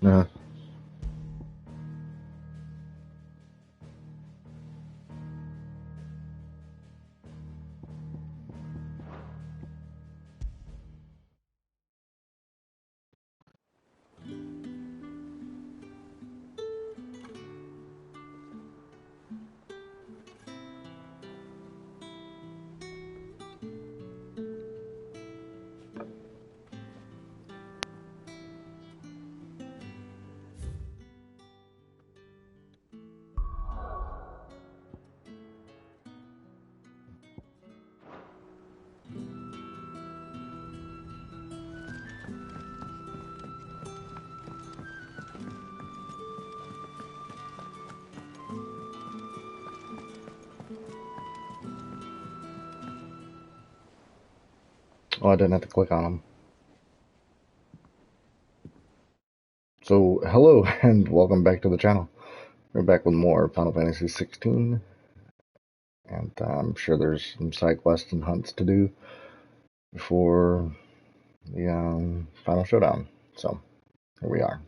Uh, oh, I didn't have to click on them. So, hello and welcome back to the channel. We're back with more Final Fantasy 16, and I'm sure there's some side quests and hunts to do before the final showdown. So, here we are.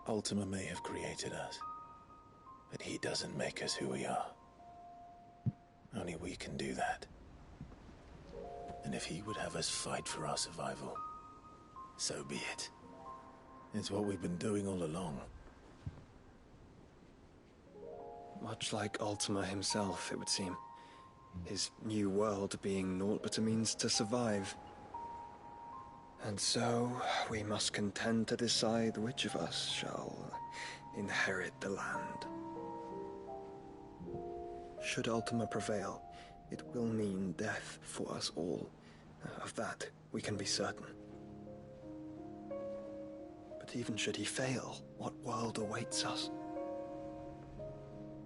Ultima may have created us, but he doesn't make us who we are. Only we can do that. And if he would have us fight for our survival, so be it. It's what we've been doing all along. Much like Ultima himself, it would seem. His new world being naught but a means to survive. And so, we must contend to decide which of us shall inherit the land. Should Ultima prevail, it will mean death for us all. Of that, we can be certain. But even should he fail, what world awaits us?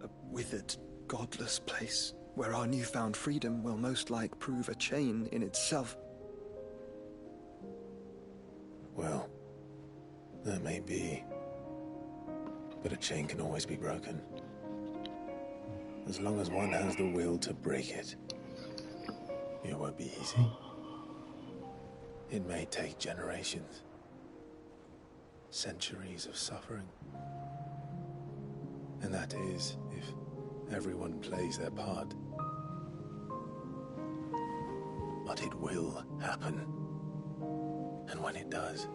A withered, godless place, where our newfound freedom will most like prove a chain in itself. Well, that may be. But a chain can always be broken. As long as one has the will to break it. It won't be easy. It may take generations. Centuries of suffering. And that is, if everyone plays their part. But it will happen. And when it does,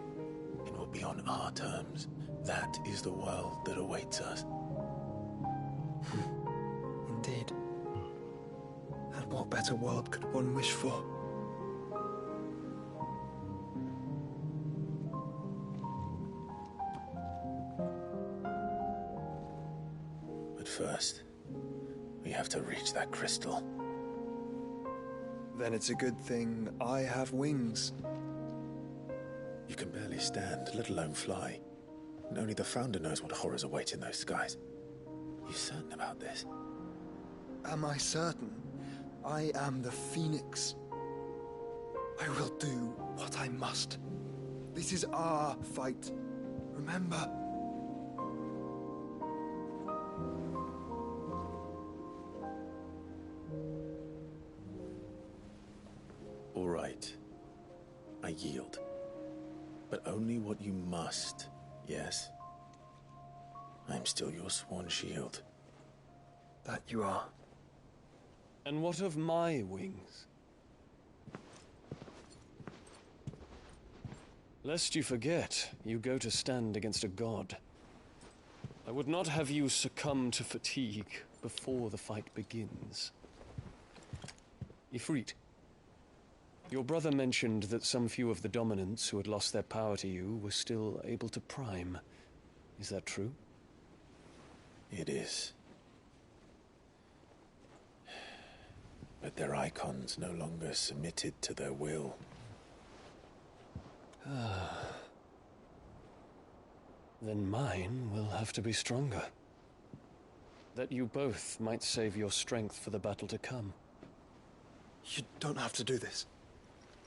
it will be on our terms. That is the world that awaits us. Indeed. And what better world could one wish for? But first, we have to reach that crystal. Then it's a good thing I have wings. You can barely stand, let alone fly. And only the Founder knows what horrors await in those skies. You certain about this? Am I certain? I am the Phoenix. I will do what I must. This is our fight. Remember? All right. I yield. But only what you must, yes? I am still your sworn shield. That you are. And what of my wings? Lest you forget, you go to stand against a god. I would not have you succumb to fatigue before the fight begins. Ifrit, your brother mentioned that some few of the dominants who had lost their power to you were still able to prime. Is that true? It is. But their icons no longer submitted to their will. Then mine will have to be stronger. That you both might save your strength for the battle to come. You don't have to do this.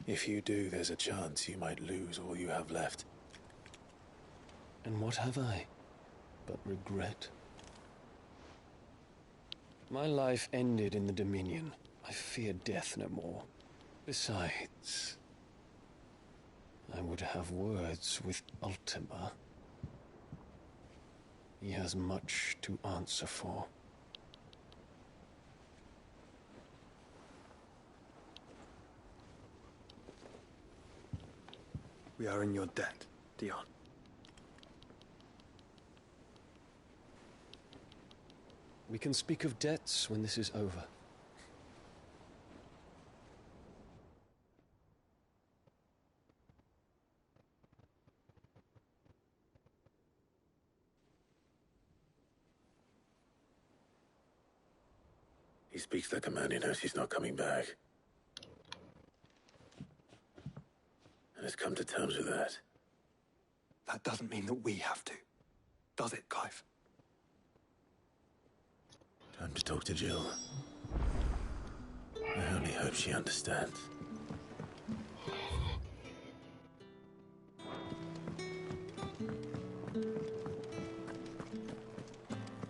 If you do, there's a chance you might lose all you have left. And what have I but regret? My life ended in the Dominion. I fear death no more. Besides, I would have words with Ultima. He has much to answer for. We are in your debt, Dion. We can speak of debts when this is over. He speaks like a man who knows he's not coming back. And has come to terms with that. That doesn't mean that we have to, does it, Clive? Time to talk to Jill. I only hope she understands.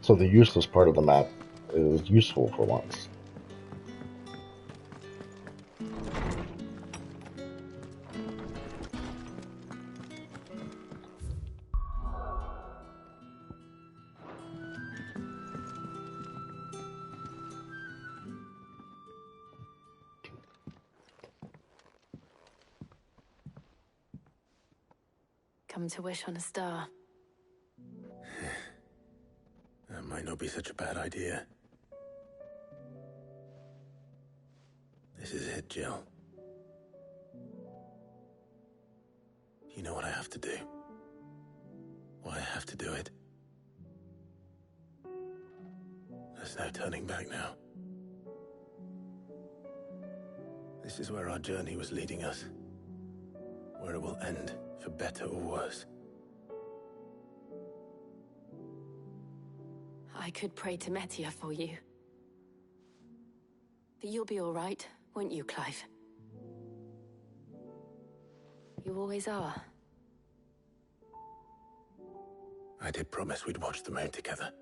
So the useless part of the map is useful for once. Come to wish on a star. That might not be such a bad idea. This is it, Jill. You know what I have to do. Why I have to do it. There's no turning back now. This is where our journey was leading us. Where it will end, for better or worse. I could pray to Metia for you. But you'll be all right, won't you, Clive? You always are. I did promise we'd watch the moon together.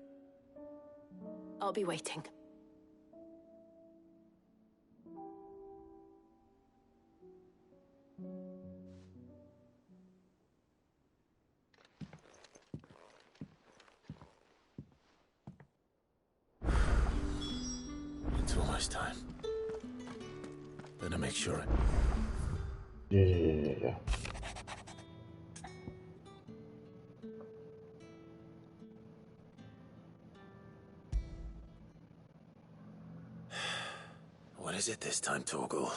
I'll be waiting. It's almost time. Better make sure it... Yeah. What is it this time, Torgal?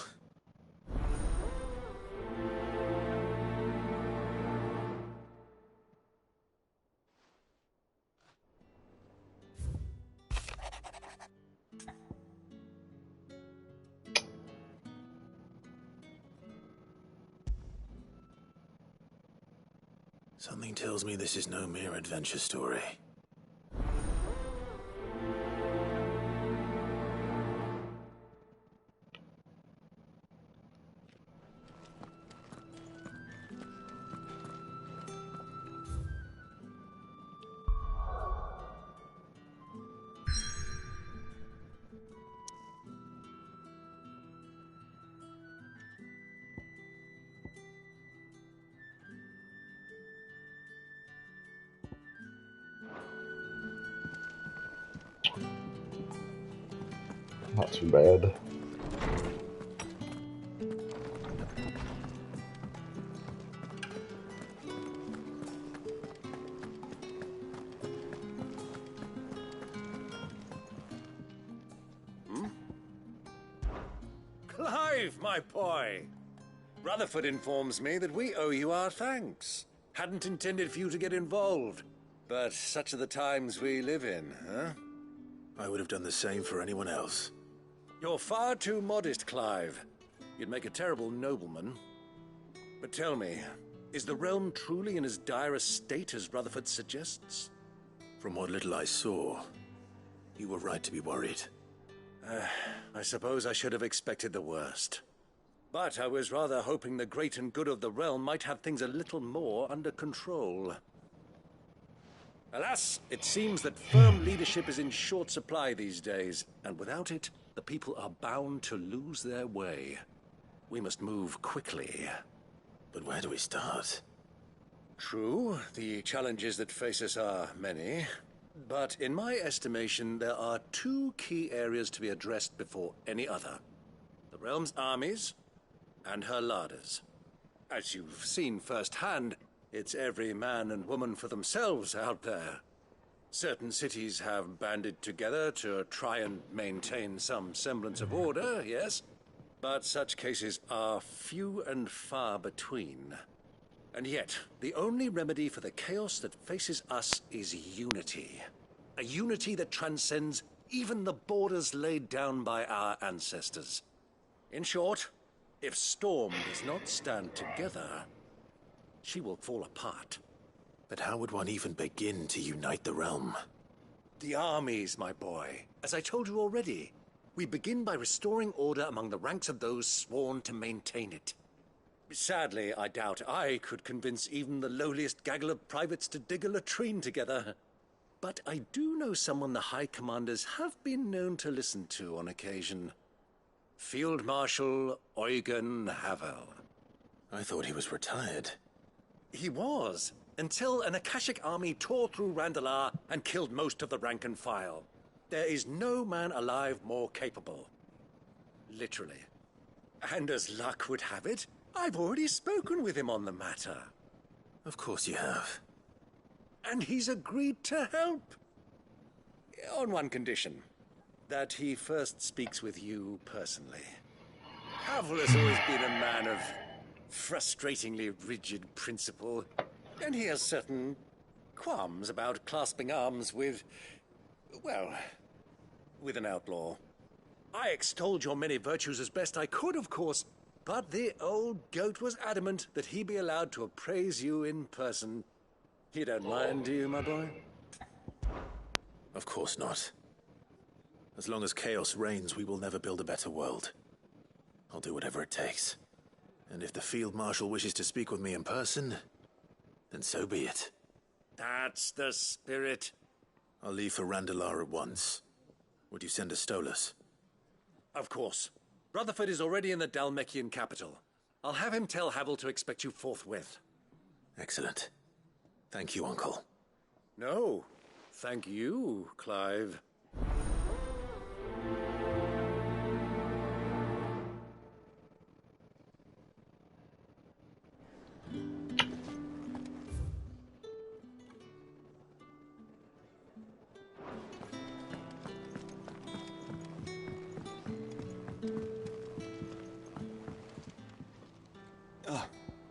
Something tells me this is no mere adventure story. Not too bad. Clive, my boy! Rutherford informs me that we owe you our thanks. Hadn't intended for you to get involved, but such are the times we live in, huh? I would have done the same for anyone else. You're far too modest, Clive. You'd make a terrible nobleman. But tell me, is the realm truly in as dire a state as Rutherford suggests? From what little I saw, you were right to be worried. I suppose I should have expected the worst. But I was rather hoping the great and good of the realm might have things a little more under control. Alas, it seems that firm leadership is in short supply these days, and without it, the people are bound to lose their way. We must move quickly. But where do we start? True, the challenges that face us are many, but in my estimation, there are two key areas to be addressed before any other. The realm's armies and her larders. As you've seen firsthand, it's every man and woman for themselves out there. Certain cities have banded together to try and maintain some semblance of order, yes, but such cases are few and far between. And yet, the only remedy for the chaos that faces us is unity. A unity that transcends even the borders laid down by our ancestors. In short, if Storm does not stand together, she will fall apart. But how would one even begin to unite the realm? The armies, my boy. As I told you already, we begin by restoring order among the ranks of those sworn to maintain it. Sadly, I doubt I could convince even the lowliest gaggle of privates to dig a latrine together. But I do know someone the High Commanders have been known to listen to on occasion. Field Marshal Eugen Havel. I thought he was retired. He was, until an Akashic army tore through Randalar and killed most of the rank and file. There is no man alive more capable. Literally. And as luck would have it, I've already spoken with him on the matter. Of course you have. And he's agreed to help. On one condition. That he first speaks with you personally. Havel has always been a man of frustratingly rigid principle, and he has certain qualms about clasping arms with, well, with an outlaw. I extolled your many virtues as best I could, of course, but the old goat was adamant that he be allowed to appraise you in person. You don't mind, do you, my boy? Of course not. As long as chaos reigns, we will never build a better world. I'll do whatever it takes. And if the Field Marshal wishes to speak with me in person, then so be it. That's the spirit. I'll leave for Randalar at once. Would you send a Stolas? Of course. Rutherford is already in the Dhalmekian capital. I'll have him tell Havel to expect you forthwith. Excellent. Thank you, Uncle. No, thank you, Clive.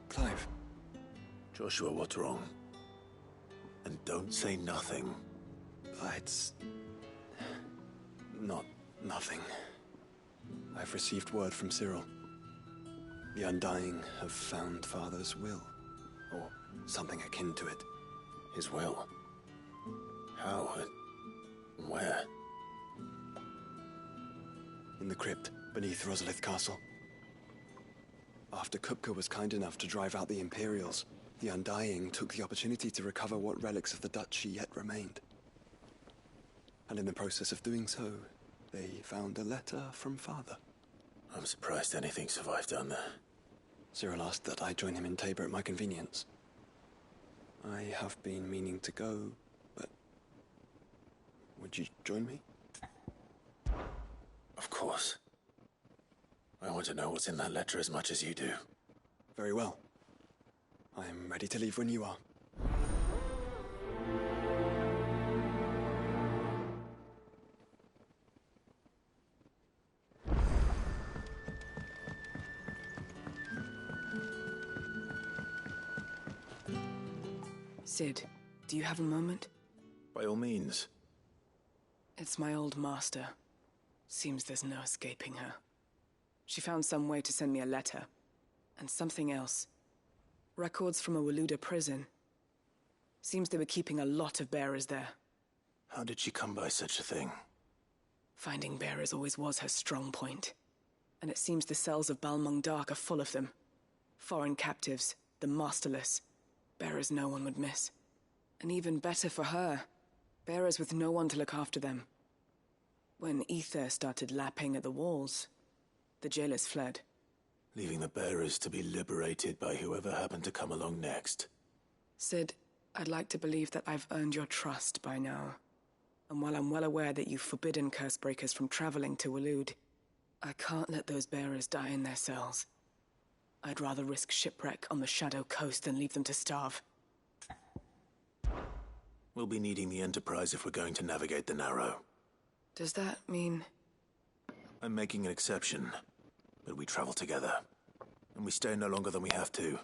Clive. Joshua, what's wrong? And don't say nothing. It's not nothing. I've received word from Cyril. The Undying have found Father's will, or something akin to it. His will? How? Where? In the crypt beneath Rosalith Castle. After Kupka was kind enough to drive out the Imperials, the Undying took the opportunity to recover what relics of the Duchy yet remained. And in the process of doing so, they found a letter from Father. I'm surprised anything survived down there. Cyril asked that I join him in Tabor at my convenience. I have been meaning to go, but would you join me? Of course. I want to know what's in that letter as much as you do. Very well. I am ready to leave when you are. Sid, do you have a moment? By all means. It's my old master. Seems there's no escaping her. She found some way to send me a letter. And something else. Records from a Waluda prison. Seems they were keeping a lot of bearers there. How did she come by such a thing? Finding bearers always was her strong point. And it seems the cells of Balmung Dark are full of them. Foreign captives, the masterless. Bearers no one would miss. And even better for her, bearers with no one to look after them. When Ether started lapping at the walls, the jailers fled. Leaving the bearers to be liberated by whoever happened to come along next. Sid, I'd like to believe that I've earned your trust by now. And while I'm well aware that you've forbidden Cursebreakers from traveling to Waloed, I can't let those bearers die in their cells. I'd rather risk shipwreck on the Shadow Coast than leave them to starve. We'll be needing the Enterprise if we're going to navigate the Narrow. Does that mean... I'm making an exception, but we travel together. And we stay no longer than we have to.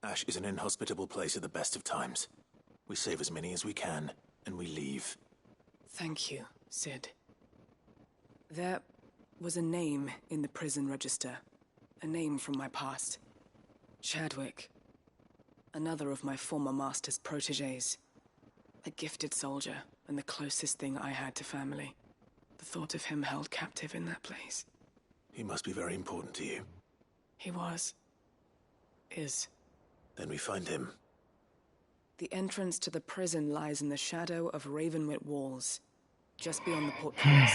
Ash is an inhospitable place at the best of times. We save as many as we can, and we leave. Thank you, Sid. There was a name in the prison register. A name from my past. Chadwick. Another of my former master's protégés. A gifted soldier, and the closest thing I had to family. The thought of him held captive in that place. He must be very important to you. He was. Is. Then we find him. The entrance to the prison lies in the shadow of Ravenwit Walls, just beyond the portcullis.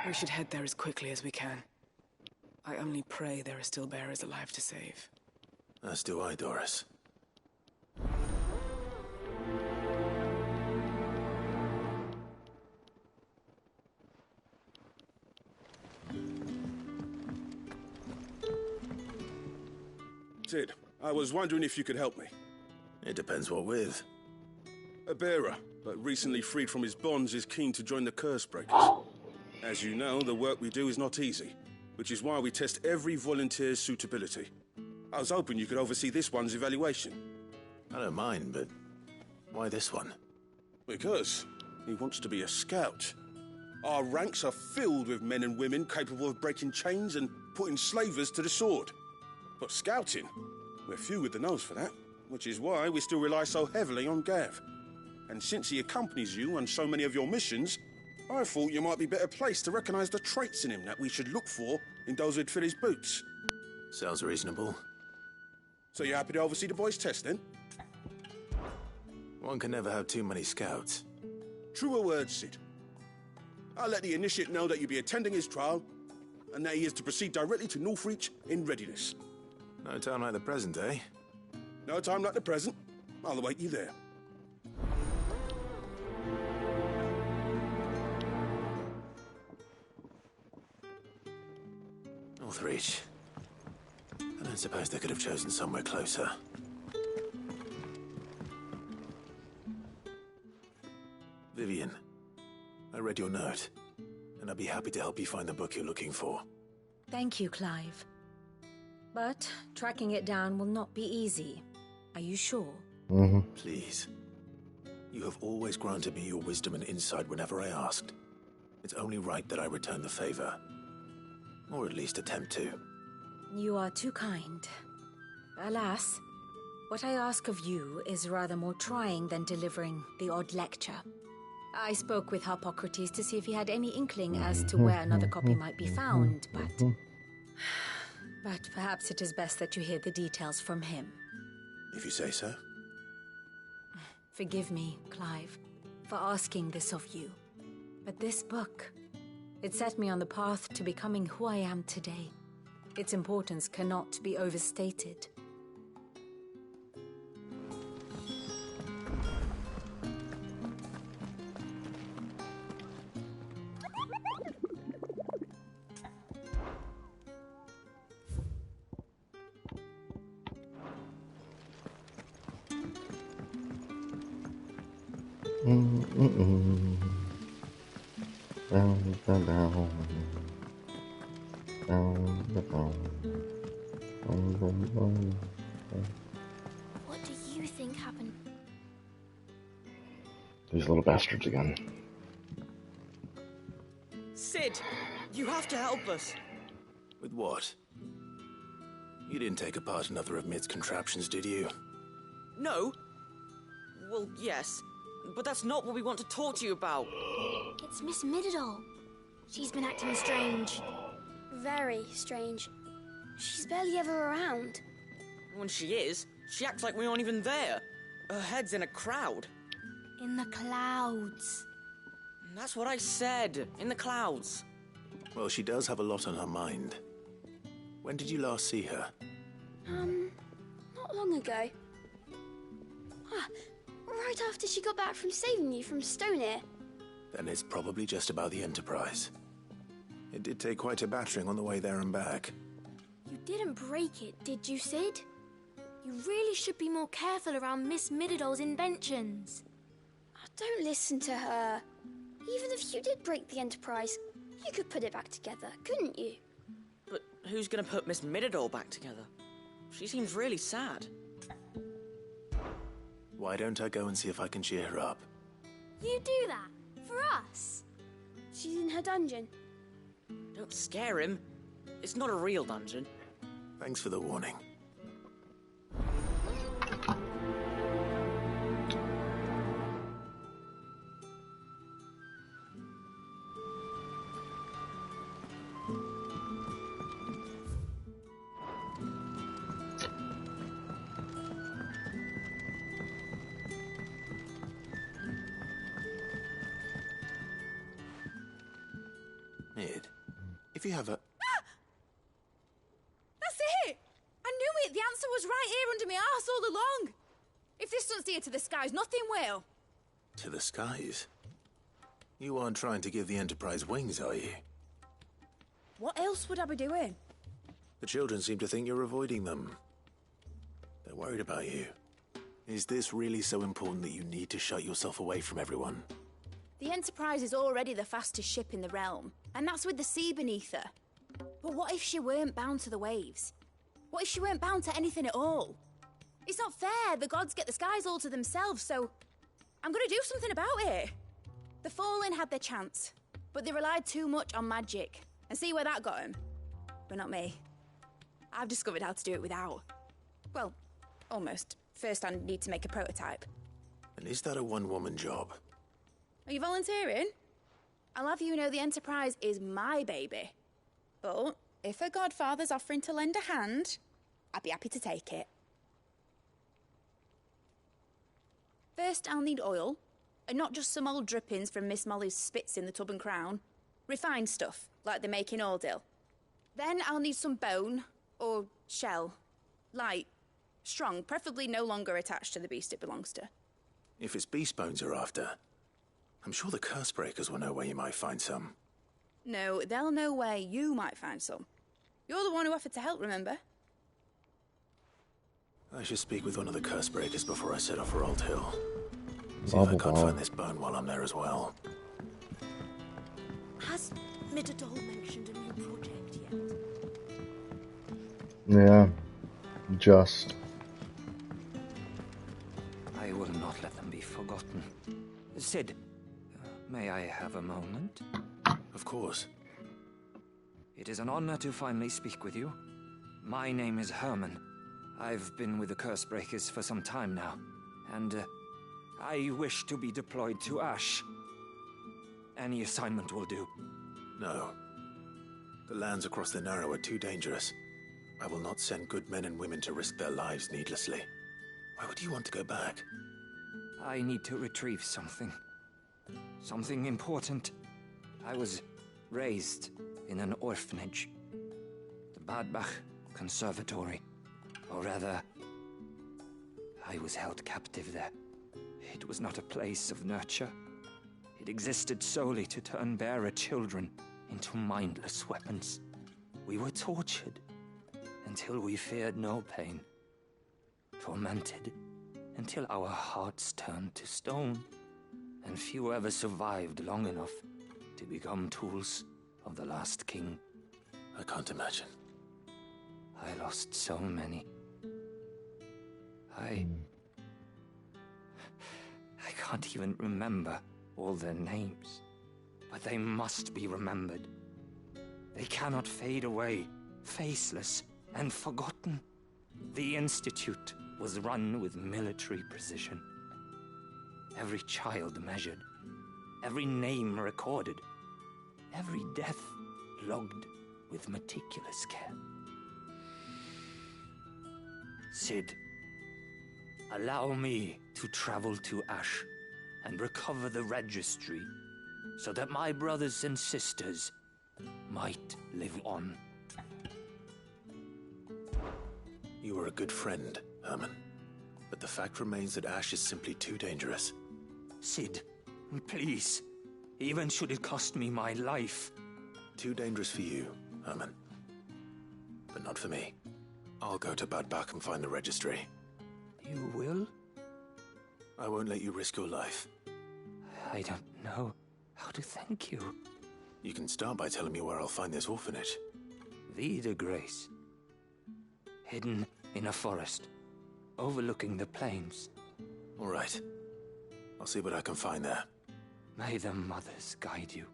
We should head there as quickly as we can. I only pray there are still bearers alive to save. As do I, Doris. Sid, I was wondering if you could help me. It depends what with. A bearer, but recently freed from his bonds, is keen to join the Cursebreakers. As you know, the work we do is not easy, which is why we test every volunteer's suitability. I was hoping you could oversee this one's evaluation. I don't mind, but why this one? Because he wants to be a scout. Our ranks are filled with men and women capable of breaking chains and putting slavers to the sword. But scouting, we're few with the nose for that, which is why we still rely so heavily on Gav. And since he accompanies you on so many of your missions, I thought you might be better placed to recognize the traits in him that we should look for in those who'd fill his boots. Sounds reasonable. So you're happy to oversee the boys' test, then? One can never have too many scouts. Truer words, Sid. I'll let the initiate know that you'll be attending his trial, and that he is to proceed directly to Northreach in readiness. No time like the present, eh? No time like the present. I'll await you there. Northreach. I don't suppose they could have chosen somewhere closer. Vivian, I read your note, and I'd be happy to help you find the book you're looking for. Thank you, Clive. But tracking it down will not be easy. Are you sure? Please. You have always granted me your wisdom and insight whenever I asked. It's only right that I return the favor. Or at least attempt to. You are too kind. Alas, what I ask of you is rather more trying than delivering the odd lecture. I spoke with Harpocrates to see if he had any inkling as to where another copy might be found, but perhaps it is best that you hear the details from him. If you say so. Forgive me, Clive, for asking this of you. But this book, it set me on the path to becoming who I am today. Its importance cannot be overstated. What do you think happened? These little bastards again. Sid, you have to help us. With what? You didn't take apart another of Mid's contraptions, did you? No. Well, yes. But that's not what we want to talk to you about. It's Miss Mididol. She's been acting strange. Very strange. She's barely ever around. When she is, she acts like we aren't even there. Her head's in a crowd. In the clouds. That's what I said. In the clouds. Well, she does have a lot on her mind. When did you last see her? Not long ago. Right after she got back from saving you from Stonehenge. Then it's probably just about the Enterprise. It did take quite a battering on the way there and back. You didn't break it, did you, Sid? You really should be more careful around Miss Mididol's inventions. Don't listen to her. Even if you did break the Enterprise, you could put it back together, couldn't you? But who's gonna put Miss Mididol back together? She seems really sad. Why don't I go and see if I can cheer her up? You do that? For us? She's in her dungeon. Don't scare him. It's not a real dungeon. Thanks for the warning. Mid, if you have a... That's it! I knew it! The answer was right here under my arse all along! If this doesn't steer to the skies, nothing will! To the skies? You aren't trying to give the Enterprise wings, are you? What else would I be doing? The children seem to think you're avoiding them. They're worried about you. Is this really so important that you need to shut yourself away from everyone? The Enterprise is already the fastest ship in the realm, and that's with the sea beneath her. But what if she weren't bound to the waves? What if she weren't bound to anything at all? It's not fair. The gods get the skies all to themselves, so I'm gonna do something about it. The Fallen had their chance, but they relied too much on magic. And see where that got them? But not me. I've discovered how to do it without. Well, almost. First I need to make a prototype. And is that a one-woman job? Are you volunteering? I'll have you know the Enterprise is my baby. But if a godfather's offering to lend a hand, I'd be happy to take it. First, I'll need oil, and not just some old drippings from Miss Molly's spits in the Tub and Crown. Refined stuff, like they make in Ordil. Then I'll need some bone, or shell. Light, strong, preferably no longer attached to the beast it belongs to. If it's beast bones you're after, I'm sure the Cursebreakers will know where you might find some. No, they'll know where you might find some. You're the one who offered to help, remember? I should speak with one of the Cursebreakers before I set off for Old Hill. See if I can't find this bone while I'm there as well. Has Mididol mentioned a new project yet? Yeah, just. I will not let them be forgotten. Sid, may I have a moment? Of course. It is an honor to finally speak with you. My name is Herman. I've been with the Cursebreakers for some time now, and I wish to be deployed to Ash. Any assignment will do. No. The lands across the Narrow are too dangerous. I will not send good men and women to risk their lives needlessly. Why would you want to go back? I need to retrieve something. Something important. I was raised in an orphanage. The Badbach Conservatory. Or rather, I was held captive there. It was not a place of nurture. It existed solely to turn bearer children into mindless weapons. We were tortured until we feared no pain. Tormented until our hearts turned to stone. And few ever survived long enough to become tools of the last king. I can't imagine. I lost so many. I can't even remember all their names, but they must be remembered. They cannot fade away, faceless and forgotten. The Institute was run with military precision. Every child measured, every name recorded, every death logged with meticulous care. Sid, allow me to travel to Ash and recover the registry, so that my brothers and sisters might live on. You were a good friend, Herman. But the fact remains that Ash is simply too dangerous. Cid, please. Even should it cost me my life. Too dangerous for you, Herman. But not for me. I'll go to Bad Bach and find the registry. You will? I won't let you risk your life. I don't know how to thank you. You can start by telling me where I'll find this orphanage. Vida Grace. Hidden in a forest, overlooking the plains. All right. I'll see what I can find there. May the mothers guide you.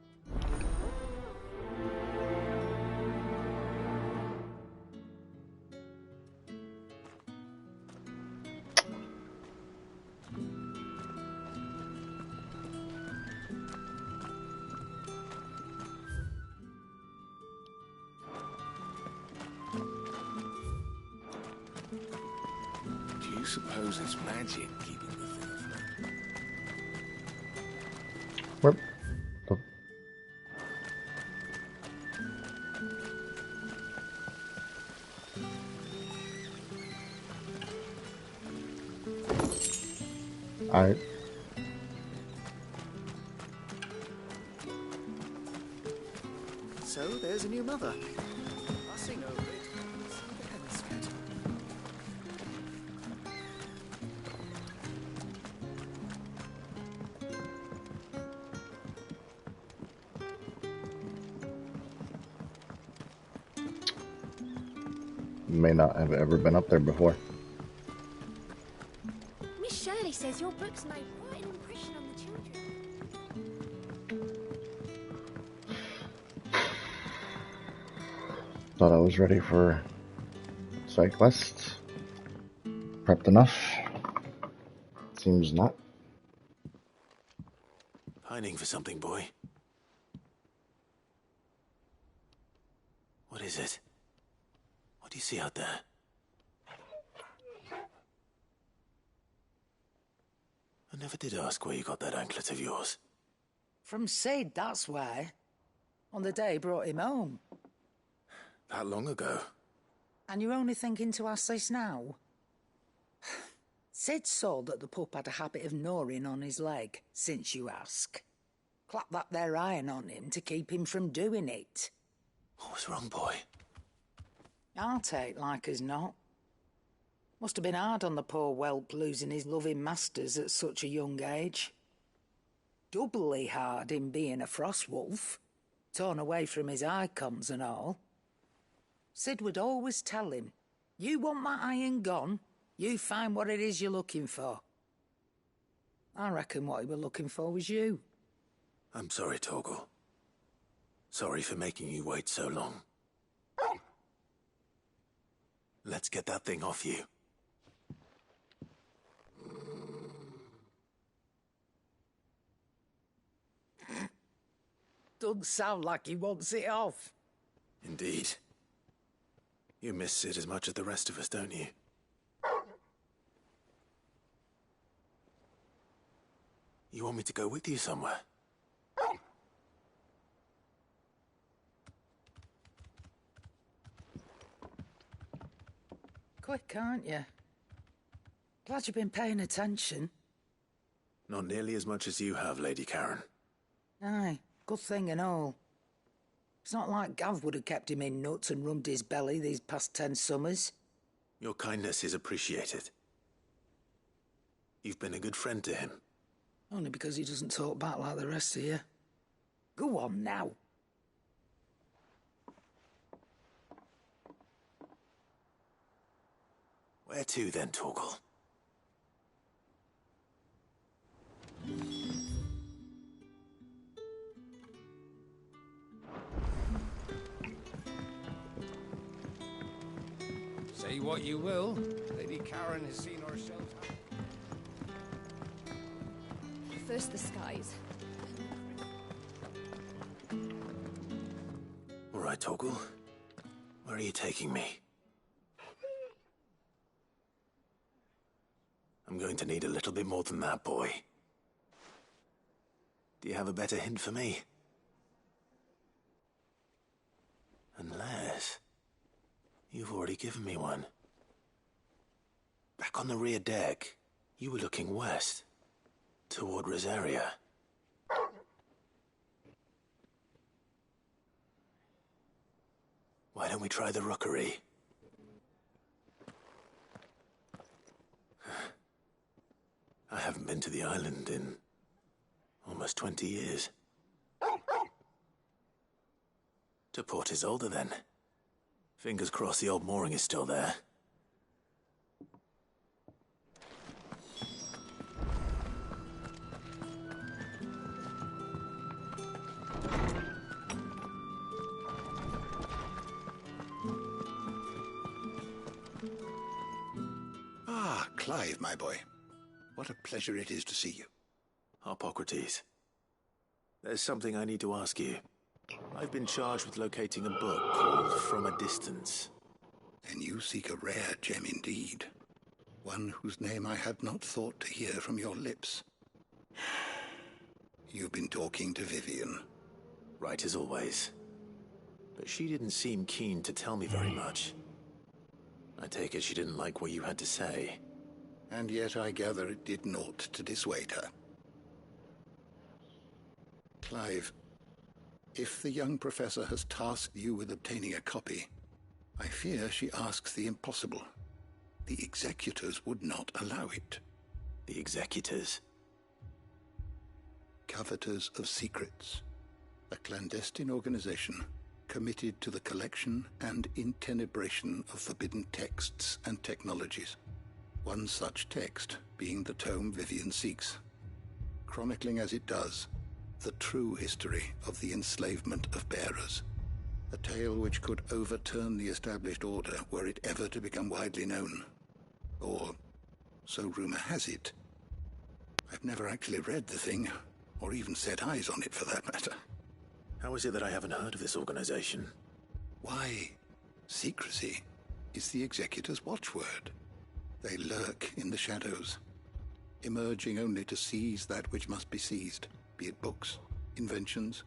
Do you suppose it's magic keeping the thing afloat? Where? Alright. So, there's a new mother. Fussing over it. Getting scared. May not have ever been up there before. Miss Shirley says your books made quite an impression on the children. Thought I was ready for side quests. Prepped enough. Seems not. Pining for something, boy. What is it? What do you see out there? I never did ask where you got that anklet of yours. From Cid, that's why. On the day he brought him home. That long ago? And you're only thinking to ask this now? Cid saw that the pup had a habit of gnawing on his leg, since you ask. Clap that there iron on him to keep him from doing it. What was wrong, boy? I'll take like as not. Must have been hard on the poor whelp losing his loving masters at such a young age. Doubly hard in being a frost wolf, torn away from his icons and all. Cid would always tell him, you want that iron gone, you find what it is you're looking for. I reckon what he were looking for was you. I'm sorry, Torgal. Sorry for making you wait so long. Let's get that thing off you. Doesn't sound like he wants it off. Indeed. You miss Cid as much as the rest of us, don't you? You want me to go with you somewhere? Quick, aren't you? Glad you've been paying attention. Not nearly as much as you have, Lady Karen. Aye, good thing and all. It's not like Gav would have kept him in nuts and rubbed his belly these past 10 summers. Your kindness is appreciated. You've been a good friend to him. Only because he doesn't talk back like the rest of you. Go on now. Where to then, Torgal? Say what you will, Lady Karen has seen herself. First the skies. All right, Torgal. Where are you taking me? I'm going to need a little bit more than that, boy. Do you have a better hint for me? Unless you've already given me one. Back on the rear deck, you were looking west, toward Rosaria. Why don't we try the rookery? I haven't been to the island in almost 20 years. To Port Isolde, then. Fingers crossed the old mooring is still there. Ah, Clive, my boy. What a pleasure it is to see you. Harpocrates, there's something I need to ask you. I've been charged with locating a book called From a Distance. Then you seek a rare gem indeed. One whose name I had not thought to hear from your lips. You've been talking to Vivian. Right as always. But she didn't seem keen to tell me very much. I take it she didn't like what you had to say. And yet I gather it did naught to dissuade her. Clive, if the young professor has tasked you with obtaining a copy, I fear she asks the impossible. The executors would not allow it. The executors? Coveters of Secrets. A clandestine organization committed to the collection and intenebration of forbidden texts and technologies. One such text being the tome Vivian seeks, chronicling as it does the true history of the enslavement of bearers, a tale which could overturn the established order were it ever to become widely known. Or, so rumor has it. I've never actually read the thing, or even set eyes on it for that matter. How is it that I haven't heard of this organization? Why, secrecy is the executor's watchword. They lurk in the shadows, emerging only to seize that which must be seized, be it books, inventions,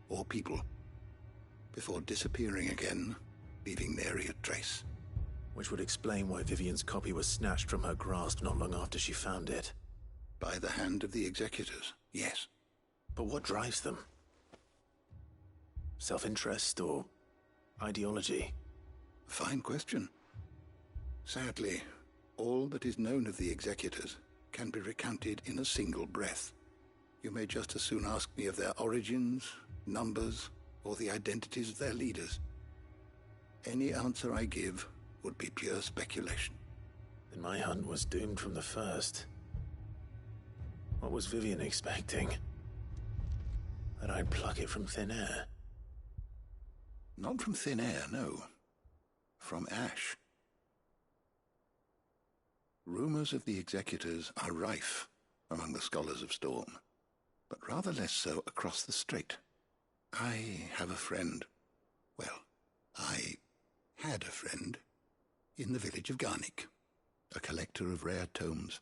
or people, before disappearing again, leaving nary a trace. Which would explain why Vivian's copy was snatched from her grasp not long after she found it. By the hand of the executors, yes. But what drives them? Self-interest or ideology? Fine question. Sadly, all that is known of the executors can be recounted in a single breath. You may just as soon ask me of their origins, numbers, or the identities of their leaders. Any answer I give would be pure speculation. Then my hunt was doomed from the first. What was Vivian expecting? That I'd pluck it from thin air? Not from thin air, no. From ash. Rumors of the executors are rife among the scholars of Storm, but rather less so across the strait. I have a friend. Well, I had a friend in the village of Garnick, a collector of rare tomes,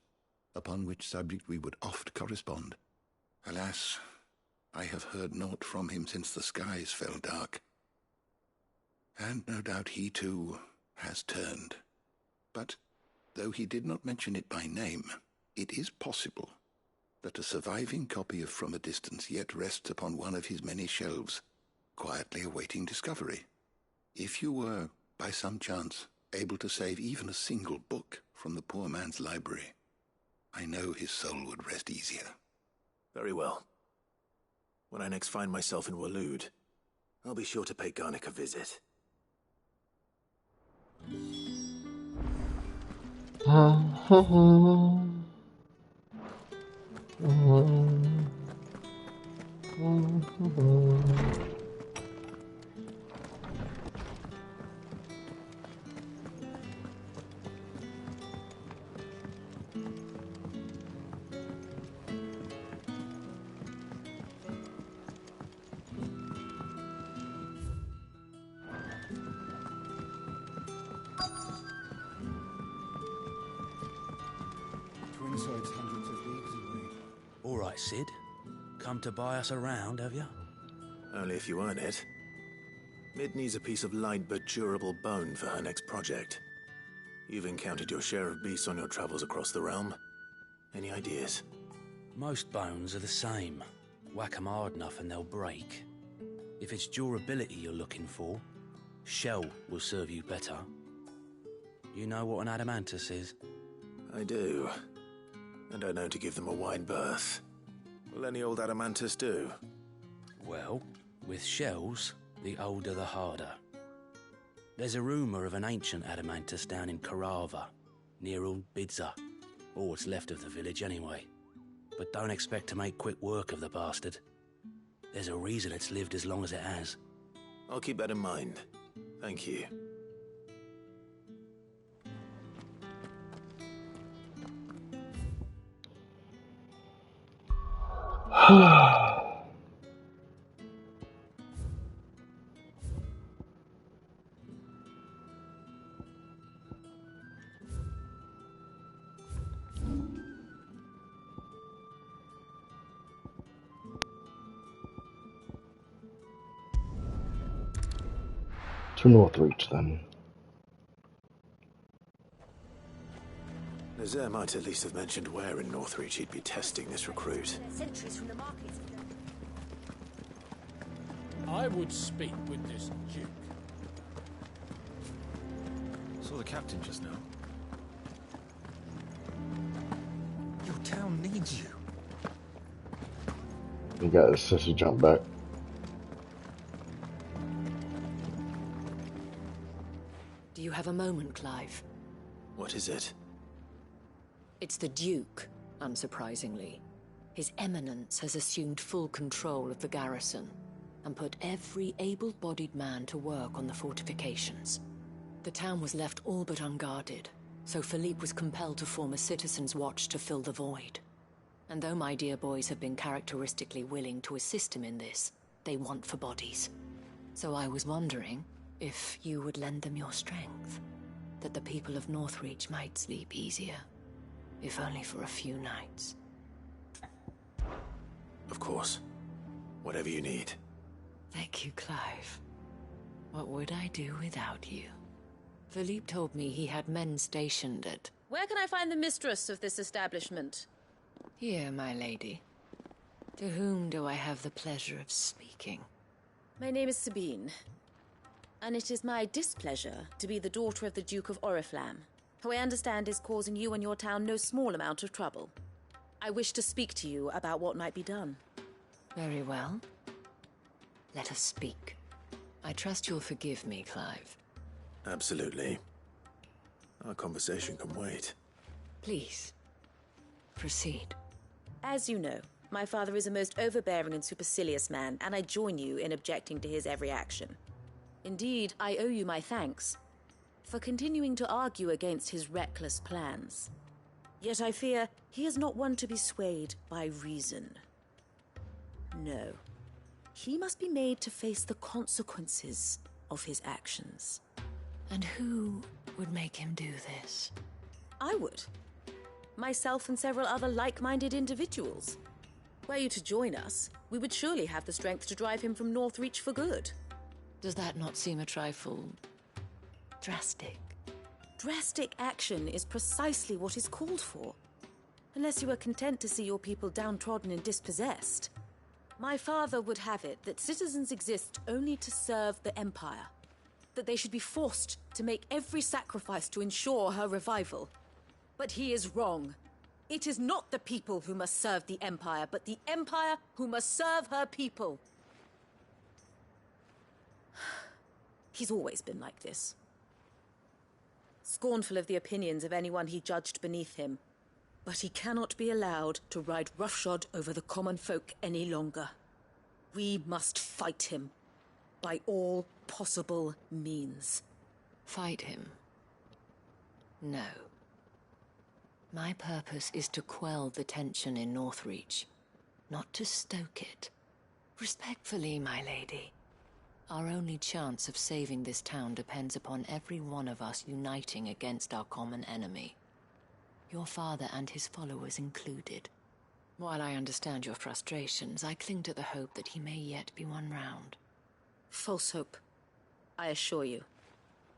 upon which subject we would oft correspond. Alas, I have heard naught from him since the skies fell dark. And no doubt he too has turned. But though he did not mention it by name, it is possible that a surviving copy of From a Distance yet rests upon one of his many shelves, quietly awaiting discovery. If you were, by some chance, able to save even a single book from the poor man's library, I know his soul would rest easier. Very well. When I next find myself in Waloed, I'll be sure to pay Garnick a visit. Twinside's hundreds of leagues away. All right, Sid. come to buy us around, have you? Only if you earn it. Mid needs a piece of light but durable bone for her next project. You've encountered your share of beasts on your travels across the realm. Any ideas? Most bones are the same. Whack 'em hard enough and they'll break. If it's durability you're looking for, shell will serve you better. You know what an adamantus is? I do. And I know to give them a wide berth. Will any old adamantus do? Well, with shells, the older the harder. There's a rumour of an ancient adamantus down in Karava, near Ul Bidza, or what's left of the village anyway. But don't expect to make quick work of the bastard. There's a reason it's lived as long as it has. I'll keep that in mind. Thank you. To Northreach, then. Nazaire might at least have mentioned where in Northreach he'd be testing this recruit. I would speak with this Duke. Saw the captain just now. Your town needs you. You got a sissy jump back. Do you have a moment, Clive? What is it? It's the Duke, unsurprisingly. His Eminence has assumed full control of the garrison and put every able-bodied man to work on the fortifications. The town was left all but unguarded, so Philippe was compelled to form a citizens' watch to fill the void. And though my dear boys have been characteristically willing to assist him in this, they want for bodies. So I was wondering if you would lend them your strength, that the people of Northreach might sleep easier, if only for a few nights. Of course. Whatever you need. Thank you, Clive. What would I do without you? Philippe told me he had men stationed at... Where can I find the mistress of this establishment? Here, my lady. To whom do I have the pleasure of speaking? My name is Sabine, and it is my displeasure to be the daughter of the Duke of Oriflamme, who I understand is causing you and your town no small amount of trouble. I wish to speak to you about what might be done. Very well. Let us speak. I trust you'll forgive me, Clive. Absolutely. Our conversation can wait. Please, proceed. As you know, my father is a most overbearing and supercilious man, and I join you in objecting to his every action. Indeed, I owe you my thanks for continuing to argue against his reckless plans. Yet I fear he is not one to be swayed by reason. No. He must be made to face the consequences of his actions. And who would make him do this? I would. Myself and several other like-minded individuals. Were you to join us, we would surely have the strength to drive him from Northreach for good. Does that not seem a trifle... drastic? Drastic action is precisely what is called for. Unless you are content to see your people downtrodden and dispossessed. My father would have it that citizens exist only to serve the Empire. That they should be forced to make every sacrifice to ensure her revival. But he is wrong. It is not the people who must serve the Empire, but the Empire who must serve her people. He's always been like this. Scornful of the opinions of anyone he judged beneath him. But he cannot be allowed to ride roughshod over the common folk any longer. We must fight him. By all possible means. Fight him? No. My purpose is to quell the tension in Northreach, not to stoke it. Respectfully, my lady. Our only chance of saving this town depends upon every one of us uniting against our common enemy. Your father and his followers included. While I understand your frustrations, I cling to the hope that he may yet be won round. False hope, I assure you.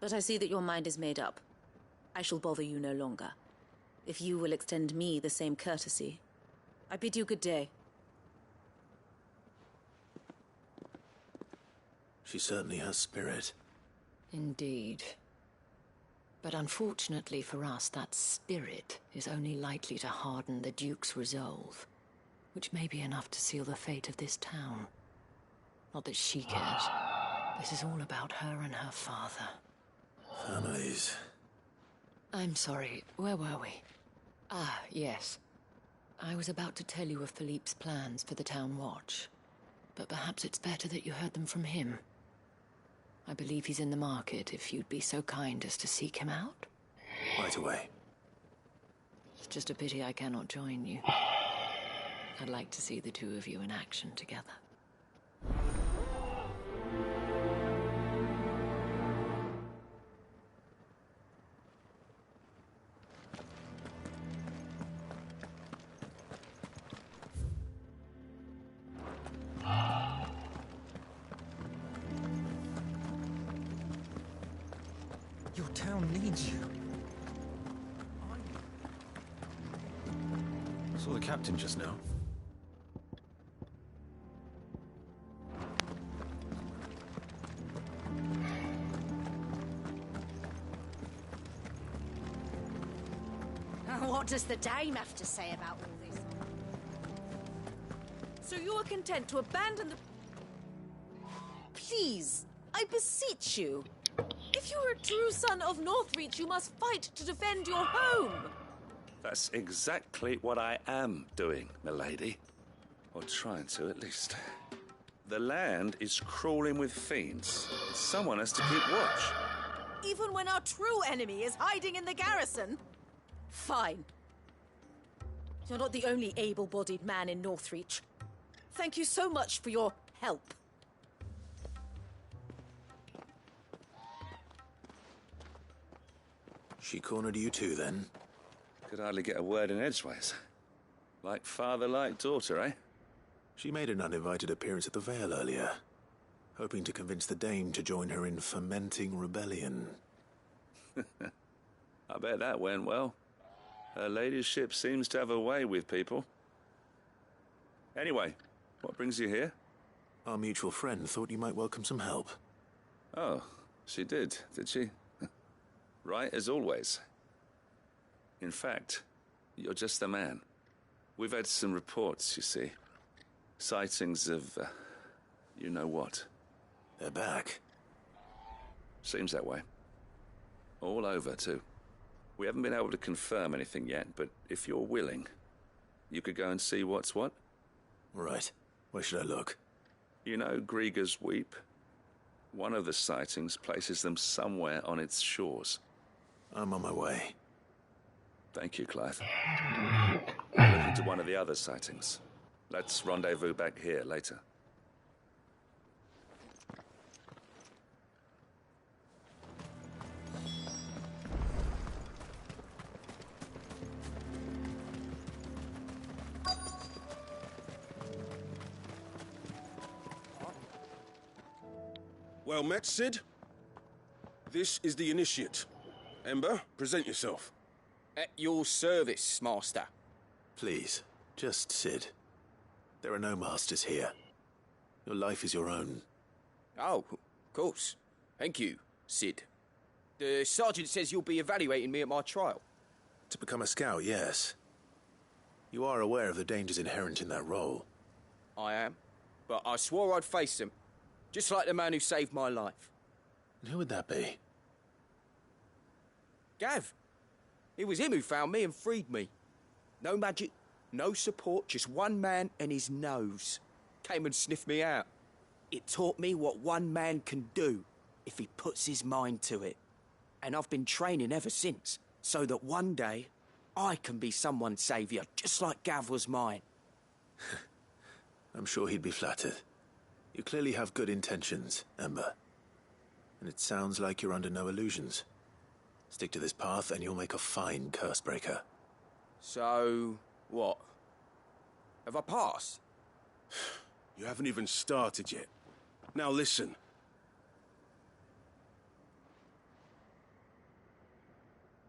But I see that your mind is made up. I shall bother you no longer. If you will extend me the same courtesy, I bid you good day. She certainly has spirit. Indeed. But unfortunately for us, that spirit is only likely to harden the Duke's resolve, which may be enough to seal the fate of this town. Not that she cares. This is all about her and her father. Families. I'm sorry, where were we? Ah, yes. I was about to tell you of Philippe's plans for the town watch, but perhaps it's better that you heard them from him. I believe he's in the market, if you'd be so kind as to seek him out. Right away. It's just a pity I cannot join you. I'd like to see the two of you in action together. Your town needs you. I saw the captain just now. What does the dame have to say about all this? So you are content to abandon the... Please, I beseech you. If you are a true son of Northreach, you must fight to defend your home. That's exactly what I am doing, milady. Or trying to, at least. The land is crawling with fiends. Someone has to keep watch. Even when our true enemy is hiding in the garrison? Fine. You're not the only able-bodied man in Northreach. Thank you so much for your help. She cornered you too, then? Could hardly get a word in edgeways. Like father, like daughter, eh? She made an uninvited appearance at the Vale earlier, hoping to convince the Dame to join her in fomenting rebellion. I bet that went well. Her ladyship seems to have a way with people. Anyway, what brings you here? Our mutual friend thought you might welcome some help. Oh, she did she? Right as always. In fact, you're just the man. We've had some reports, you see. Sightings of, you know what. They're back. Seems that way. All over, too. We haven't been able to confirm anything yet, but if you're willing, you could go and see what's what. Right. Where should I look? You know Grieger's Weep? One of the sightings places them somewhere on its shores. I'm on my way. Thank you, Clive. I'm looking to one of the other sightings. Let's rendezvous back here later. Well met, Cid. This is the initiate. Ember, present yourself. At your service, Master. Please, just Cid. There are no masters here. Your life is your own. Oh, of course. Thank you, Cid. The sergeant says you'll be evaluating me at my trial. To become a scout, yes. You are aware of the dangers inherent in that role. I am. But I swore I'd face them. Just like the man who saved my life. And who would that be? Gav. It was him who found me and freed me. No magic, no support, just one man and his nose. Came and sniffed me out. It taught me what one man can do if he puts his mind to it. And I've been training ever since, so that one day I can be someone's saviour, just like Gav was mine. I'm sure he'd be flattered. You clearly have good intentions, Ember. And it sounds like you're under no illusions. Stick to this path and you'll make a fine curse breaker. So, what? Have I passed? You haven't even started yet. Now listen.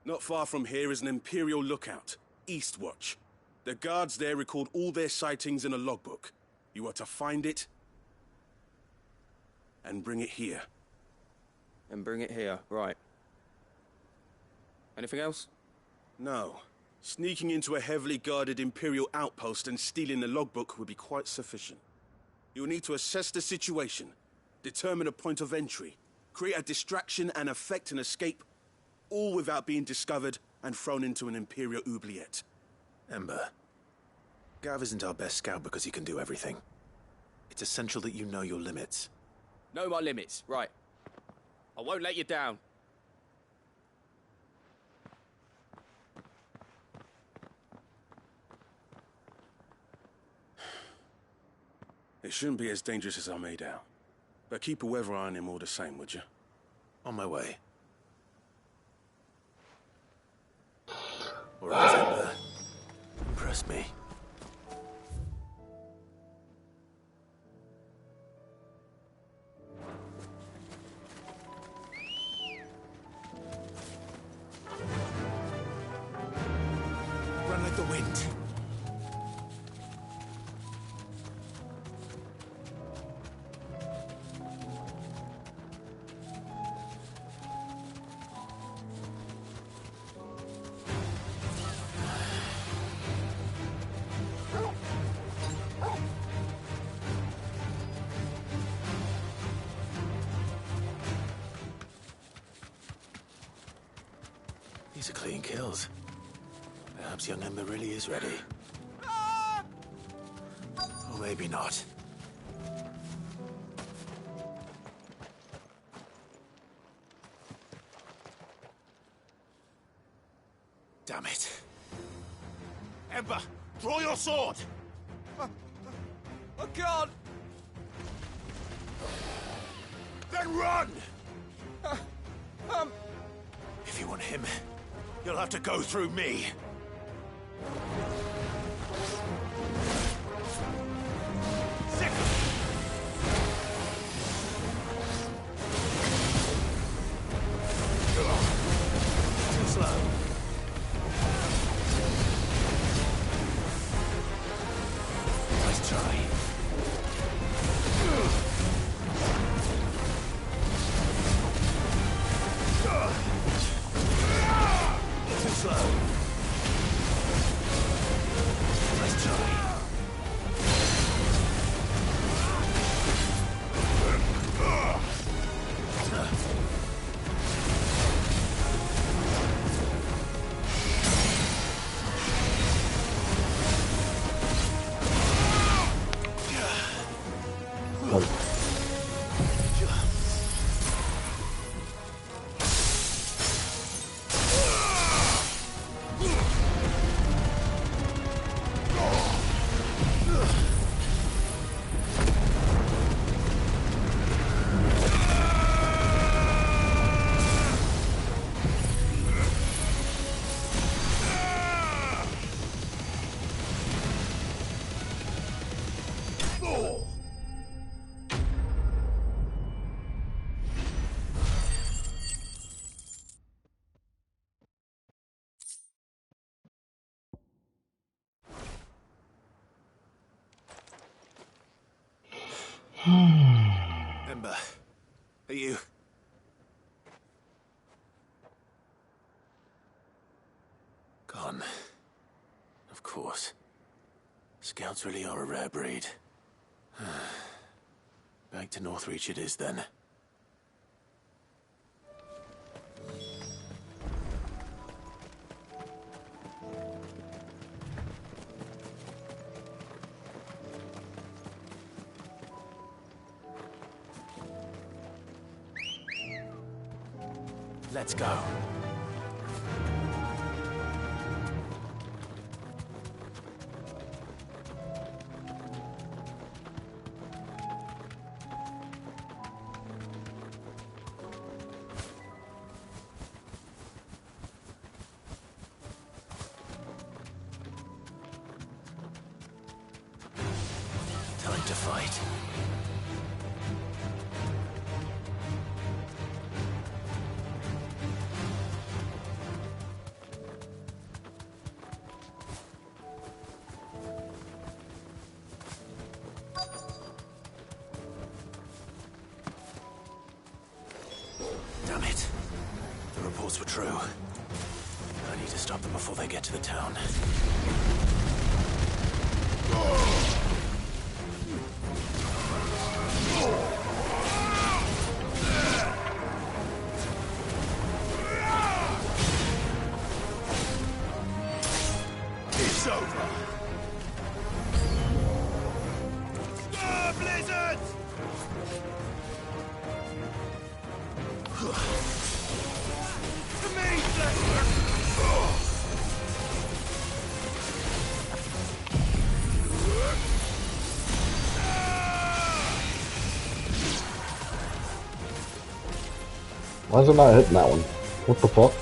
Not far from here is an Imperial lookout, Eastwatch. The guards there record all their sightings in a logbook. You are to find it and bring it here. And bring it here, right. Anything else? No. Sneaking into a heavily guarded Imperial outpost and stealing the logbook would be quite sufficient. You will need to assess the situation, determine a point of entry, create a distraction and effect an escape, all without being discovered and thrown into an Imperial oubliette. Ember, Gav isn't our best scout because he can do everything. It's essential that you know your limits. Know my limits, right. I won't let you down. It shouldn't be as dangerous as I made out. But keep a weather eye on him all the same, would you? On my way. All right, Ember. Impress me. Run like the wind. These are clean kills. Perhaps young Ember really is ready. Or maybe not. Damn it. Ember, draw your sword! I can't! Then run! If you want him, you'll have to go through me. Too slow. Nice try. Too slow. Nice try. Ember, are you... Gone. Of course. Scouts really are a rare breed. Back to Northreach it is then. Let's go. to fight. Damn it. The reports were true. I need to stop them before they get to the town. It's over. Blizzard! To me, Blizzard! Why is it not hitting that one? What the fuck?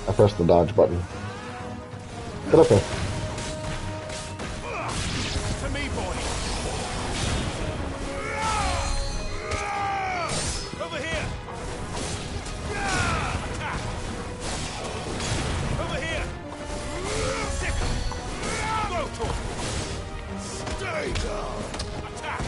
I pressed the dodge button. Get up there. To me, boy! Over here! Attack! Over here! Sick! Go to him! Stay down! Attack!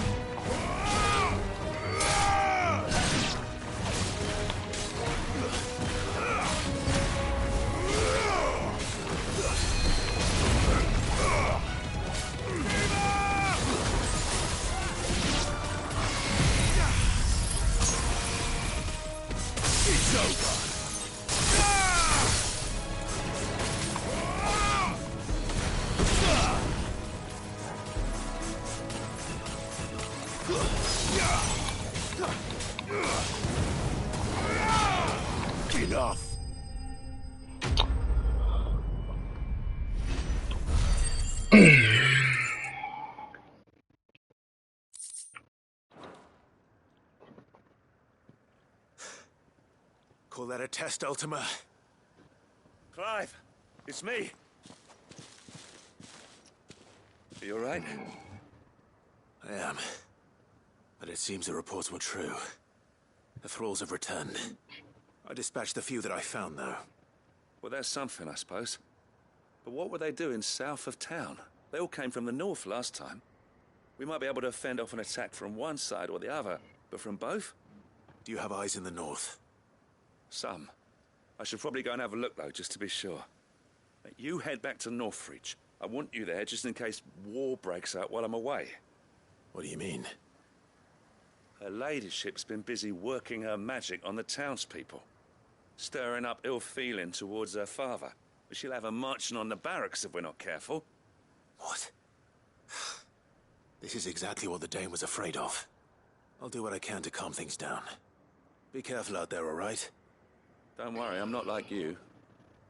It's over! Enough! Call that a test, Ultima? Clive, it's me. Are you all right? I am. But it seems the reports were true. The thralls have returned. I dispatched the few that I found, though. Well, that's something, I suppose. But what were they doing south of town? They all came from the north last time. We might be able to fend off an attack from one side or the other, but from both? Do you have eyes in the north? Some. I should probably go and have a look, though, just to be sure. You head back to Northreach. I want you there just in case war breaks out while I'm away. What do you mean? Her ladyship's been busy working her magic on the townspeople, stirring up ill feeling towards her father. But she'll have her marching on the barracks if we're not careful. What? This is exactly what the Dane was afraid of. I'll do what I can to calm things down. Be careful out there, all right? Don't worry, I'm not like you.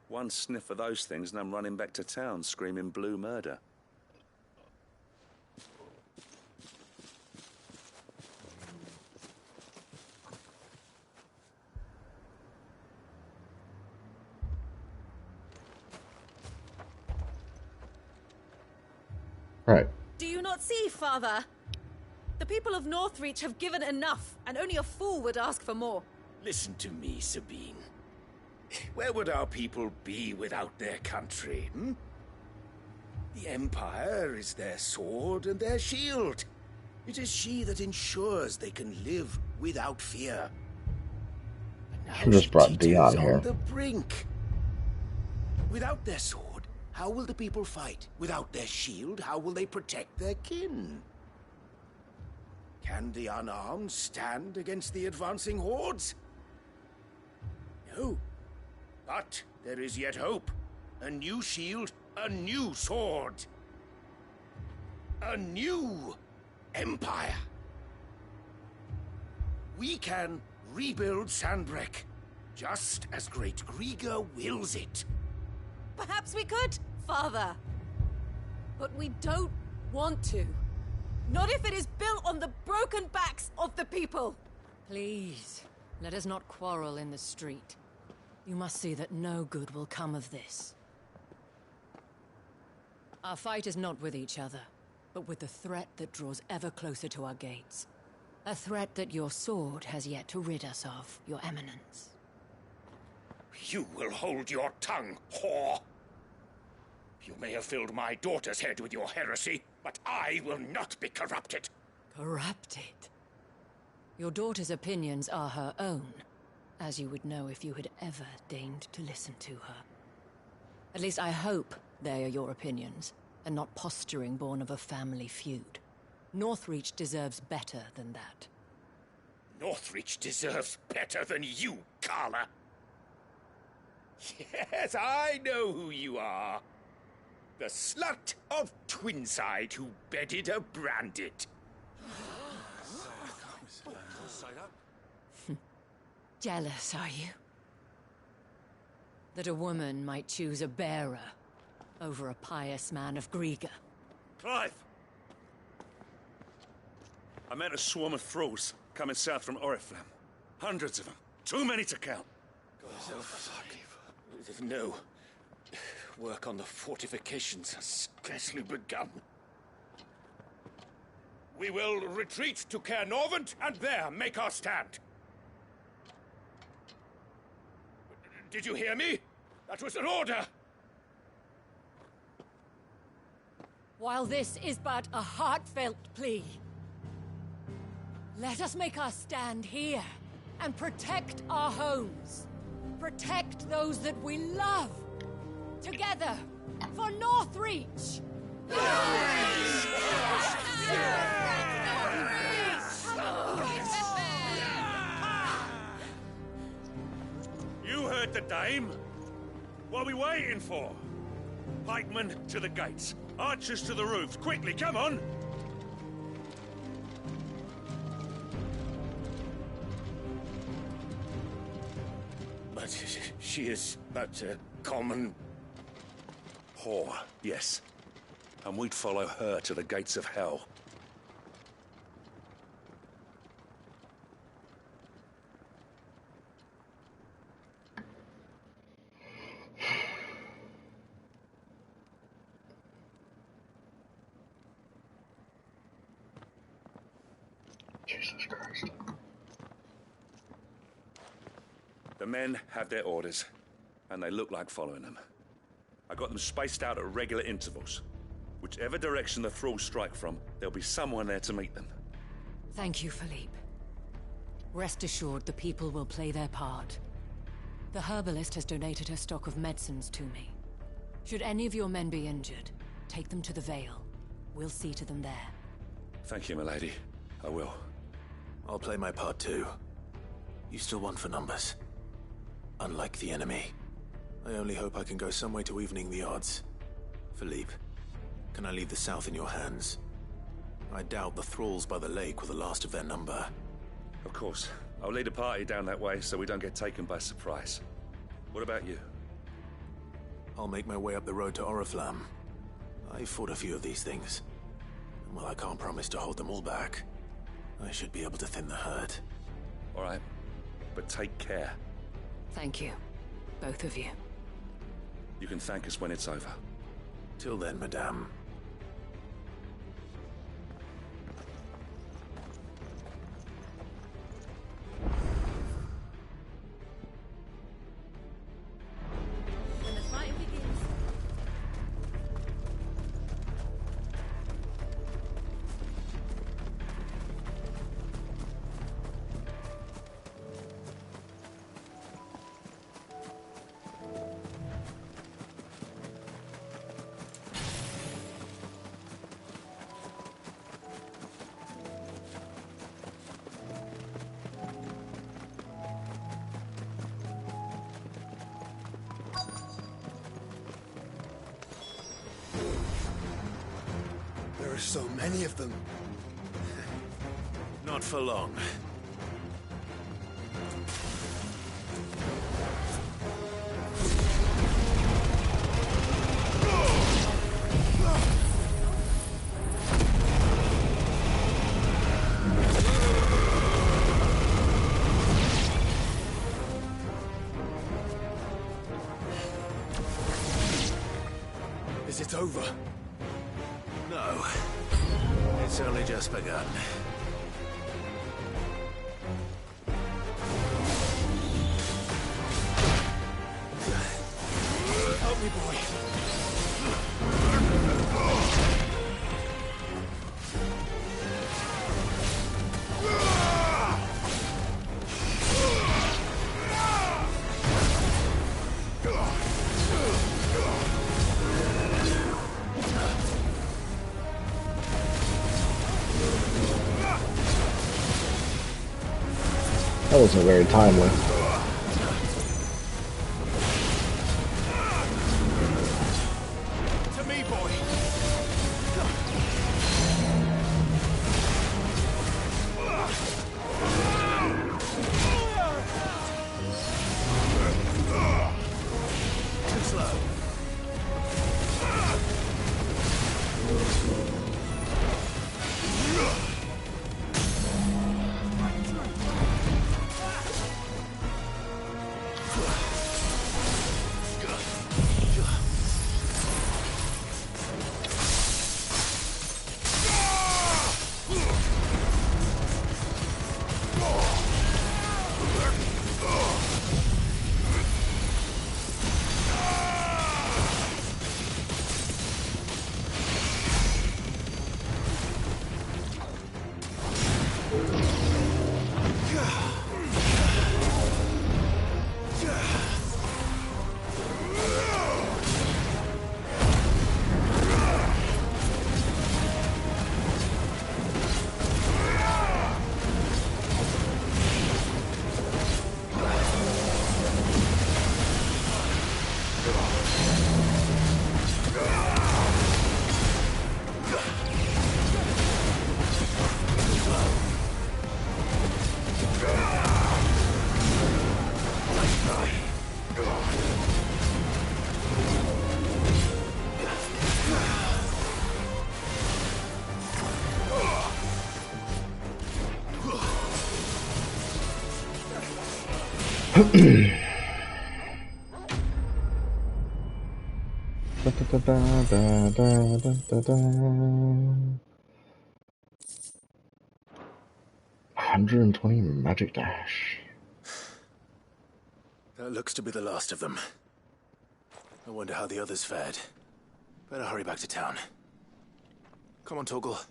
One sniff of those things and I'm running back to town screaming blue murder. Right. Do you not see, Father? The people of Northreach have given enough, and only a fool would ask for more. Listen to me, Sabine. Where would our people be without their country, hmm? The Empire is their sword and their shield. It is she that ensures they can live without fear. She just brought Dion here. On the brink. Without their sword, how will the people fight? Without their shield, how will they protect their kin? Can the unarmed stand against the advancing hordes? No. But there is yet hope. A new shield, a new sword. A new empire. We can rebuild Sanbreque, just as Great Griga wills it. Perhaps we could, Father. But we don't want to. Not if it is built on the broken backs of the people. Please, let us not quarrel in the street. You must see that no good will come of this. Our fight is not with each other, but with the threat that draws ever closer to our gates. A threat that your sword has yet to rid us of, Your Eminence. You will hold your tongue, whore! You may have filled my daughter's head with your heresy, but I will not be corrupted. Corrupted? Your daughter's opinions are her own, as you would know if you had ever deigned to listen to her. At least I hope they are your opinions, and not posturing born of a family feud. Northreach deserves better than that. Northreach deserves better than you, Carla. Yes, I know who you are. The slut of Twinside who bedded a Branded. Jealous, are you? That a woman might choose a bearer over a pious man of Griga. Clive! I met a swarm of thralls coming south from Oriflamme. Hundreds of them. Too many to count. No. Work on the fortifications has scarcely begun. We will retreat to Caer Norvent and there make our stand. Did you hear me? That was an order! While this is but a heartfelt plea, let us make our stand here and protect our homes. Protect those that we love. Together, for Northreach! You heard the dame. What are we waiting for? Pikemen to the gates. Archers to the roofs. Quickly, come on! But she is but a common... whore, yes. And we'd follow her to the gates of hell. Jesus Christ. The men have their orders, and they look like following them. I got them spaced out at regular intervals. Whichever direction the thralls strike from, there'll be someone there to meet them. Thank you, Philippe. Rest assured the people will play their part. The herbalist has donated her stock of medicines to me. Should any of your men be injured, take them to the Vale. We'll see to them there. Thank you, milady. I will. I'll play my part too. You still want for numbers. Unlike the enemy. I only hope I can go some way to evening the odds. Philippe, can I leave the south in your hands? I doubt the thralls by the lake were the last of their number. Of course. I'll lead a party down that way so we don't get taken by surprise. What about you? I'll make my way up the road to Oriflamme. I fought a few of these things. And while I can't promise to hold them all back, I should be able to thin the herd. All right. But take care. Thank you. Both of you. You can thank us when it's over. Till then, madame. When the fighting begins. There are so many of them. Not for long. Is it over? No. It's only just begun. Help me, boy. That wasn't very timely. To me, boy. Too slow. $120 magic dash. That looks to be the last of them. I wonder how the others fared. Better hurry back to town. Come on, Torgal.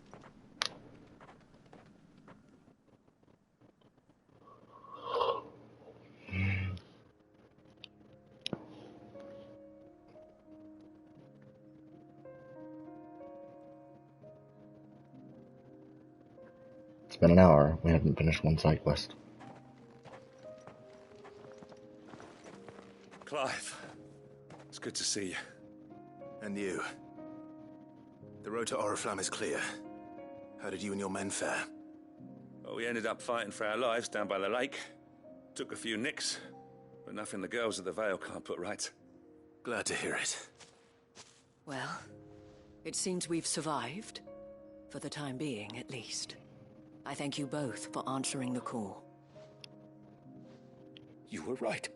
It's been an hour. We haven't finished one side quest. Clive, it's good to see you. And you. The road to Oriflamme is clear. How did you and your men fare? Well, we ended up fighting for our lives down by the lake. Took a few nicks, but nothing the girls of the Vale can't put right. Glad to hear it. Well, it seems we've survived. For the time being, at least. I thank you both for answering the call. You were right.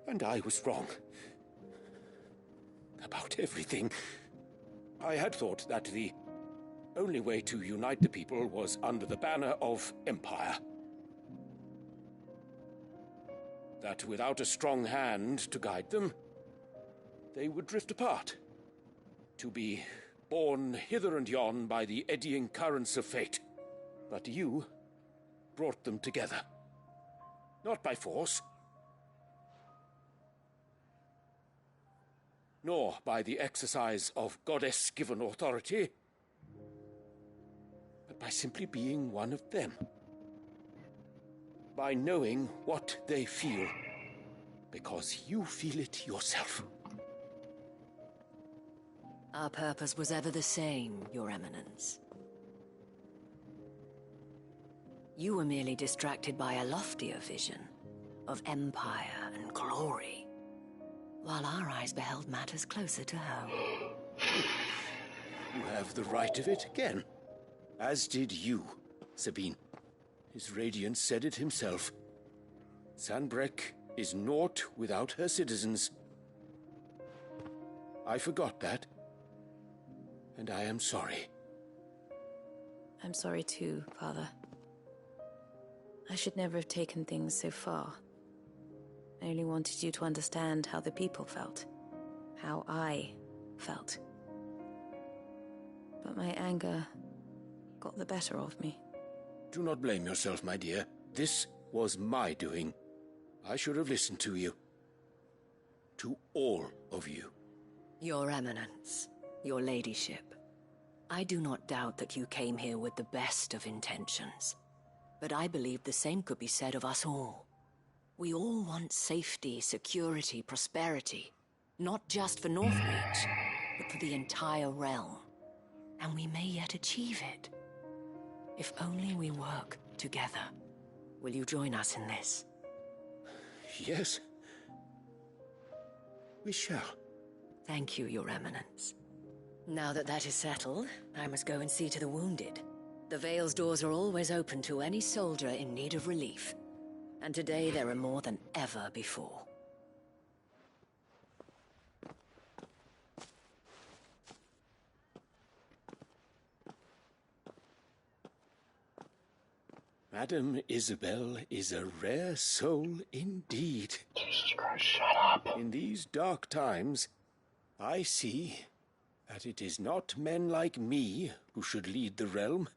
And I was wrong. About everything. I had thought that the only way to unite the people was under the banner of Empire. That without a strong hand to guide them, they would drift apart. To be borne hither and yon by the eddying currents of fate. But you brought them together. Not by force, nor by the exercise of goddess-given authority, but by simply being one of them. By knowing what they feel, because you feel it yourself. Our purpose was ever the same, Your Eminence. You were merely distracted by a loftier vision of empire and glory, while our eyes beheld matters closer to home. You have the right of it again. As did you, Sabine. His radiance said it himself. Sanbreque is naught without her citizens. I forgot that, and I am sorry. I'm sorry too, Father. I should never have taken things so far. I only wanted you to understand how the people felt. How I felt. But my anger got the better of me. Do not blame yourself, my dear. This was my doing. I should have listened to you. To all of you. Your Eminence, your ladyship, I do not doubt that you came here with the best of intentions. But I believe the same could be said of us all. We all want safety, security, prosperity. Not just for Northreach, but for the entire realm. And we may yet achieve it. If only we work together. Will you join us in this? Yes. We shall. Thank you, Your Eminence. Now that that is settled, I must go and see to the wounded. The Vale's doors are always open to any soldier in need of relief. And today there are more than ever before. Madame Isabel is a rare soul indeed. Jesus Christ, shut up. In these dark times, I see that it is not men like me who should lead the realm,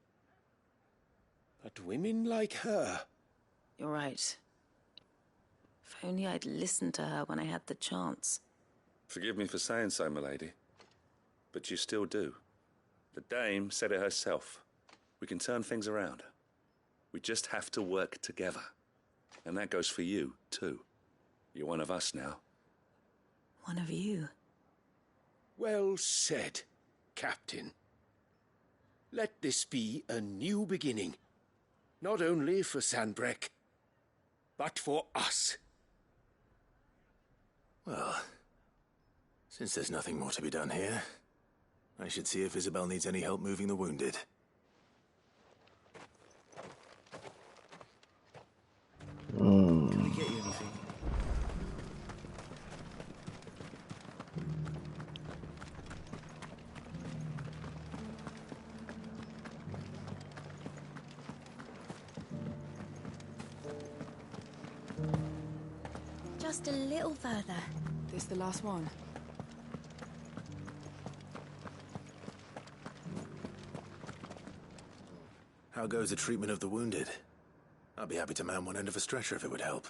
but women like her. You're right. If only I'd listened to her when I had the chance. Forgive me for saying so, milady, but you still do. The dame said it herself. We can turn things around. We just have to work together. And that goes for you, too. You're one of us now. One of you? Well said, Captain. Let this be a new beginning. Not only for Sanbreque, but for us. Well, since there's nothing more to be done here, I should see if Isabel needs any help moving the wounded. Can we get you anything? Just a little further. This the last one? How goes the treatment of the wounded? I'd be happy to man one end of a stretcher if it would help.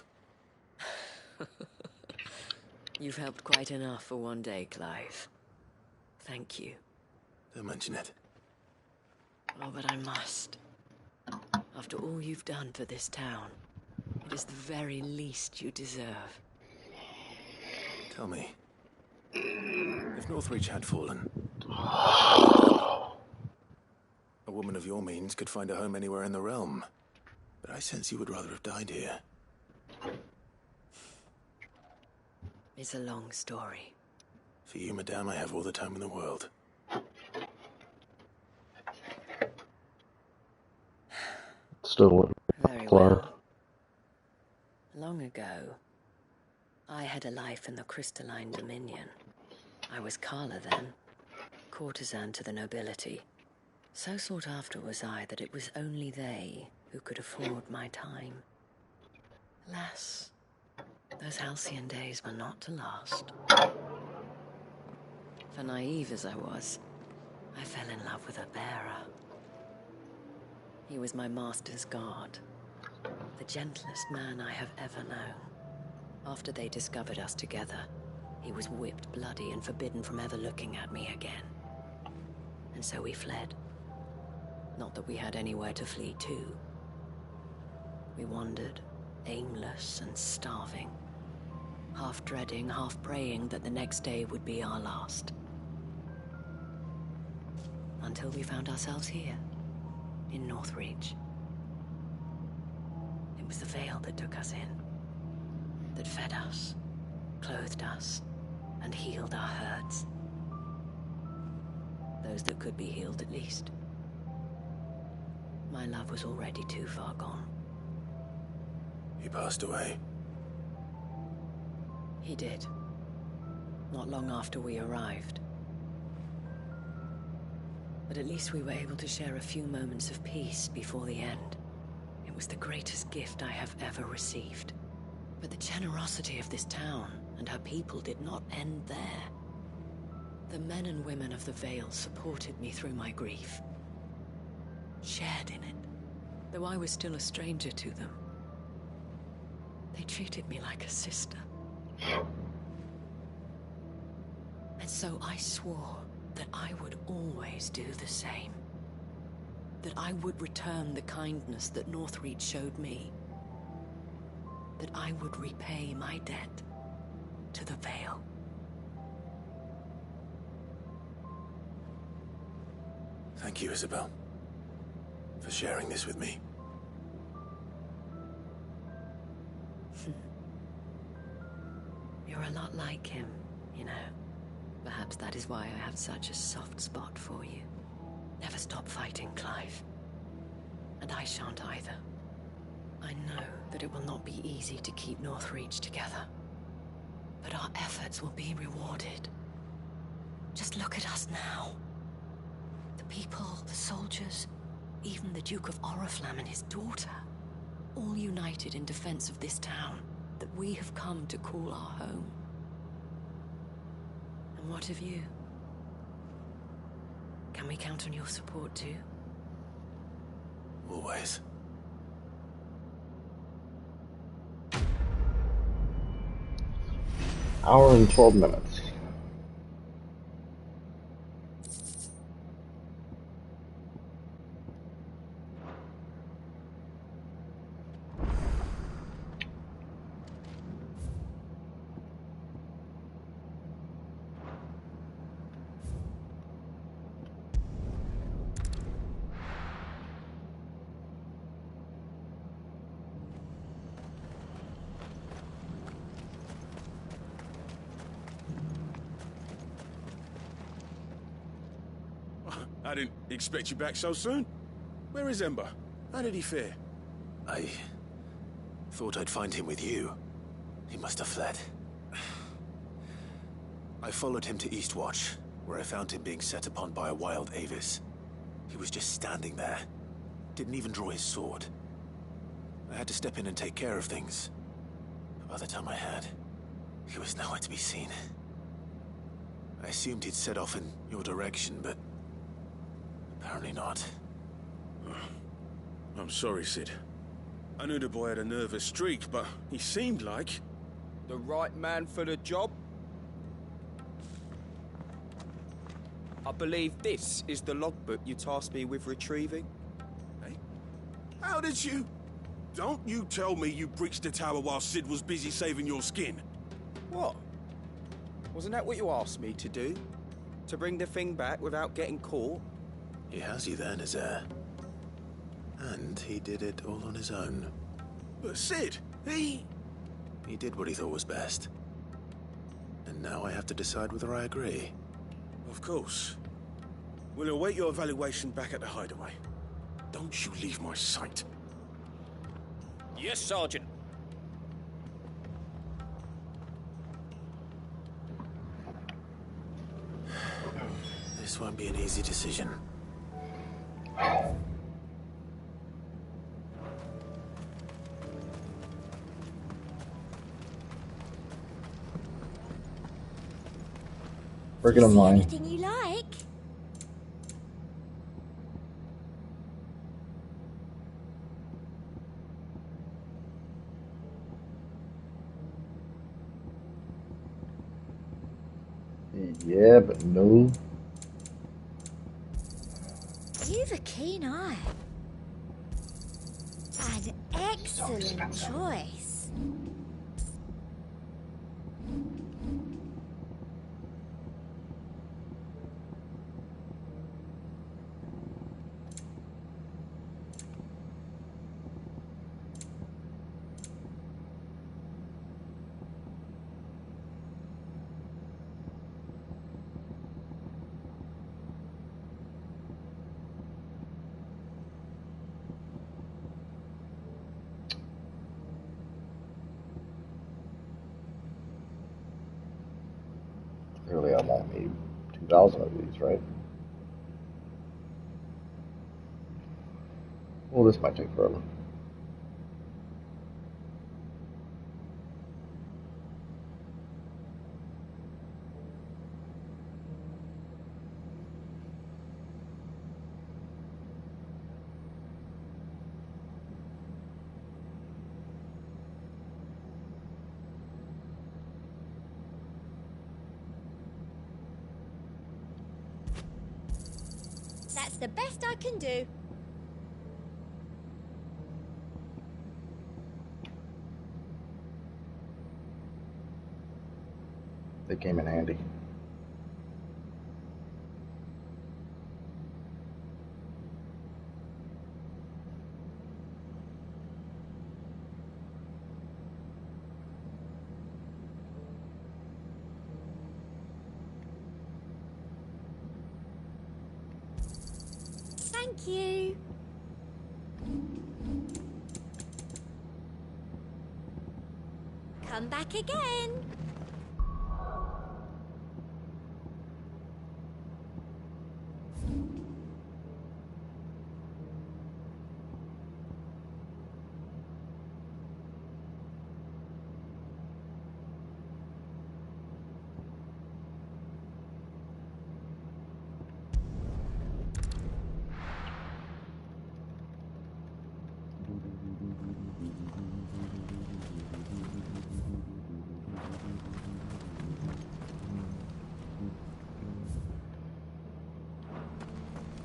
You've helped quite enough for one day, Clive. Thank you. Don't mention it. Oh, but I must. After all you've done for this town, it is the very least you deserve. Tell me, if Northreach had fallen, a woman of your means could find a home anywhere in the realm. But I sense you would rather have died here. It's a long story. For you, madame, I have all the time in the world. Still, Very well. Long ago, I had a life in the Crystalline Dominion. I was Carla then, courtesan to the nobility. So sought after was I that it was only they who could afford my time. Alas, those halcyon days were not to last. For naive as I was, I fell in love with a bearer. He was my master's guard, the gentlest man I have ever known. After they discovered us together, he was whipped bloody and forbidden from ever looking at me again. And so we fled. Not that we had anywhere to flee to. We wandered, aimless and starving, half dreading, half praying that the next day would be our last. Until we found ourselves here, in Northreach. It was the Vale that took us in, that fed us, clothed us, and healed our hurts. Those that could be healed, at least. My love was already too far gone. He passed away. He did. Not long after we arrived. But at least we were able to share a few moments of peace before the end. It was the greatest gift I have ever received. But the generosity of this town and her people did not end there. The men and women of the Vale supported me through my grief. Shared in it, though I was still a stranger to them. They treated me like a sister. And so I swore that I would always do the same. That I would return the kindness that Northreach showed me. That I would repay my debt to the Vale. Thank you, Isabel, for sharing this with me. You're a lot like him, you know. Perhaps that is why I have such a soft spot for you. Never stop fighting, Clive. And I shan't either. I know that it will not be easy to keep Northreach together. But our efforts will be rewarded. Just look at us now. The people, the soldiers, even the Duke of Oriflamme and his daughter. All united in defense of this town that we have come to call our home. And what of you? Can we count on your support too? Always. Hour and 12 minutes. I didn't expect you back so soon. Where is Ember? How did he fare? I thought I'd find him with you. He must have fled. I followed him to Eastwatch, where I found him being set upon by a wild Avis. He was just standing there. Didn't even draw his sword. I had to step in and take care of things. But by the time I had, he was nowhere to be seen. I assumed he'd set off in your direction, but apparently not. I'm sorry, Sid. I knew the boy had a nervous streak, but he seemed like... The right man for the job? I believe this is the logbook you tasked me with retrieving. Hey? How did you... Don't you tell me you breached the tower while Sid was busy saving your skin. What? Wasn't that what you asked me to do? To bring the thing back without getting caught? He has you there, Nazaire. And he did it all on his own. But Sid, he did what he thought was best. And now I have to decide whether I agree. Of course. We'll await your evaluation back at the hideaway. Don't you leave my sight. Yes, Sergeant. This won't be an easy decision. Break it online. Anything you like? Yeah, but no. You've a keen eye. An excellent choice. Clearly I won't need 2,000 of these, right? Well, this might take forever. That's the best I can do. They came in handy. Thank you. Come back again.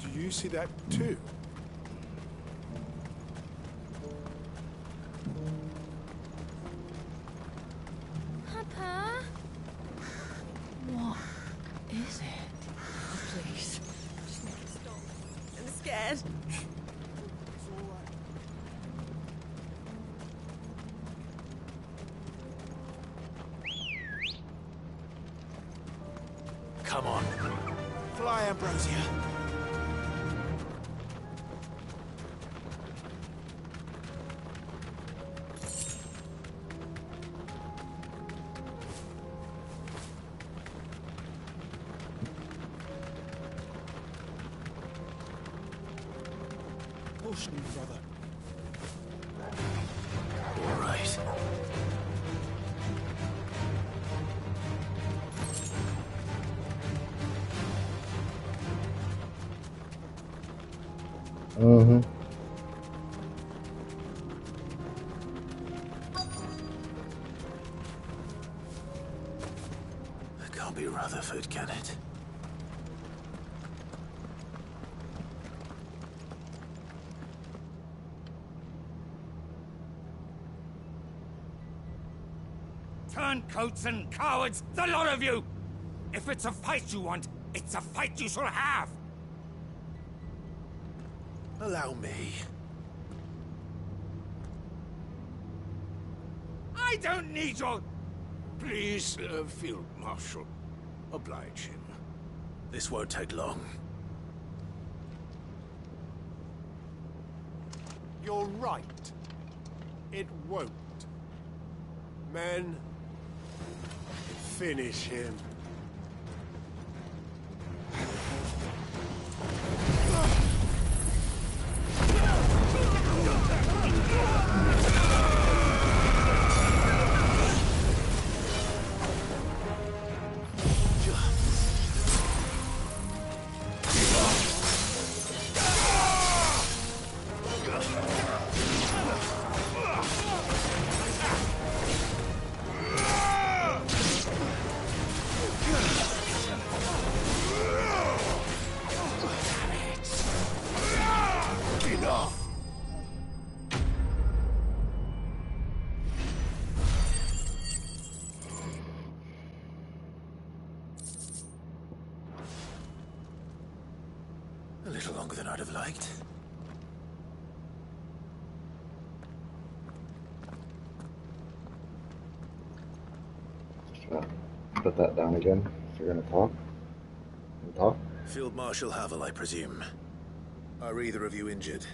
Do you see that too? Papa? What is it? Oh, please. Just make it stop. I'm scared. Come on. Fly, Ambrosia. Push me, brother. All right. Mm-hmm. It can't be Rutherford, can it? Turncoats and cowards, the lot of you! If it's a fight you want, it's a fight you shall have! Allow me. I don't need your... Please, Field Marshal, oblige him. This won't take long. You're right. It won't. Men, finish him. A little longer than I'd have liked. Put that down again if you're gonna talk. Talk. Field Marshal Havel, I presume. Are either of you injured?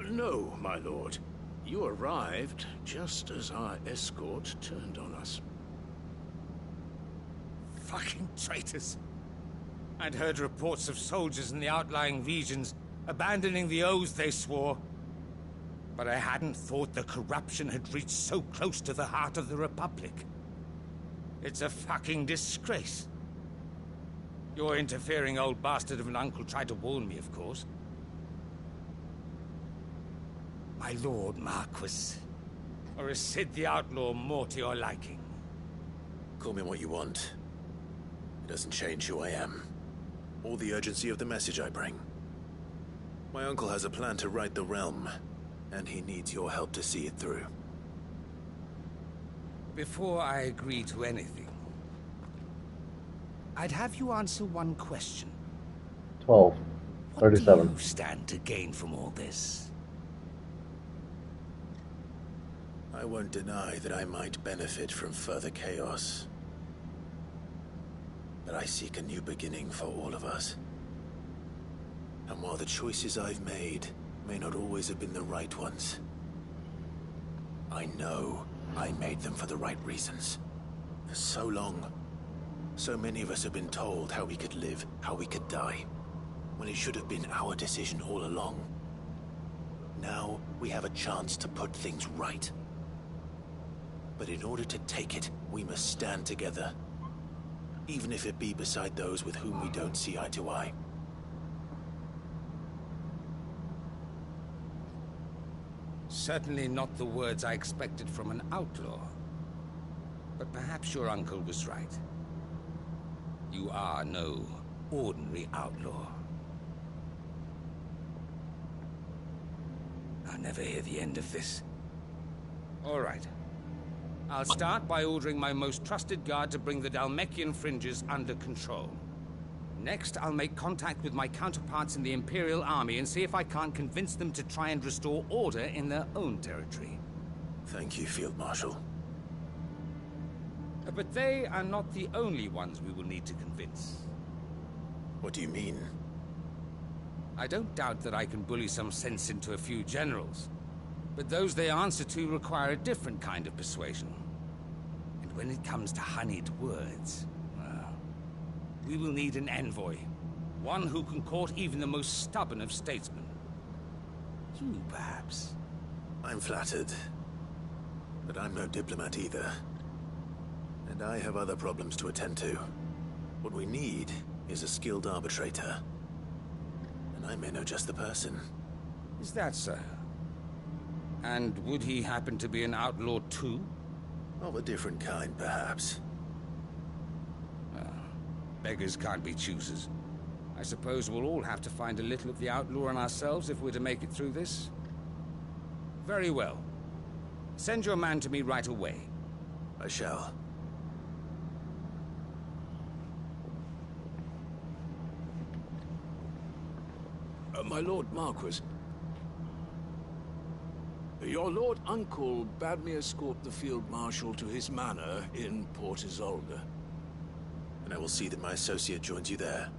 No, my lord. You arrived just as our escort turned on us. Fucking traitors. I'd heard reports of soldiers in the outlying regions abandoning the oaths they swore. But I hadn't thought the corruption had reached so close to the heart of the Republic. It's a fucking disgrace. Your interfering old bastard of an uncle tried to warn me, of course. My Lord Marquis. Or is Sid the Outlaw more to your liking? Call me what you want. It doesn't change who I am, or the urgency of the message I bring. My uncle has a plan to right the realm, and he needs your help to see it through. Before I agree to anything, I'd have you answer one question. 12. 37. What do you stand to gain from all this? I won't deny that I might benefit from further chaos. But I seek a new beginning for all of us. And while the choices I've made may not always have been the right ones, I know I made them for the right reasons. For so long, so many of us have been told how we could live, how we could die, when it should have been our decision all along. Now we have a chance to put things right. But in order to take it, we must stand together. Even if it be beside those with whom we don't see eye to eye. Certainly not the words I expected from an outlaw. But perhaps your uncle was right. You are no ordinary outlaw. I'll never hear the end of this. All right. I'll start by ordering my most trusted guard to bring the Dhalmekian fringes under control. Next, I'll make contact with my counterparts in the Imperial Army and see if I can't convince them to try and restore order in their own territory. Thank you, Field Marshal. But they are not the only ones we will need to convince. What do you mean? I don't doubt that I can bully some sense into a few generals. But those they answer to require a different kind of persuasion. And when it comes to honeyed words, well, we will need an envoy. One who can court even the most stubborn of statesmen. You, perhaps. I'm flattered. But I'm no diplomat either. And I have other problems to attend to. What we need is a skilled arbitrator. And I may know just the person. Is that so? And would he happen to be an outlaw too? Of a different kind, perhaps. Beggars can't be choosers. I suppose we'll all have to find a little of the outlaw in ourselves if we're to make it through this. Very well. Send your man to me right away. I shall. My Lord Marquis. Your Lord Uncle bade me escort the Field Marshal to his manor in Port Isolde. And I will see that my associate joins you there.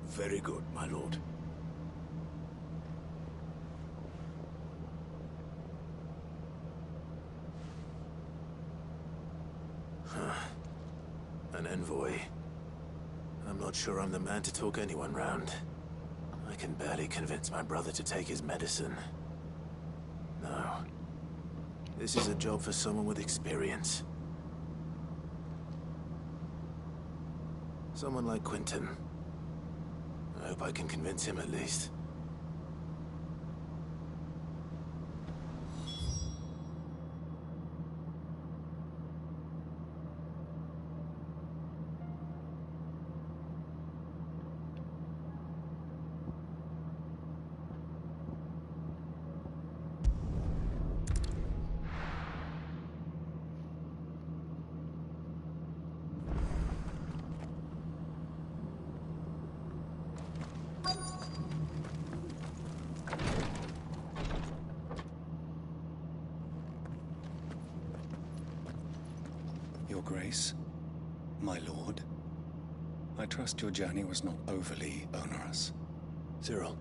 Very good, my lord. An envoy. I'm not sure I'm the man to talk anyone round. I can barely convince my brother to take his medicine. No. This is a job for someone with experience. Someone like Quentin. I hope I can convince him at least. Your Grace, my lord, I trust your journey was not overly onerous. Cyril,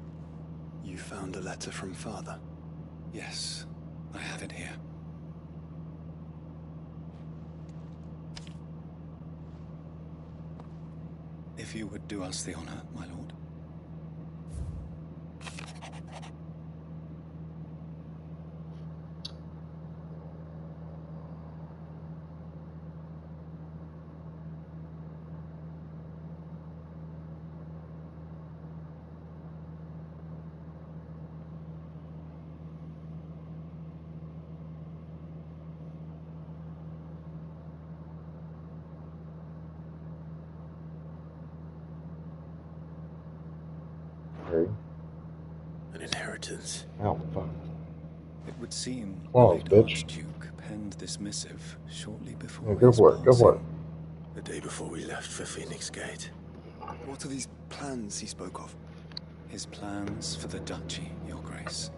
you found a letter from Father? Yes, I have it here. — If you would do us the honor, my lord. An inheritance. Oh, fuck. It would seem Close, the late bitch. Archduke penned this missive shortly before Yeah, go his for it, go for it. passing. The day before we left for Phoenix Gate. What are these plans he spoke of? His plans for the duchy, Your Grace.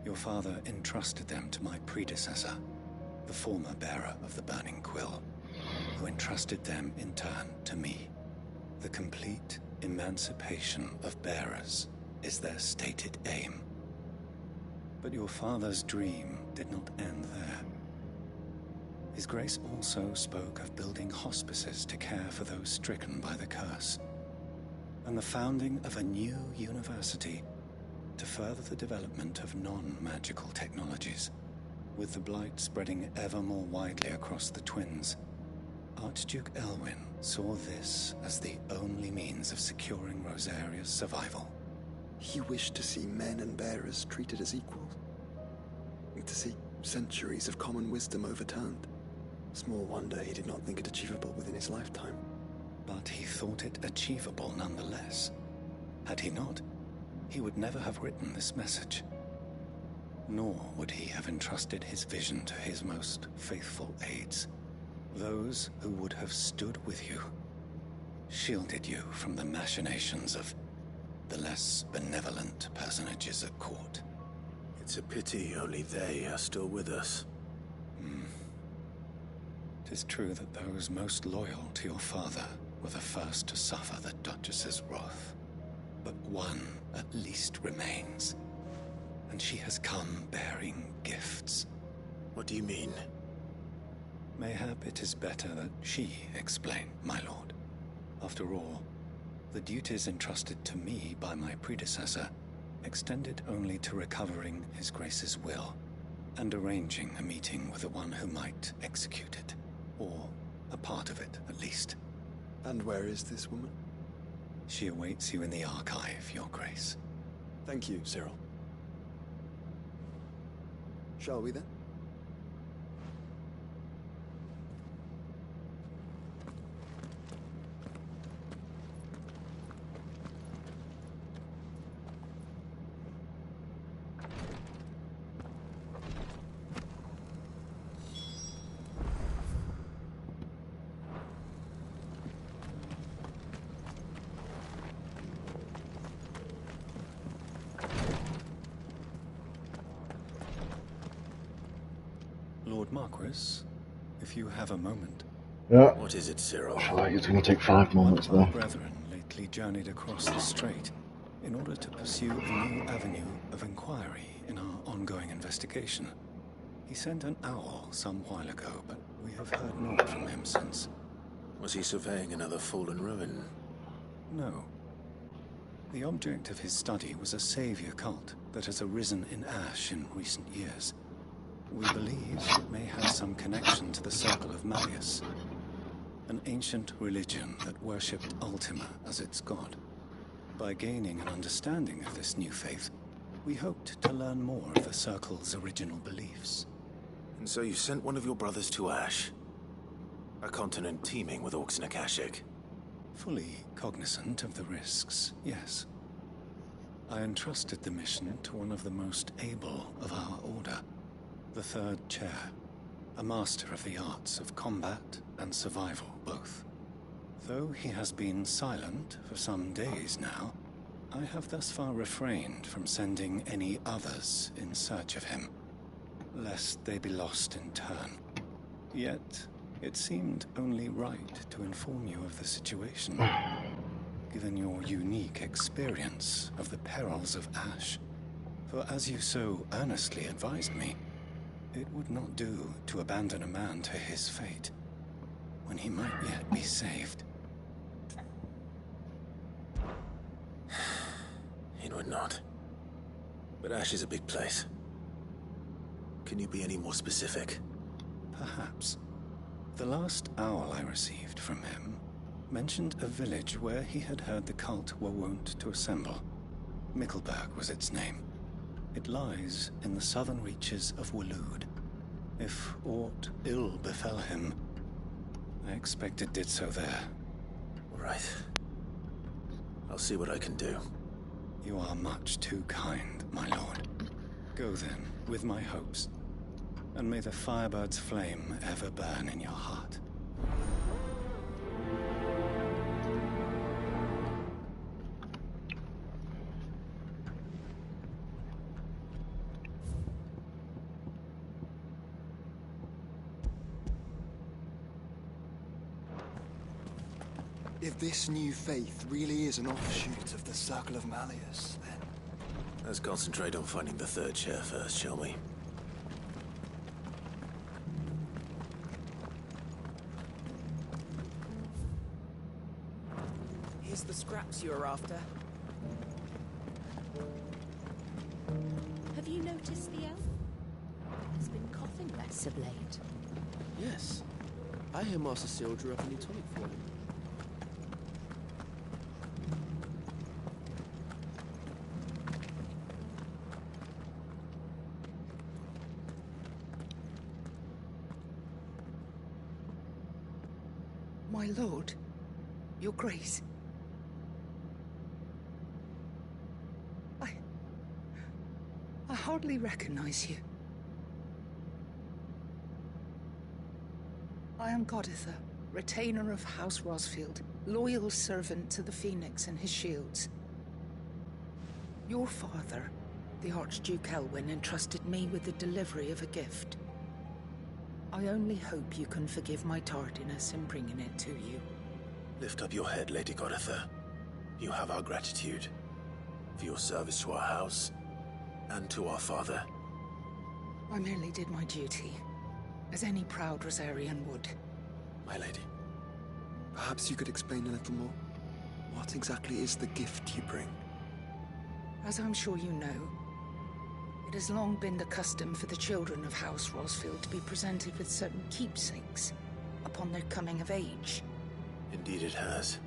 Your father entrusted them to my predecessor, the former bearer of the Burning Quill, who entrusted them in turn to me. The complete emancipation of bearers is their stated aim. But your father's dream did not end there. His Grace also spoke of building hospices to care for those stricken by the curse, and the founding of a new university to further the development of non-magical technologies. With the blight spreading ever more widely across the twins, Archduke Elwyn saw this as the only means of securing Rosaria's survival. He wished to see men and bearers treated as equals. To see centuries of common wisdom overturned. Small wonder he did not think it achievable within his lifetime. But he thought it achievable nonetheless. Had he not, he would never have written this message. Nor would he have entrusted his vision to his most faithful aides, those who would have stood with you, shielded you from the machinations of the less benevolent personages at court. It's a pity only they are still with us. 'Tis true that those most loyal to your father were the first to suffer the Duchess's wrath. But one at least remains, and she has come bearing gifts. What do you mean? Mayhap it is better that she explain, my lord. After all, the duties entrusted to me by my predecessor extended only to recovering His Grace's will and arranging a meeting with the one who might execute it, or a part of it at least. And where is this woman? She awaits you in the archive, Your Grace. Thank you, Cyril. Shall we then? Lord Marquis, if you have a moment. Yeah. What is it, Cyril? I feel like it's going to take 5 moments, One of though. our brethren lately journeyed across the strait in order to pursue a new avenue of inquiry in our ongoing investigation. He sent an owl some while ago, but we have heard naught from him since. Was he surveying another fallen ruin? No. The object of his study was a savior cult that has arisen in Ash in recent years. We believe it may have some connection to the Circle of Malleus, an ancient religion that worshipped Ultima as its god. By gaining an understanding of this new faith, we hoped to learn more of the Circle's original beliefs. And so you sent one of your brothers to Ash? A continent teeming with orcs and Akashic? Fully cognizant of the risks, yes. I entrusted the mission to one of the most able of our order, the Third Chair, a master of the arts of combat and survival both. Though he has been silent for some days now, I have thus far refrained from sending any others in search of him, lest they be lost in turn. Yet, it seemed only right to inform you of the situation, given your unique experience of the perils of Ash. For as you so earnestly advised me, it would not do to abandon a man to his fate, when he might yet be saved. It would not. But Ash is a big place. Can you be any more specific? Perhaps. The last owl I received from him mentioned a village where he had heard the cult were wont to assemble. Mickleburg was its name. It lies in the southern reaches of Waloed. If aught ill befell him, I expect it did so there. Right. I'll see what I can do. You are much too kind, my lord. Go then, with my hopes, and may the Firebird's flame ever burn in your heart. If this new faith really is an offshoot of the Circle of Malleus, then... Let's concentrate on finding the third chair first, shall we? Here's the scraps you were after. Have you noticed the elf? He's been coughing less of late. Yes. I hear Master Seal drew up a new tonic for him. My lord, your grace. I hardly recognize you. I am Goditha, retainer of House Rosfield, loyal servant to the Phoenix and his shields. Your father, the Archduke Elwyn, entrusted me with the delivery of a gift. I only hope you can forgive my tardiness in bringing it to you. Lift up your head, Lady Goditha. You have our gratitude for your service to our house and to our father. I merely did my duty, as any proud Rosarian would. My lady, perhaps you could explain a little more? What exactly is the gift you bring? As I'm sure you know, it has long been the custom for the children of House Rosfield to be presented with certain keepsakes upon their coming of age. Indeed it has.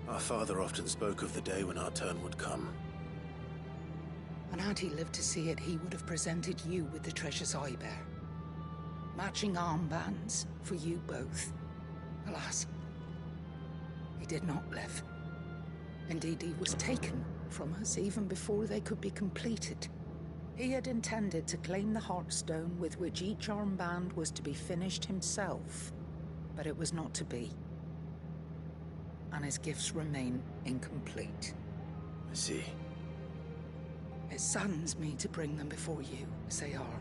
Our father often spoke of the day when our turn would come. And had he lived to see it, he would have presented you with the treasures I bear. Matching armbands for you both. Alas, he did not live. Indeed, he was taken from us even before they could be completed. He had intended to claim the Heartstone with which each armband was to be finished himself, but it was not to be. And his gifts remain incomplete. I see. It saddens me to bring them before you, as they are.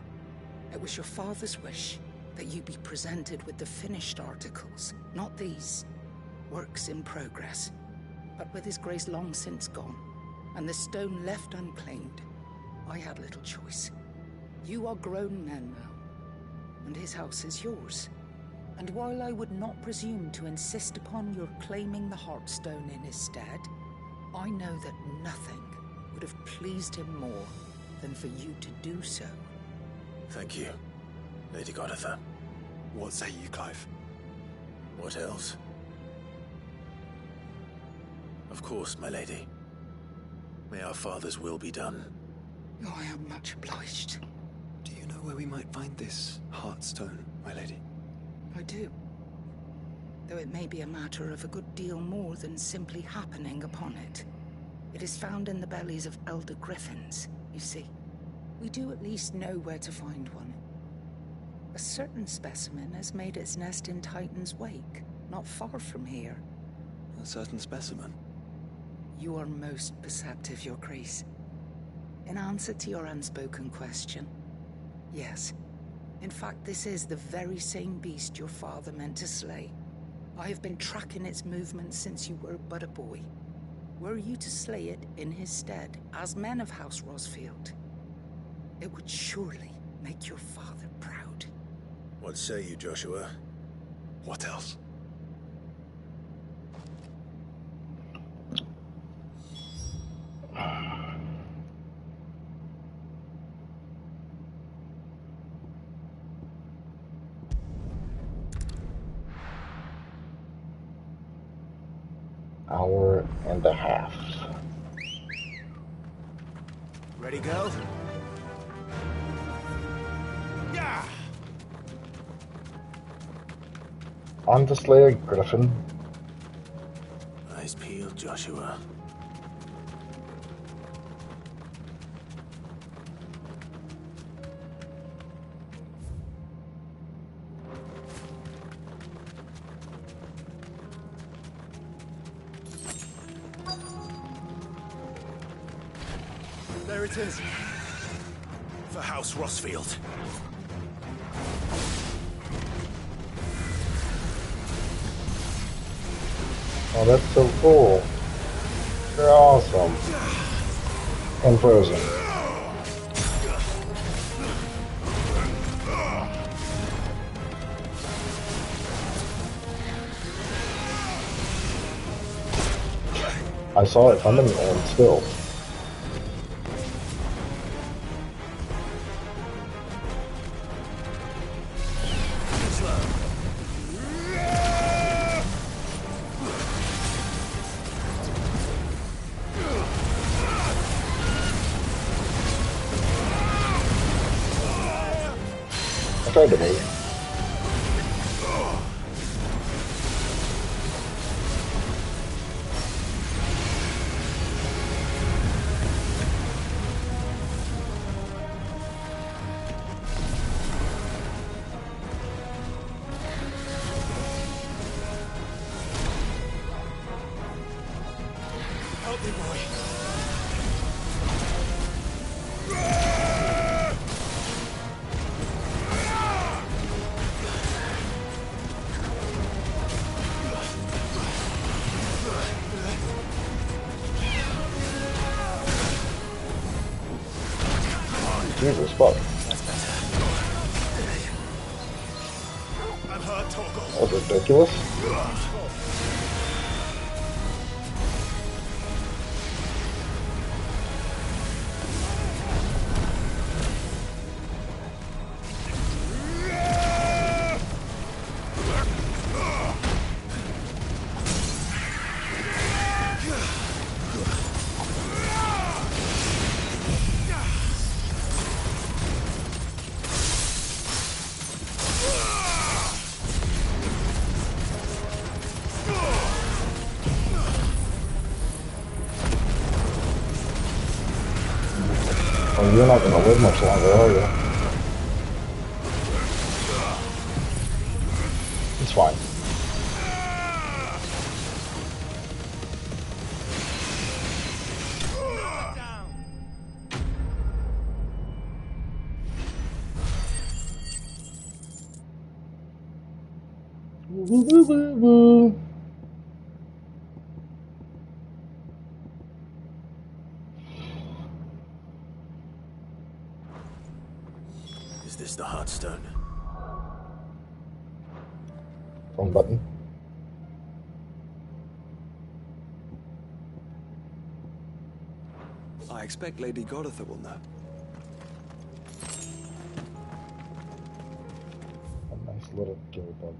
It was your father's wish that you be presented with the finished articles, not these works in progress. But with his grace long since gone, and the stone left unclaimed, I had little choice. You are grown men now, and his house is yours. And while I would not presume to insist upon your claiming the Heartstone in his stead, I know that nothing would have pleased him more than for you to do so. Thank you, Lady Goditha. What say you, Clive? What else? Of course, my lady. May our father's will be done. Oh, I am much obliged. Do you know where we might find this Heartstone, my lady? I do. Though it may be a matter of a good deal more than simply happening upon it. It is found in the bellies of elder griffins, you see. We do at least know where to find one. A certain specimen has made its nest in Titan's Wake, not far from here. A certain specimen? You are most perceptive, Your Grace. In answer to your unspoken question, yes. In fact, this is the very same beast your father meant to slay. I have been tracking its movements since you were but a boy. Were you to slay it in his stead, as men of House Rosfield, it would surely make your father proud. What say you, Joshua? What else? hour and a half. Ready, go? Yeah. On to slay a griffin. Eyes peeled, Joshua. There it is. For House Rossfield. Oh, that's so cool. They're awesome. And frozen. I saw it coming and still. I tried to move. Help me, boy. Jesus fuck. I'm hurt, Torgal. That was ridiculous. Oh, you're not gonna live much longer, are you? It's fine. Is this the Heartstone? Wrong button. I expect Lady Goditha will know. A nice little gill bug.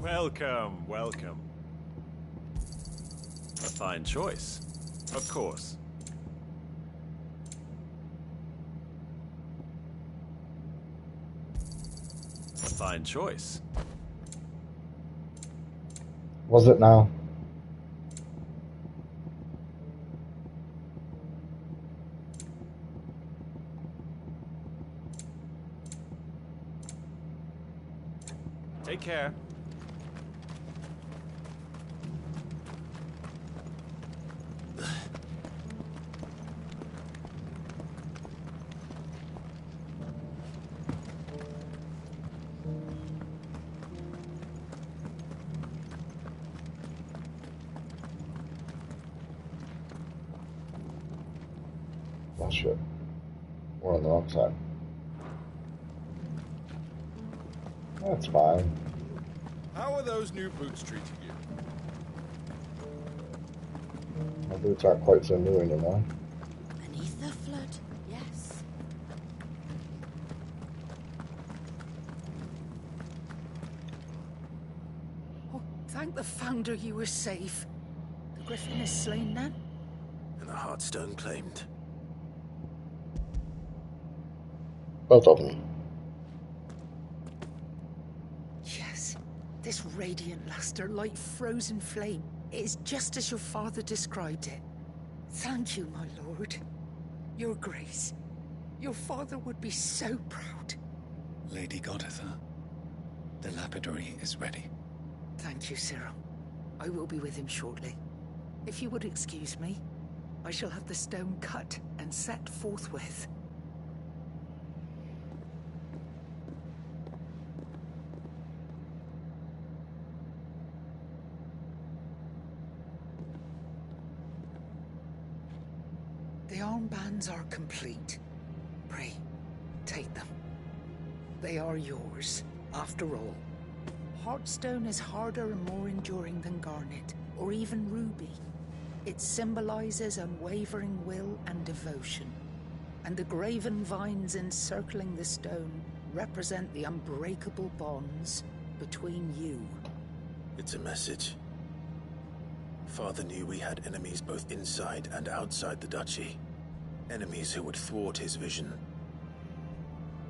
Welcome, welcome. A fine choice, of course. A fine choice. Was it now? Take care. Oh shit. We're on the wrong side. That's fine. How are those new boots treating you? My boots aren't quite so new anymore. Beneath the flood, yes. Oh, thank the Founder you were safe. The Griffin is slain now? And the Heartstone claimed. Both of them. Yes. This radiant luster, like frozen flame. It is just as your father described it. Thank you, my lord. Your grace. Your father would be so proud. Lady Goditha, the lapidary is ready. Thank you, Cyril. I will be with him shortly. If you would excuse me, I shall have the stone cut and set forthwith. The armbands are complete. Pray, take them. They are yours, after all. Heartstone is harder and more enduring than garnet, or even ruby. It symbolizes unwavering will and devotion. And the graven vines encircling the stone represent the unbreakable bonds between you. It's a message. Father knew we had enemies both inside and outside the duchy. Enemies who would thwart his vision.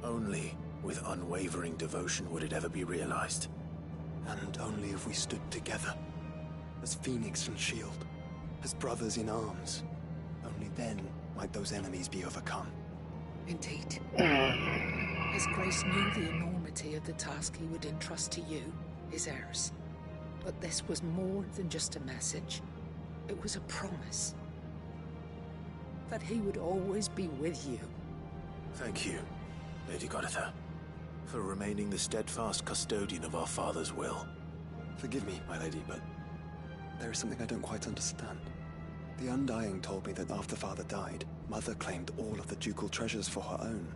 Only with unwavering devotion would it ever be realized. And only if we stood together, as Phoenix and Shield, as brothers in arms. Only then might those enemies be overcome. Indeed. His Grace knew the enormity of the task he would entrust to you, his heirs. But this was more than just a message. It was a promise. That he would always be with you. Thank you, Lady Goditha, for remaining the steadfast custodian of our father's will. Forgive me, my lady, but there is something I don't quite understand. The Undying told me that after Father died, Mother claimed all of the ducal treasures for her own.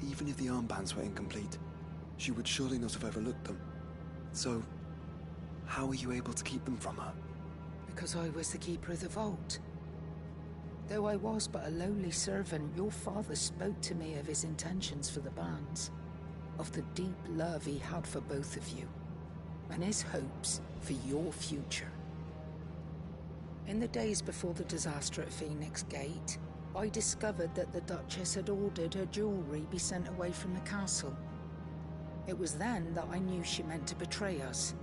Even if the armbands were incomplete, she would surely not have overlooked them. So, how were you able to keep them from her? Because I was the keeper of the vault. Though I was but a lowly servant, your father spoke to me of his intentions for the bands, of the deep love he had for both of you, and his hopes for your future. In the days before the disaster at Phoenix Gate, I discovered that the Duchess had ordered her jewelry be sent away from the castle. It was then that I knew she meant to betray us.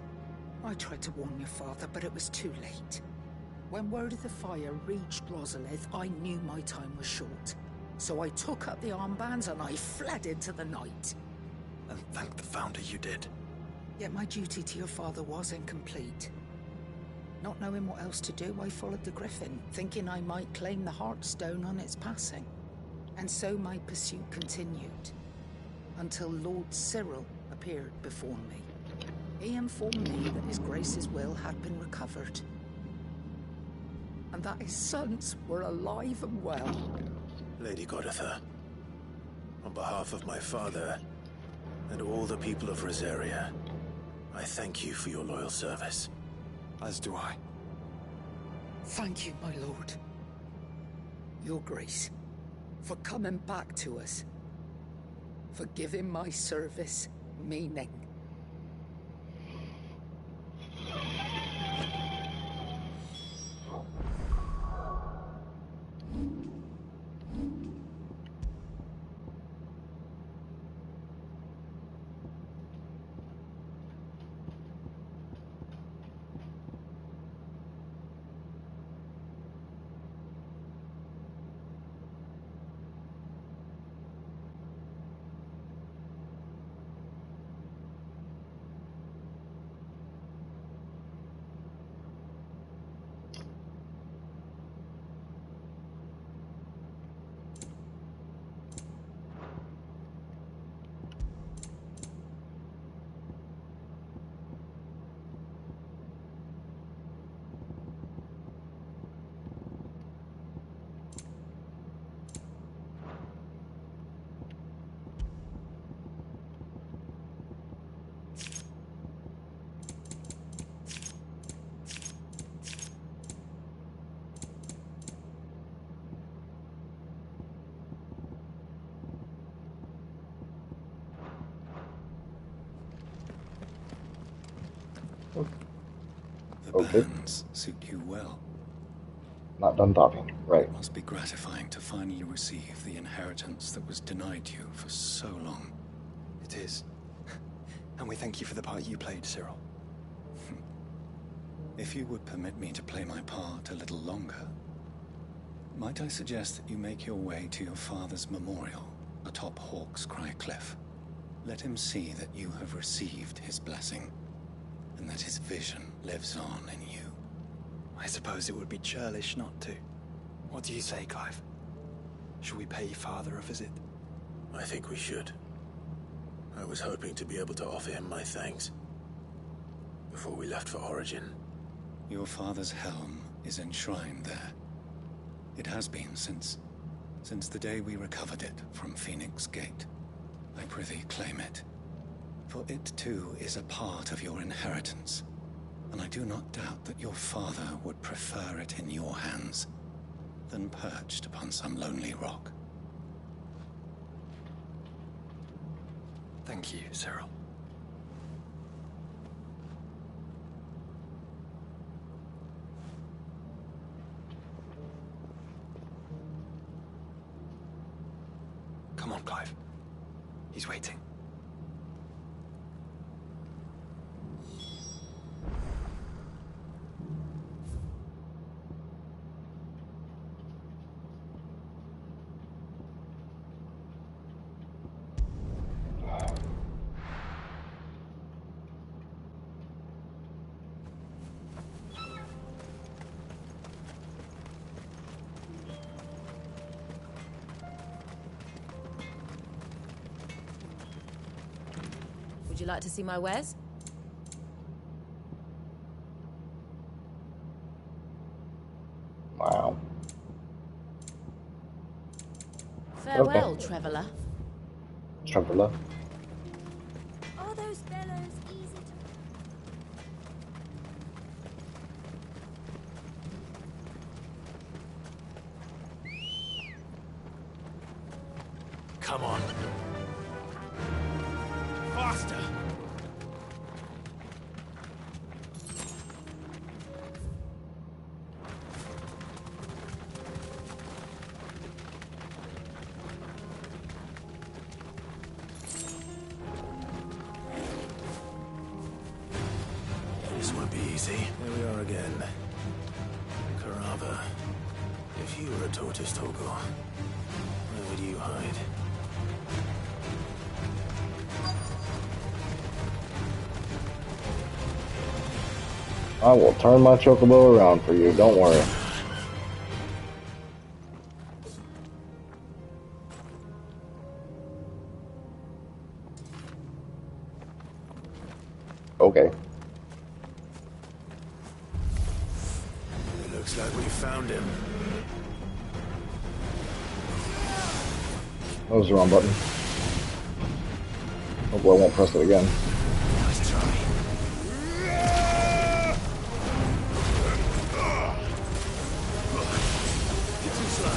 I tried to warn your father, but it was too late. When word of the fire reached Rosalith, I knew my time was short. So I took up the armbands and I fled into the night. And thank the Founder you did. Yet my duty to your father was incomplete. Not knowing what else to do, I followed the Griffin, thinking I might claim the Heartstone on its passing. And so my pursuit continued, until Lord Cyril appeared before me. He informed me that his Grace's will had been recovered, and that his sons were alive and well. Lady Goditha, on behalf of my father and all the people of Rosaria, I thank you for your loyal service. As do I. Thank you, my lord. Your Grace, for coming back to us, for giving my service meaning. bands suit you well. Not done talking. Right. It must be gratifying to finally receive the inheritance that was denied you for so long. It is. And we thank you for the part you played, Cyril. If you would permit me to play my part a little longer, might I suggest that you make your way to your father's memorial atop Hawk's Cry Cliff? Let him see that you have received his blessing, and that his vision lives on in you. I suppose it would be churlish not to. What do you say, Clive? Shall we pay Father a visit? I think we should. I was hoping to be able to offer him my thanks before we left for Origin. Your father's helm is enshrined there. It has been since the day we recovered it from Phoenix Gate. I prithee claim it, for it too is a part of your inheritance, and I do not doubt that your father would prefer it in your hands than perched upon some lonely rock. Thank you, Cyril. Come on, Clive. He's waiting. Would you like to see my wares? Wow. Farewell, traveler. Traveler. Are those bellows easy to... Come on. Faster! This won't be easy. Here we are again. Karava. If you were a tortoise, Torgor, where would you hide? I will turn my chocobo around for you, don't worry. Okay. It looks like we found him. That was the wrong button. Hopefully I won't press it again. Nice try. You're too slow.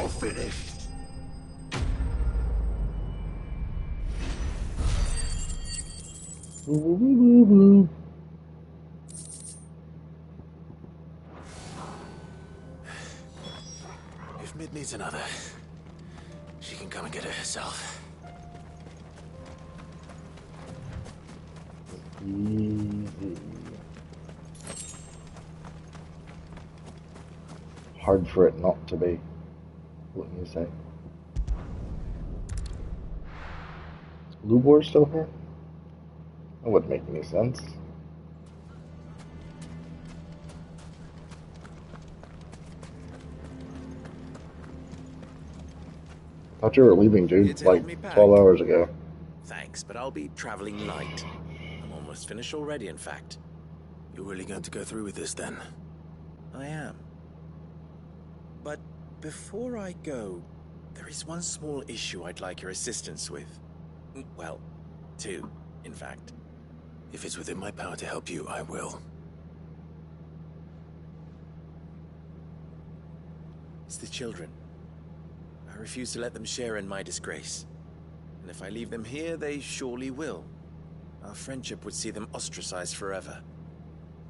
you're finished. If Mid needs another, she can come and get it herself. Easy. Hard for it not to be, wouldn't you say? Is Lubor still here? That wouldn't make any sense. Thought you were leaving, dude, like 12 hours ago. Thanks, but I'll be traveling light. I'm almost finished already, in fact. You're really going to go through with this, then? I am. But before I go, there is one small issue I'd like your assistance with. Well, two, in fact. If it's within my power to help you, I will. It's the children. I refuse to let them share in my disgrace. And if I leave them here, they surely will. Our friendship would see them ostracized forever.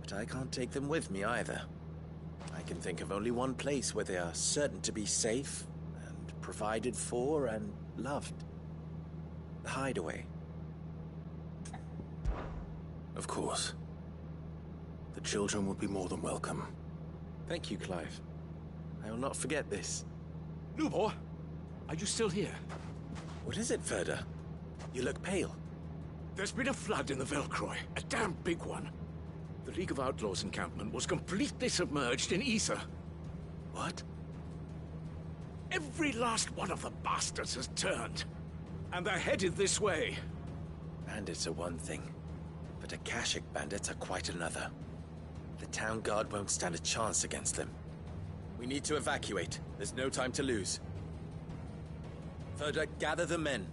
But I can't take them with me either. I can think of only one place where they are certain to be safe, and provided for, and loved. The Hideaway. Of course. The children would be more than welcome. Thank you, Clive. I will not forget this. Lubor, are you still here? What is it, Ferda? You look pale. There's been a flood in the Velcroy, a damn big one. The League of Outlaws encampment was completely submerged in ether. What? Every last one of the bastards has turned. And they're headed this way. Bandits are one thing, but Akashic bandits are quite another. The town guard won't stand a chance against them. We need to evacuate. There's no time to lose. Ferda, gather the men.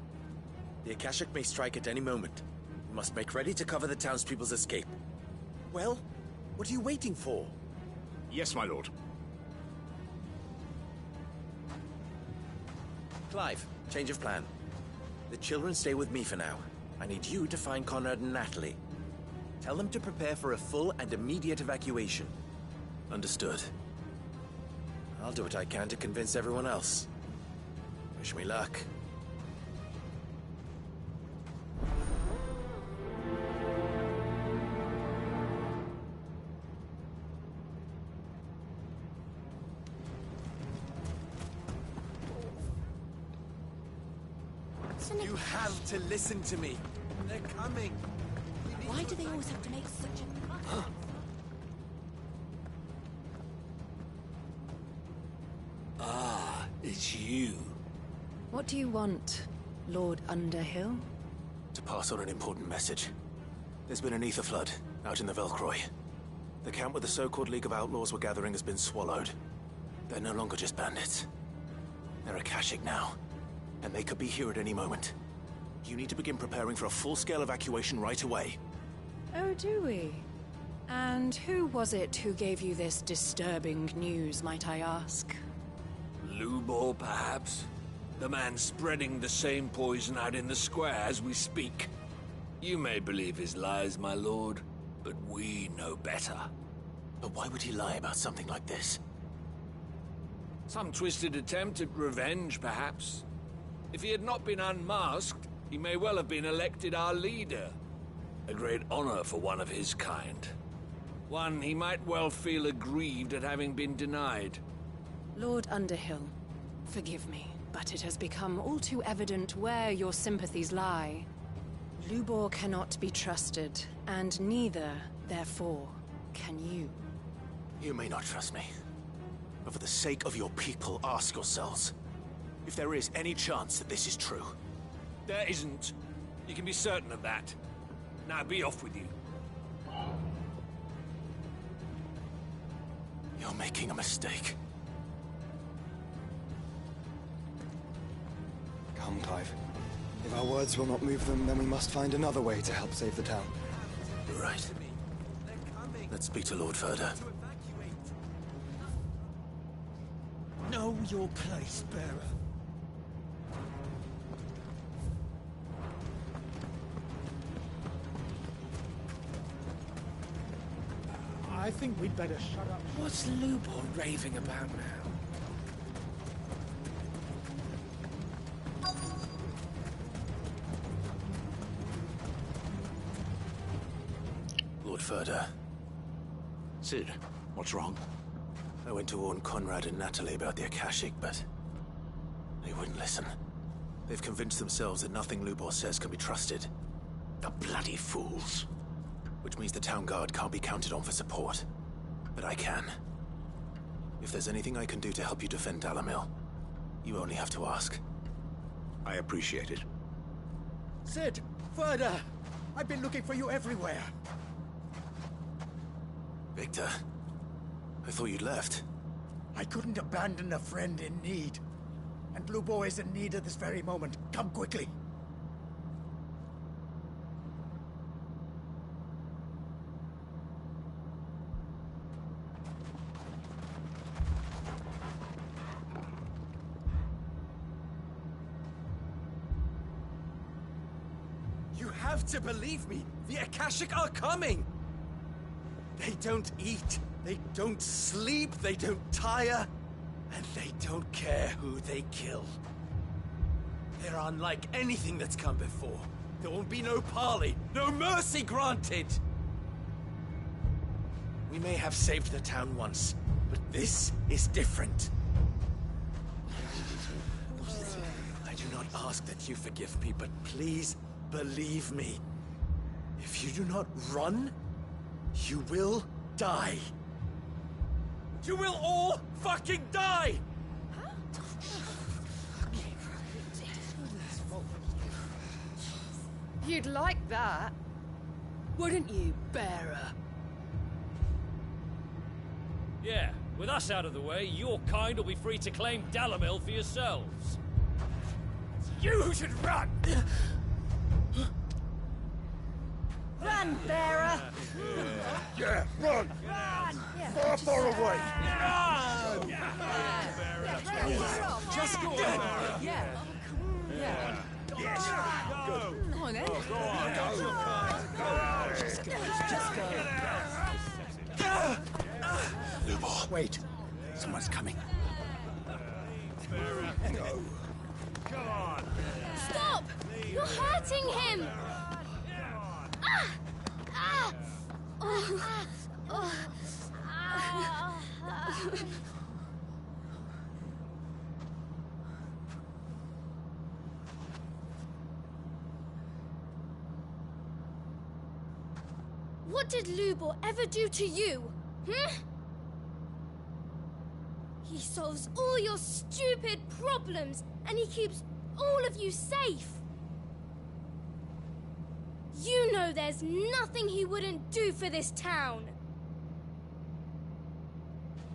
The Akashic may strike at any moment. We must make ready to cover the townspeople's escape. Well, what are you waiting for? Yes, my lord. Clive, change of plan. The children stay with me for now. I need you to find Conrad and Natalie. Tell them to prepare for a full and immediate evacuation. Understood. I'll do what I can to convince everyone else. Wish me luck. You have to listen to me. They're coming. Why do they always have to make such a... Ah, it's you. What do you want, Lord Underhill? To pass on an important message. There's been an ether flood out in the Velcroy. The camp where the so-called League of Outlaws were gathering has been swallowed. They're no longer just bandits. They're Akashic now, and they could be here at any moment. You need to begin preparing for a full-scale evacuation right away. Oh, do we? And who was it who gave you this disturbing news, might I ask? Lubor, perhaps? The man spreading the same poison out in the square as we speak. You may believe his lies, my lord, but we know better. But why would he lie about something like this? Some twisted attempt at revenge, perhaps. If he had not been unmasked, he may well have been elected our leader. A great honor for one of his kind. One he might well feel aggrieved at having been denied. Lord Underhill, forgive me, but it has become all too evident where your sympathies lie. Lubor cannot be trusted, and neither, therefore, can you. You may not trust me, but for the sake of your people, ask yourselves if there is any chance that this is true. There isn't. You can be certain of that. Now be off with you. You're making a mistake. Come, Clive. If our words will not move them, then we must find another way to help save the town. Right. Let's speak to Lord Ferda. No! know your place, bearer. I think we'd better shut up. What's Lubor raving about now? Lord Furder. Cid, what's wrong? I went to warn Conrad and Natalie about the Akashic, but they wouldn't listen. They've convinced themselves that nothing Lubor says can be trusted. The bloody fools. Which means the town guard can't be counted on for support. But I can. If there's anything I can do to help you defend Dalamil, you only have to ask. I appreciate it. Cid! Further! I've been looking for you everywhere. Victor, I thought you'd left. I couldn't abandon a friend in need. And Lubor is in need at this very moment. Come quickly. You have to believe me. The Akashic are coming. They don't eat, they don't sleep, they don't tire, and they don't care who they kill. They're unlike anything that's come before. There won't be no parley, no mercy granted. We may have saved the town once, but this is different. I do not ask that you forgive me, but please believe me. If you do not run, you will die. You will all fucking die! You'd like that, wouldn't you, bearer? Yeah, with us out of the way, your kind will be free to claim Dalamil for yourselves. You should run! Run, bearer! Yeah, run! Far, far away! Run! Just go on! Yeah. Yeah. Yes! Go! Come on, then. Go on! Just go. Lubor. Wait. Someone's coming. Go. Come on! Stop! You're hurting him! Ah! Ah! Oh. Oh. Ah. What did Lubor ever do to you? He solves all your stupid problems, and he keeps all of you safe. You know there's nothing he wouldn't do for this town.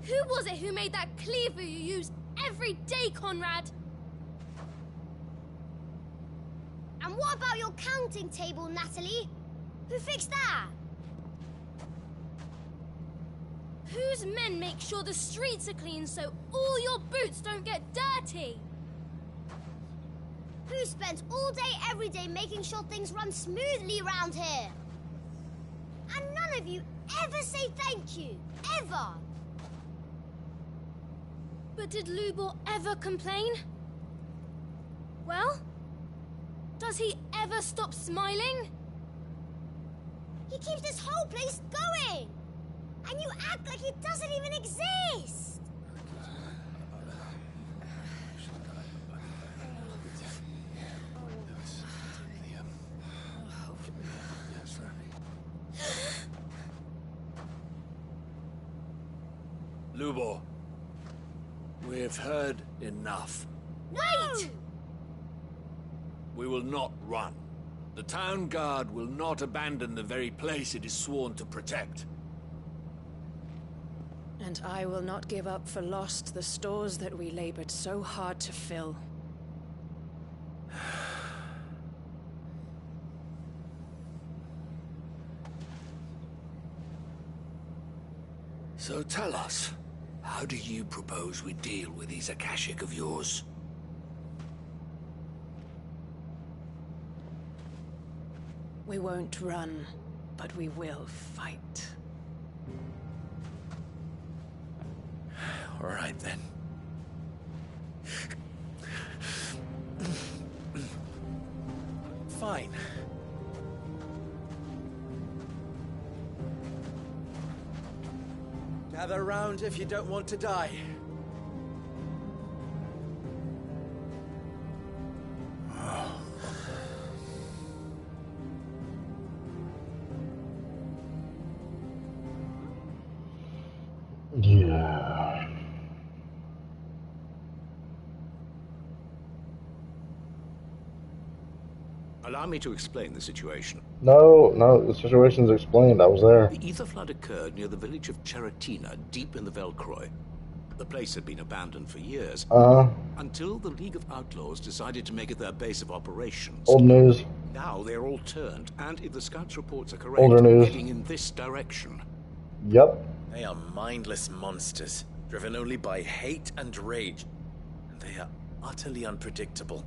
Who was it who made that cleaver you use every day, Conrad? And what about your counting table, Natalie? Who fixed that? Whose men make sure the streets are clean so all your boots don't get dirty? Who spends all day, every day making sure things run smoothly around here? And none of you ever say thank you. Ever. But did Lubor ever complain? Well, does he ever stop smiling? He keeps this whole place going. And you act like it doesn't even exist. Lubor, we've heard enough. Wait! We will not run. The town guard will not abandon the very place it is sworn to protect. And I will not give up for lost the stores that we labored so hard to fill. So tell us, How do you propose we deal with these Akashic of yours? We won't run, but we will fight. All right, then. Fine. Gather round if you don't want to die. Yeah. Allow me to explain the situation. No, the situation's explained. I was there. The ether flood occurred near the village of Cheratina, deep in the Velcroy. The place had been abandoned for years, until the League of Outlaws decided to make it their base of operations. Old news. Now they're all turned, and if the scouts' reports are correct, Older news. heading in this direction. Yep. They are mindless monsters, driven only by hate and rage. And they are utterly unpredictable.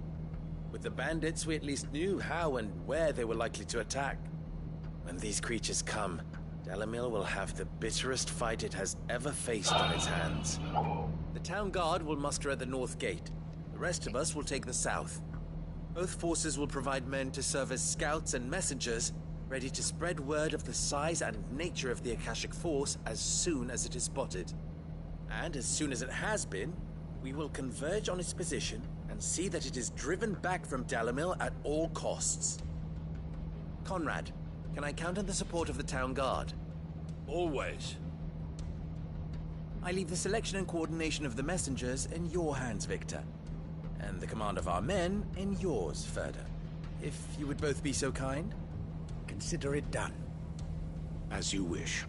With the bandits, we at least knew how and where they were likely to attack. When these creatures come, Dalimil will have the bitterest fight it has ever faced on its hands. The town guard will muster at the north gate. The rest of us will take the south. Both forces will provide men to serve as scouts and messengers, ready to spread word of the size and nature of the Akashic force as soon as it is spotted. And as soon as it has been, we will converge on its position and see that it is driven back from Dalimil at all costs. Conrad, can I count on the support of the town guard? Always. I leave the selection and coordination of the messengers in your hands, Victor. And the command of our men in yours, Ferda. If you would both be so kind. Consider it done. As you wish.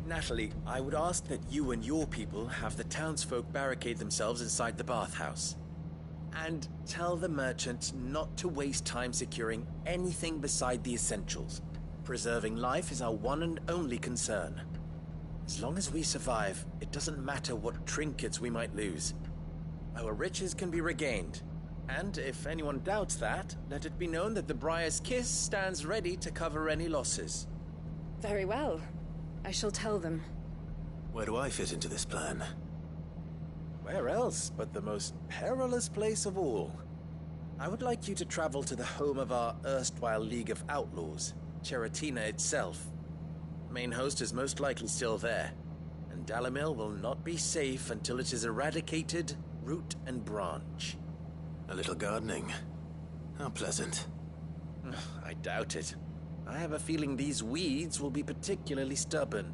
Natalie, I would ask that you and your people have the townsfolk barricade themselves inside the bathhouse. And tell the merchant not to waste time securing anything beside the essentials. Preserving life is our one and only concern. As long as we survive, it doesn't matter what trinkets we might lose. Our riches can be regained. And if anyone doubts that, let it be known that the Briar's Kiss stands ready to cover any losses. Very well. I shall tell them. Where do I fit into this plan? Where else but the most perilous place of all? I would like you to travel to the home of our erstwhile League of Outlaws, Cheratina itself. The main host is most likely still there, and Dalimil will not be safe until it is eradicated, root and branch. A little gardening. How pleasant. I doubt it. I have a feeling these weeds will be particularly stubborn.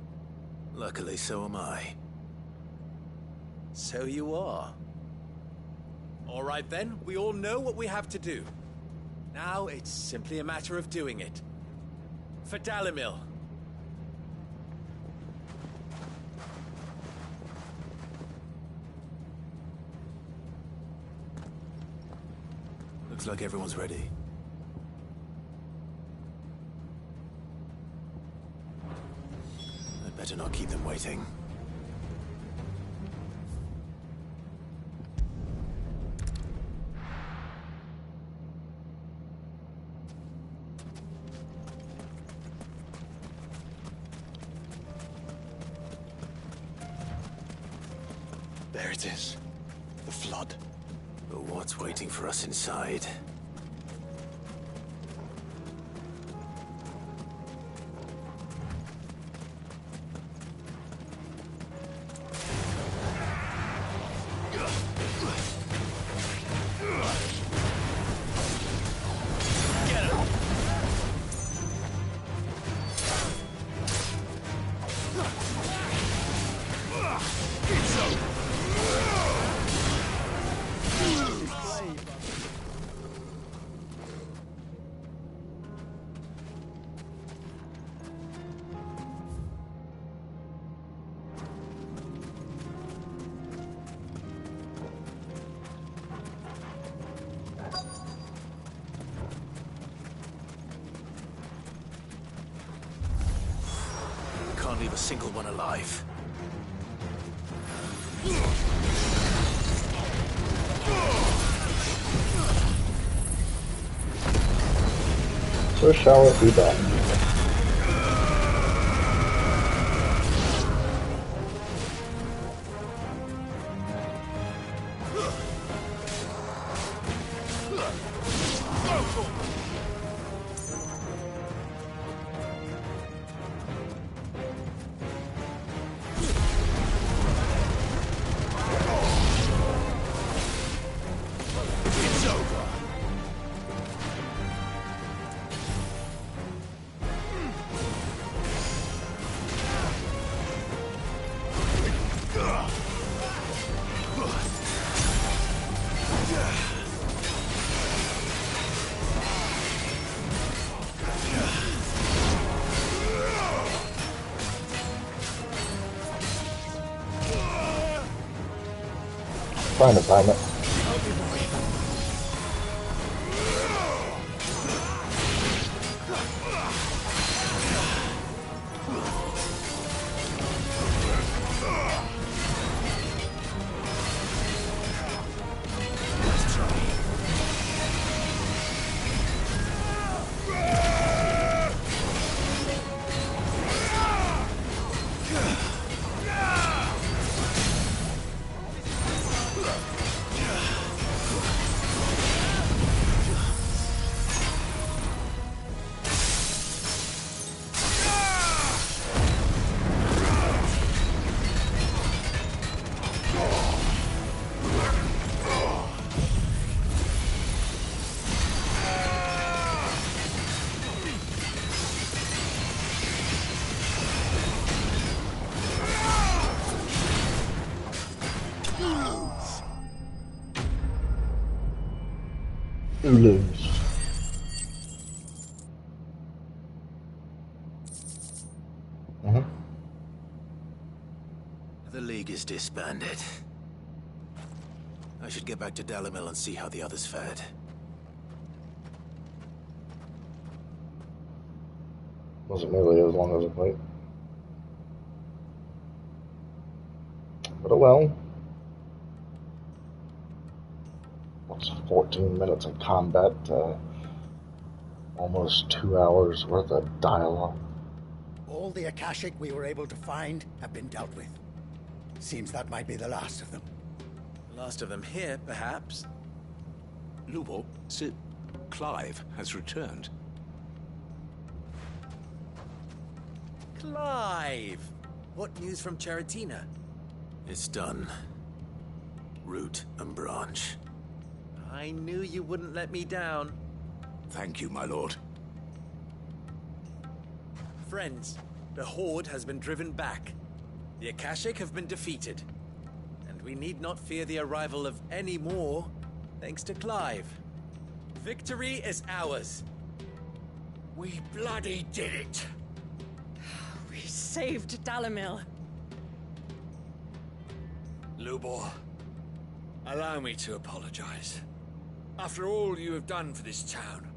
Luckily, so am I. So you are. All right then, we all know what we have to do. Now it's simply a matter of doing it. For Dalimil. Looks like everyone's ready. I'd better not keep them waiting. There it is. The flood. But what's waiting for us inside? Can't leave a single one alive. So shall it be done. Trying to time it. You lose. The League is disbanded. I should get back to Dalimil and see how the others fared. Wasn't nearly as long as a fight. But oh well. What's 14 minutes of combat? Almost 2 hours worth of dialogue. All the Akashic we were able to find have been dealt with. Seems that might be the last of them. Last of them here, perhaps. Lubo, Sir Clive has returned. Clive! What news from Charatina? It's done. Root and branch. I knew you wouldn't let me down. Thank you, my lord. Friends, the Horde has been driven back. The Akashic have been defeated. And we need not fear the arrival of any more, thanks to Clive. Victory is ours. We bloody did it! We saved Dalimil. Lubor, allow me to apologize. After all you have done for this town,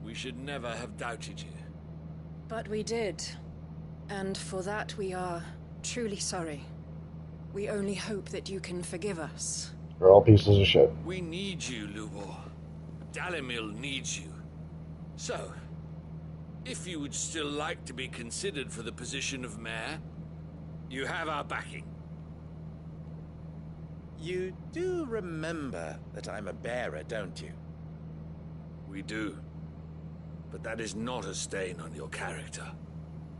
we should never have doubted you. But we did. And for that we are truly sorry. We only hope that you can forgive us. They're all pieces of shit. We need you, Lubor. Dalimil needs you. So, if you would still like to be considered for the position of mayor, you have our backing. You do remember that I'm a bearer, don't you? We do. But that is not a stain on your character.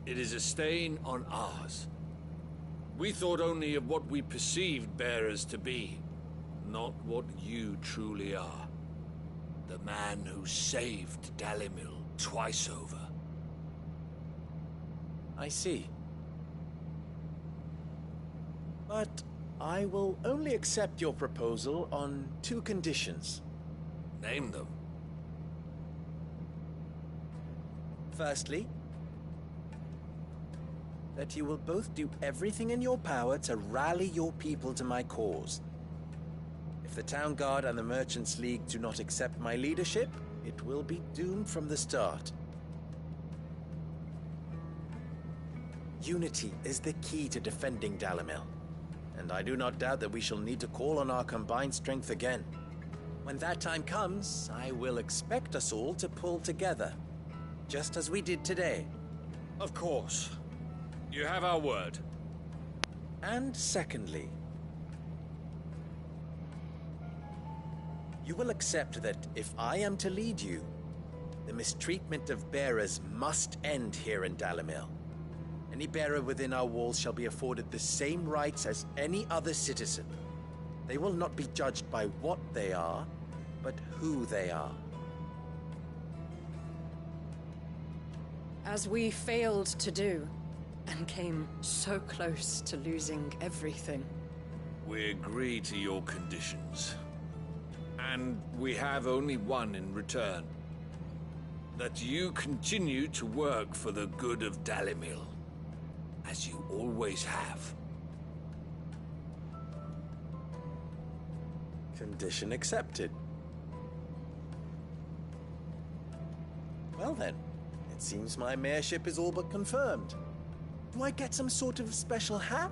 It is a stain on ours. We thought only of what we perceived bearers to be, not what you truly are. The man who saved Dalimil twice over. I see. But I will only accept your proposal on 2 conditions. Name them. Firstly, that you will both do everything in your power to rally your people to my cause. If the Town Guard and the Merchants League do not accept my leadership, it will be doomed from the start. Unity is the key to defending Dalimil, and I do not doubt that we shall need to call on our combined strength again. When that time comes, I will expect us all to pull together. just as we did today. Of course. You have our word. And secondly, you will accept that if I am to lead you, the mistreatment of bearers must end here in Dalimil. Any bearer within our walls shall be afforded the same rights as any other citizen. They will not be judged by what they are, but who they are. As we failed to do, and came so close to losing everything. We agree to your conditions. And we have only one in return. That you continue to work for the good of Dalimil, as you always have. Condition accepted. Well then, it seems my mayorship is all but confirmed. Do I get some sort of special hat?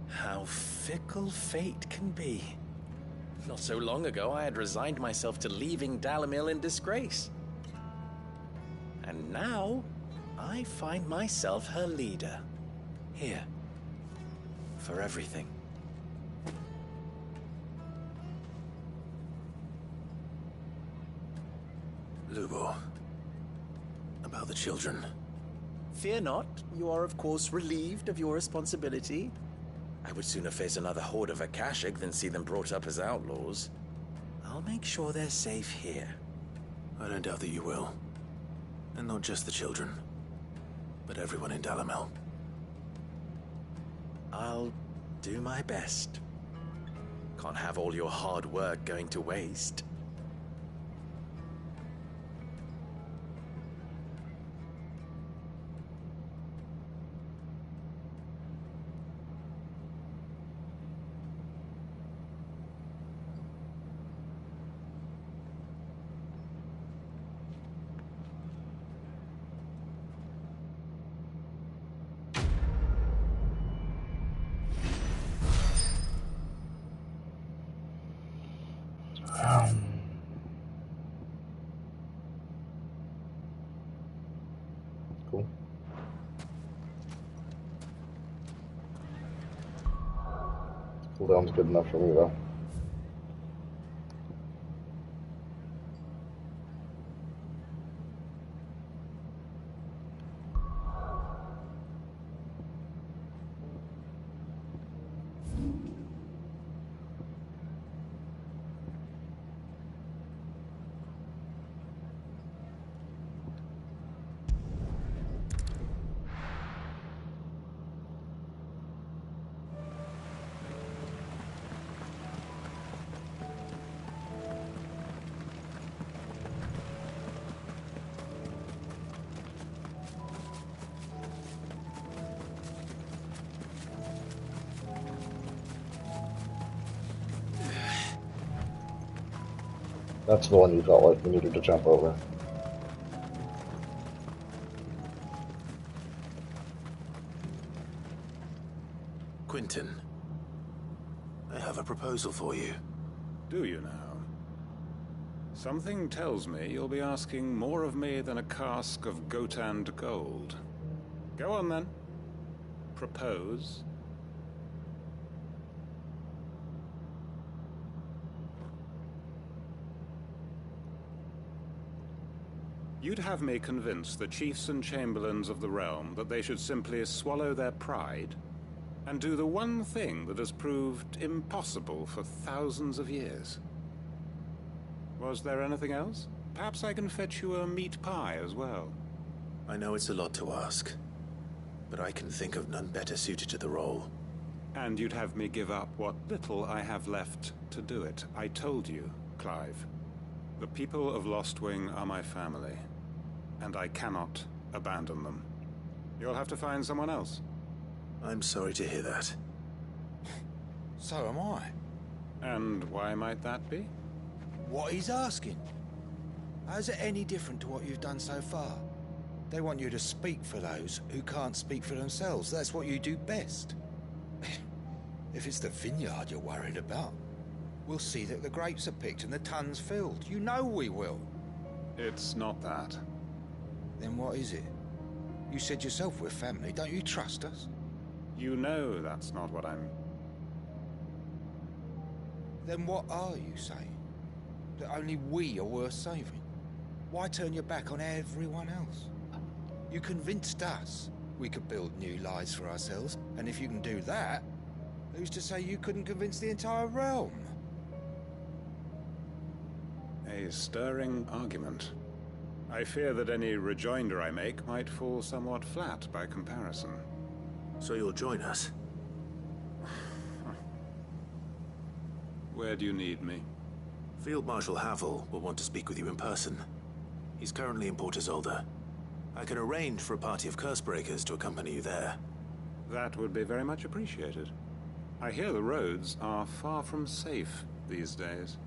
How fickle fate can be. Not so long ago, I had resigned myself to leaving Dalimil in disgrace. And now, I find myself her leader. Here. For everything. Lubo. About the children. Fear not. You are, of course, relieved of your responsibility. I would sooner face another horde of Akashic than see them brought up as outlaws. I'll make sure they're safe here. I don't doubt that you will. And not just the children, but everyone in Dalimil. I'll do my best. Can't have all your hard work going to waste. Cool. Cooldown's good enough for me though. That's the one you felt like you needed to jump over. Quentin, I have a proposal for you. Do you now? Something tells me you'll be asking more of me than a cask of Gotand gold. Go on then. Propose. You'd have me convince the chiefs and chamberlains of the realm that they should simply swallow their pride and do the one thing that has proved impossible for thousands of years. Was there anything else? Perhaps I can fetch you a meat pie as well. I know it's a lot to ask, but I can think of none better suited to the role. And you'd have me give up what little I have left to do it. I told you, Clive. The people of Lostwing are my family, and I cannot abandon them. You'll have to find someone else. I'm sorry to hear that. So am I. And why might that be? What he's asking. How's it any different to what you've done so far? They want you to speak for those who can't speak for themselves. That's what you do best. If it's the vineyard you're worried about, we'll see that the grapes are picked and the tons filled. You know we will. It's not that. Then what is it? You said yourself we're family. Don't you trust us? You know that's not what I'm... Then what are you saying? That only we are worth saving? Why turn your back on everyone else? You convinced us we could build new lives for ourselves, and if you can do that, who's to say you couldn't convince the entire realm? A stirring argument. I fear that any rejoinder I make might fall somewhat flat by comparison. So you'll join us? Where do you need me? Field Marshal Havel will want to speak with you in person. He's currently in Port Isolde. I can arrange for a party of Cursebreakers to accompany you there. That would be very much appreciated. I hear the roads are far from safe these days.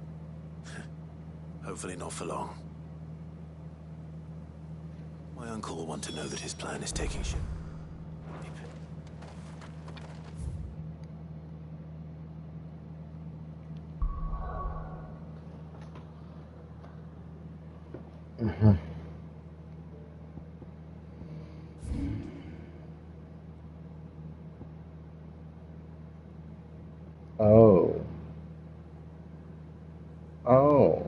Hopefully not for long. My uncle will want to know that his plan is taking shape. Mm-hmm. Oh. Oh.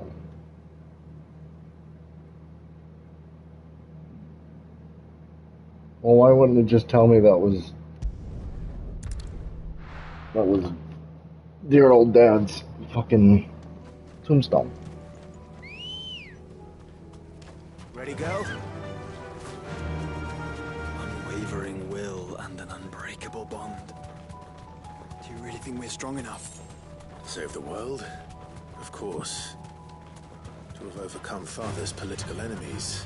Well, why wouldn't it just tell me that was dear old dad's fucking tombstone? Ready, go? Unwavering will and an unbreakable bond. Do you really think we're strong enough? Save the world? Of course. To have overcome Father's political enemies.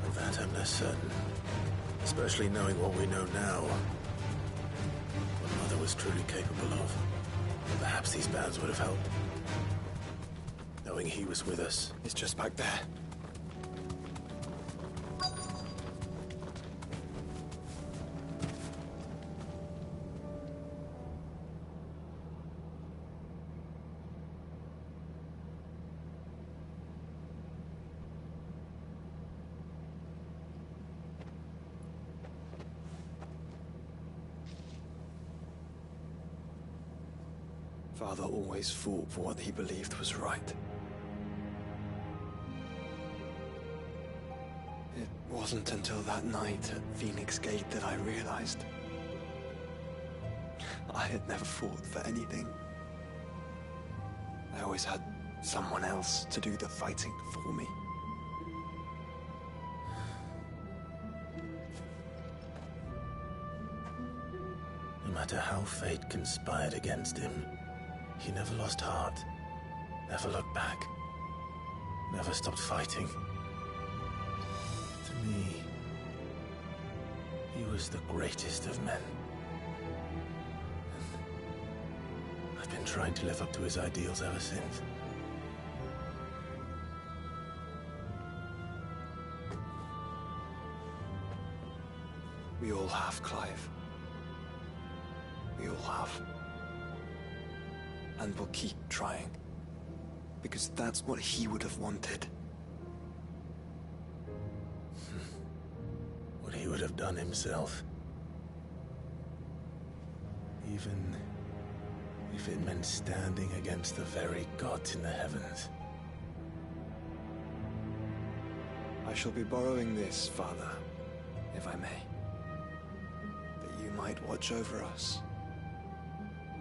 Of that I'm less certain. Especially knowing what we know now. What Mother was truly capable of. Perhaps these bands would have helped. Knowing he was with us. It's just back there. Father always fought for what he believed was right. It wasn't until that night at Phoenix Gate that I realized I had never fought for anything. I always had someone else to do the fighting for me. No matter how fate conspired against him, he never lost heart, never looked back, never stopped fighting. To me, he was the greatest of men. I've been trying to live up to his ideals ever since. We all have, Clive. We all have. And we'll keep trying. Because that's what he would have wanted. What he would have done himself. Even if it meant standing against the very gods in the heavens. I shall be borrowing this, Father, if I may. That you might watch over us.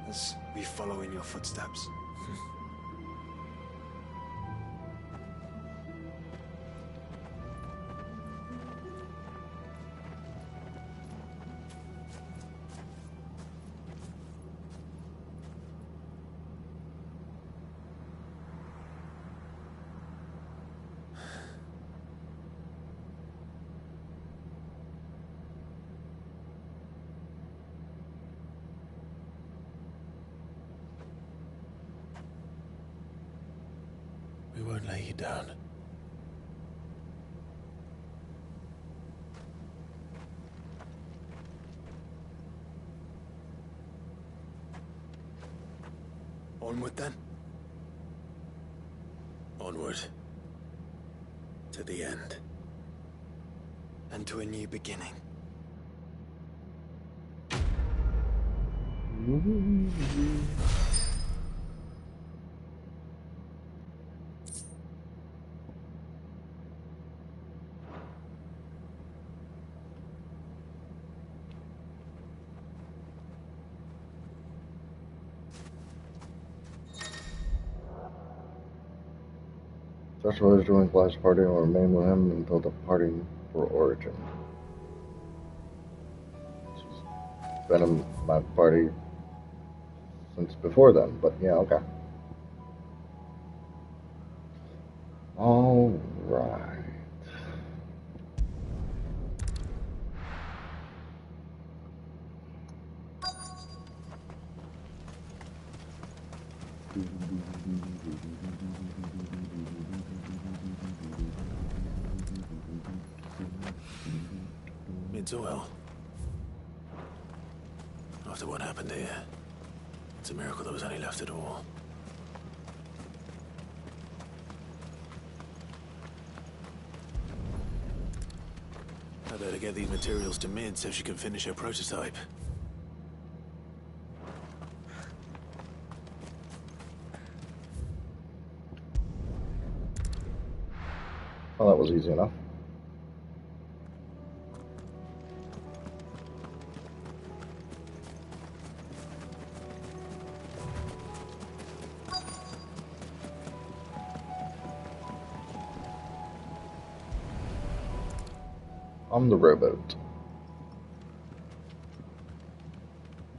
As we follow in your footsteps. We won't lay you down. Onward, then? Onward. To the end. And to a new beginning. Joshua is joining Flash Party and will remain with him until the party for Origin. She's been in my party since before then, but yeah, okay. All right. Midsoil. After what happened here, it's a miracle there was any left at all. I better get these materials to Mid so she can finish her prototype. Well, that was easy enough. On the rowboat.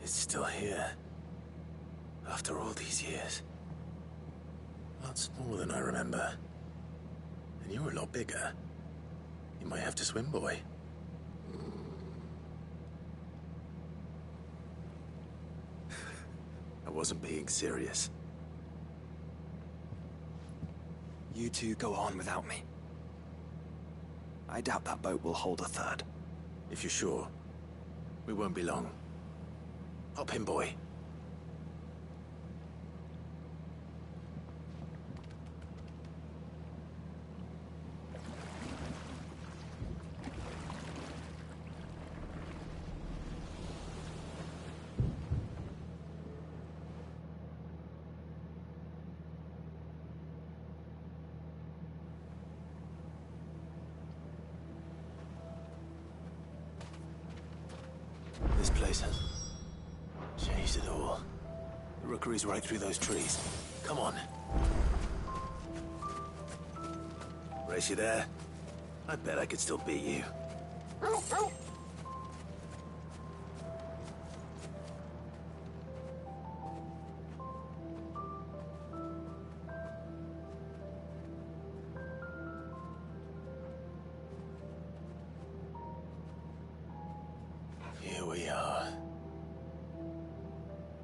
It's still here. After all these years. Lot smaller than I remember. And you're a lot bigger. You might have to swim, boy. I wasn't being serious. You two go on without me. I doubt that boat will hold a third. If you're sure, we won't be long. Hop in, boy. This place has changed it all. The rookery's right through those trees. Come on. Race you there? I bet I could still beat you. Here we are.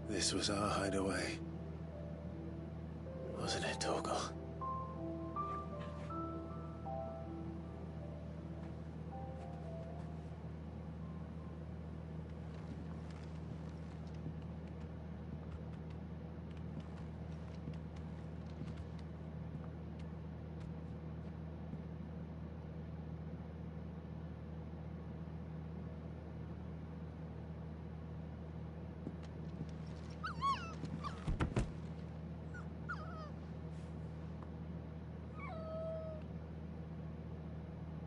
This was our hideaway. Wasn't it, Torgal?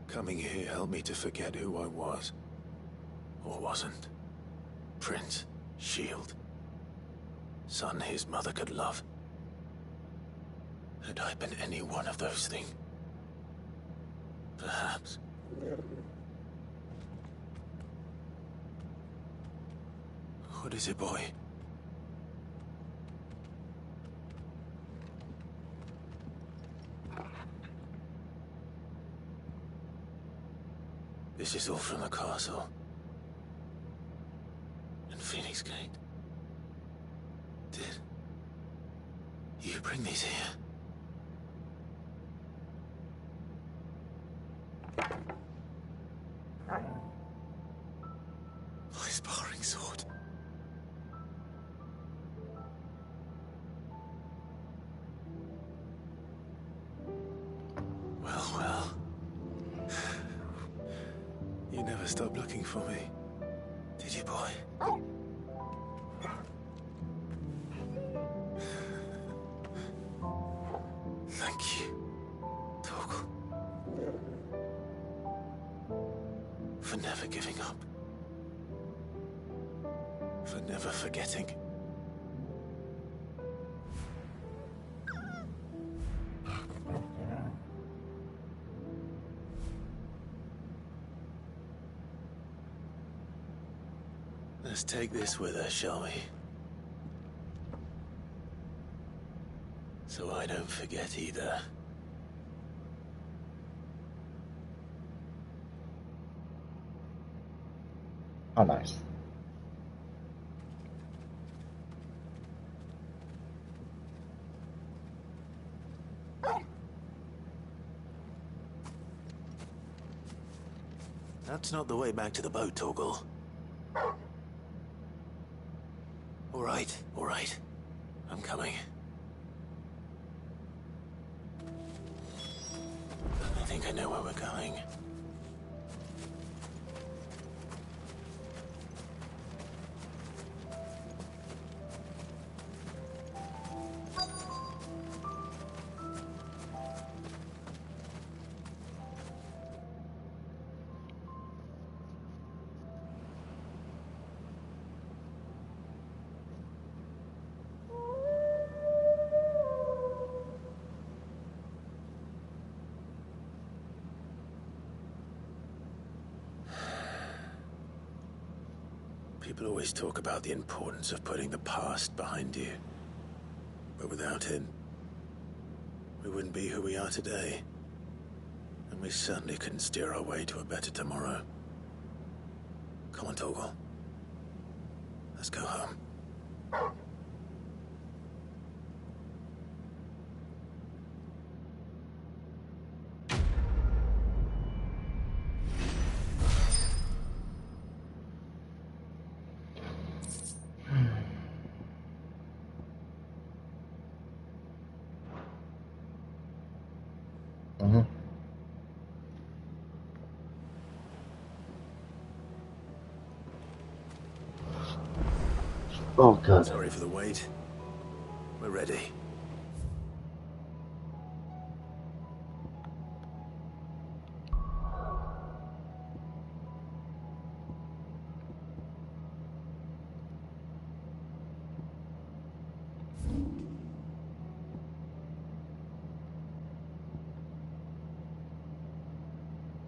Coming here helped me to forget who I was. Or wasn't. Prince, Shield. Son his mother could love. Had I been any one of those things? Perhaps. What is it, boy? This is all from the castle. And Phoenix Gate. Did you bring these here? My sparring sword. never stop looking for me. Did you, boy? Thank you, Torgal, for never giving up, for never forgetting. Let's take this with us, shall we? So I don't forget either. Oh, nice. That's not the way back to the boat, Torgal. All right. I'm coming. I think I know where we're going. People always talk about the importance of putting the past behind you. But without it, we wouldn't be who we are today. And we certainly couldn't steer our way to a better tomorrow. Come on, Torgal. Let's go home. Oh, God. Sorry for the wait. We're ready.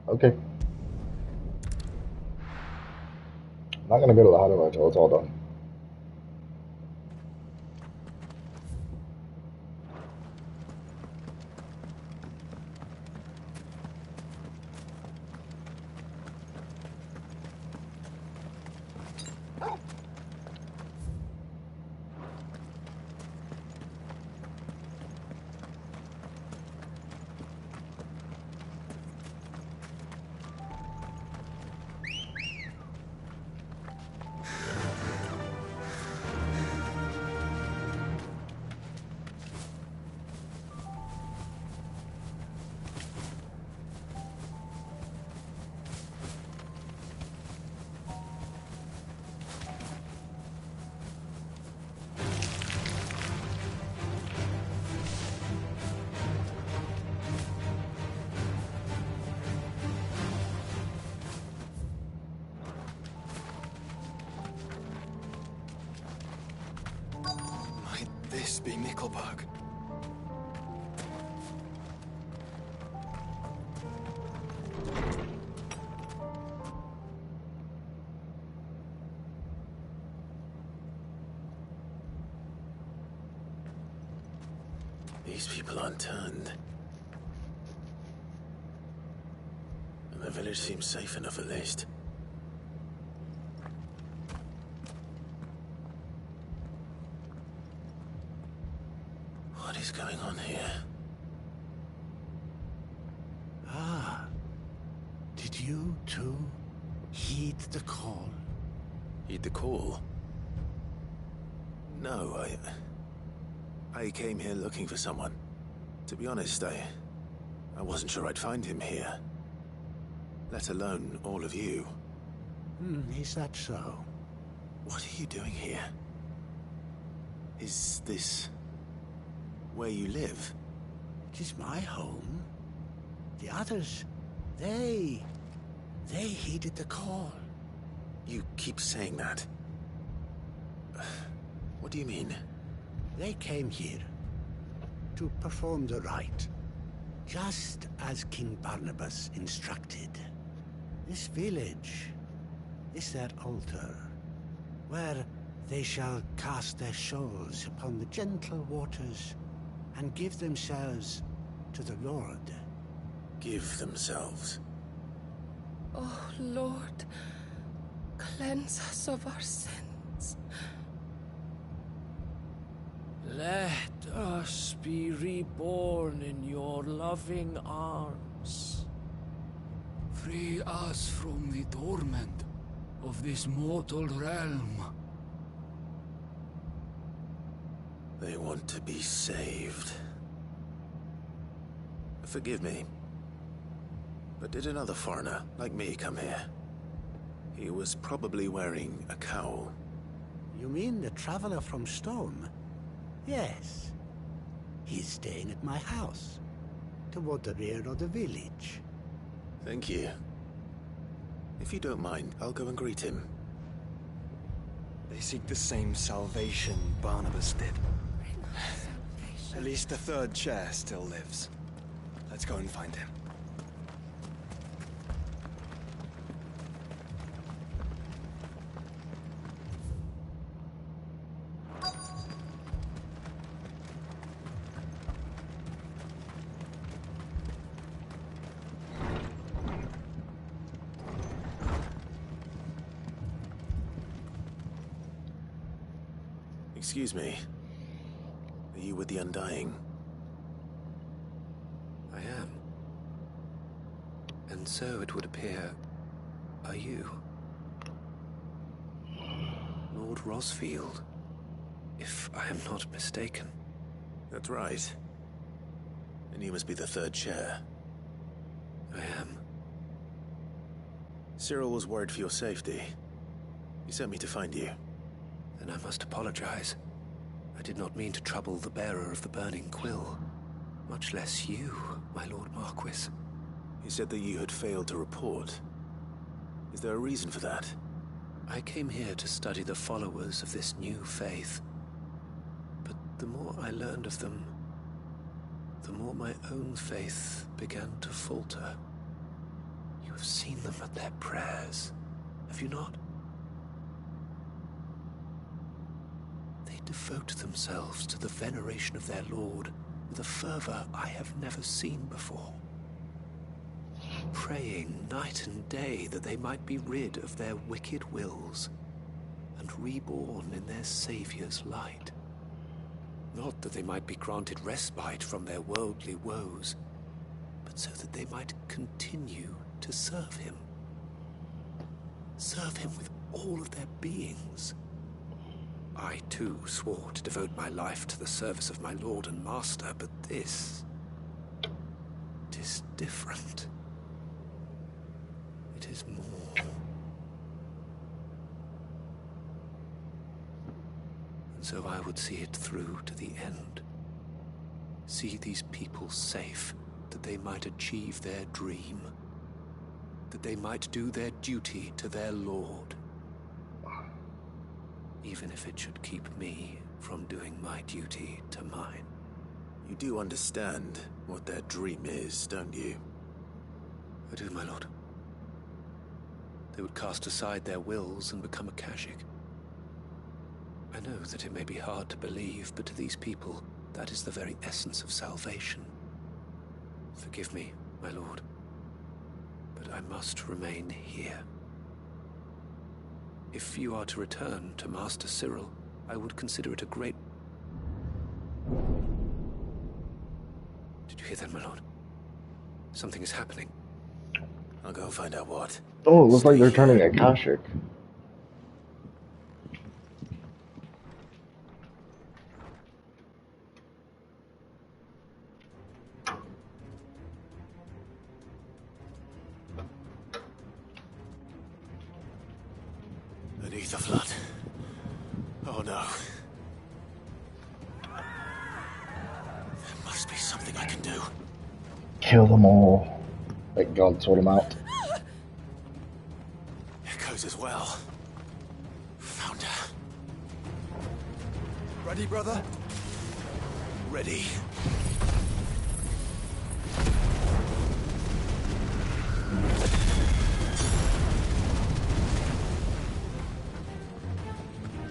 Okay. I'm not gonna go to the hideaway until it's all done. This be Nickelberg. These people aren't turned. And the village seems safe enough at least. What is going on here? Ah. Did you too heed the call? Heed the call? No, I came here looking for someone. To be honest, I wasn't sure I'd find him here. Let alone all of you. Is that so? What are you doing here? Is this where you live? It is my home. The others, they heeded the call. You keep saying that. What do you mean? They came here to perform the rite, just as King Barnabas instructed. This village is their altar, where they shall cast their souls upon the gentle waters and give themselves to the Lord. Give themselves? Oh, Lord, cleanse us of our sins. Let us be reborn in your loving arms. Free us from the torment of this mortal realm. They want to be saved. Forgive me, but did another foreigner like me come here? He was probably wearing a cowl. You mean the traveler from Storm? Yes. He's staying at my house, toward the rear of the village. Thank you. If you don't mind, I'll go and greet him. They seek the same salvation Barnabas did. At least the third chair still lives. Let's go and find him. Excuse me. Are you with the Undying? I am. And so it would appear, are you? Lord Rosfield, if I am not mistaken. That's right. And you must be the third chair. I am. Cyril was worried for your safety. He sent me to find you. Then I must apologize. I did not mean to trouble the bearer of the burning quill. Much less you, my Lord Marquis. He said that you had failed to report. Is there a reason for that? I came here to study the followers of this new faith. But the more I learned of them, the more my own faith began to falter. You have seen them at their prayers, have you not? They devote themselves to the veneration of their Lord with a fervor I have never seen before. Praying night and day that they might be rid of their wicked wills and reborn in their Savior's light. Not that they might be granted respite from their worldly woes, but so that they might continue to serve him. Serve him with all of their beings. I too swore to devote my life to the service of my Lord and Master, but this... it is different. It is more. And so I would see it through to the end. See these people safe, that they might achieve their dream. That they might do their duty to their Lord. Even if it should keep me from doing my duty to mine. You do understand what their dream is, don't you? I do, my lord. They would cast aside their wills and become Akashic. I know that it may be hard to believe, but to these people, that is the very essence of salvation. Forgive me, my lord, but I must remain here. If you are to return to Master Cyril, I would consider it a great... Did you hear that, my lord? Something is happening. I'll go find out what. Oh, it looks like they're turning Akashic. Beneath the flood. Oh no. There must be something I can do. Kill them all. Let God sort them out. Echoes as well. Found her. Ready, brother? Ready.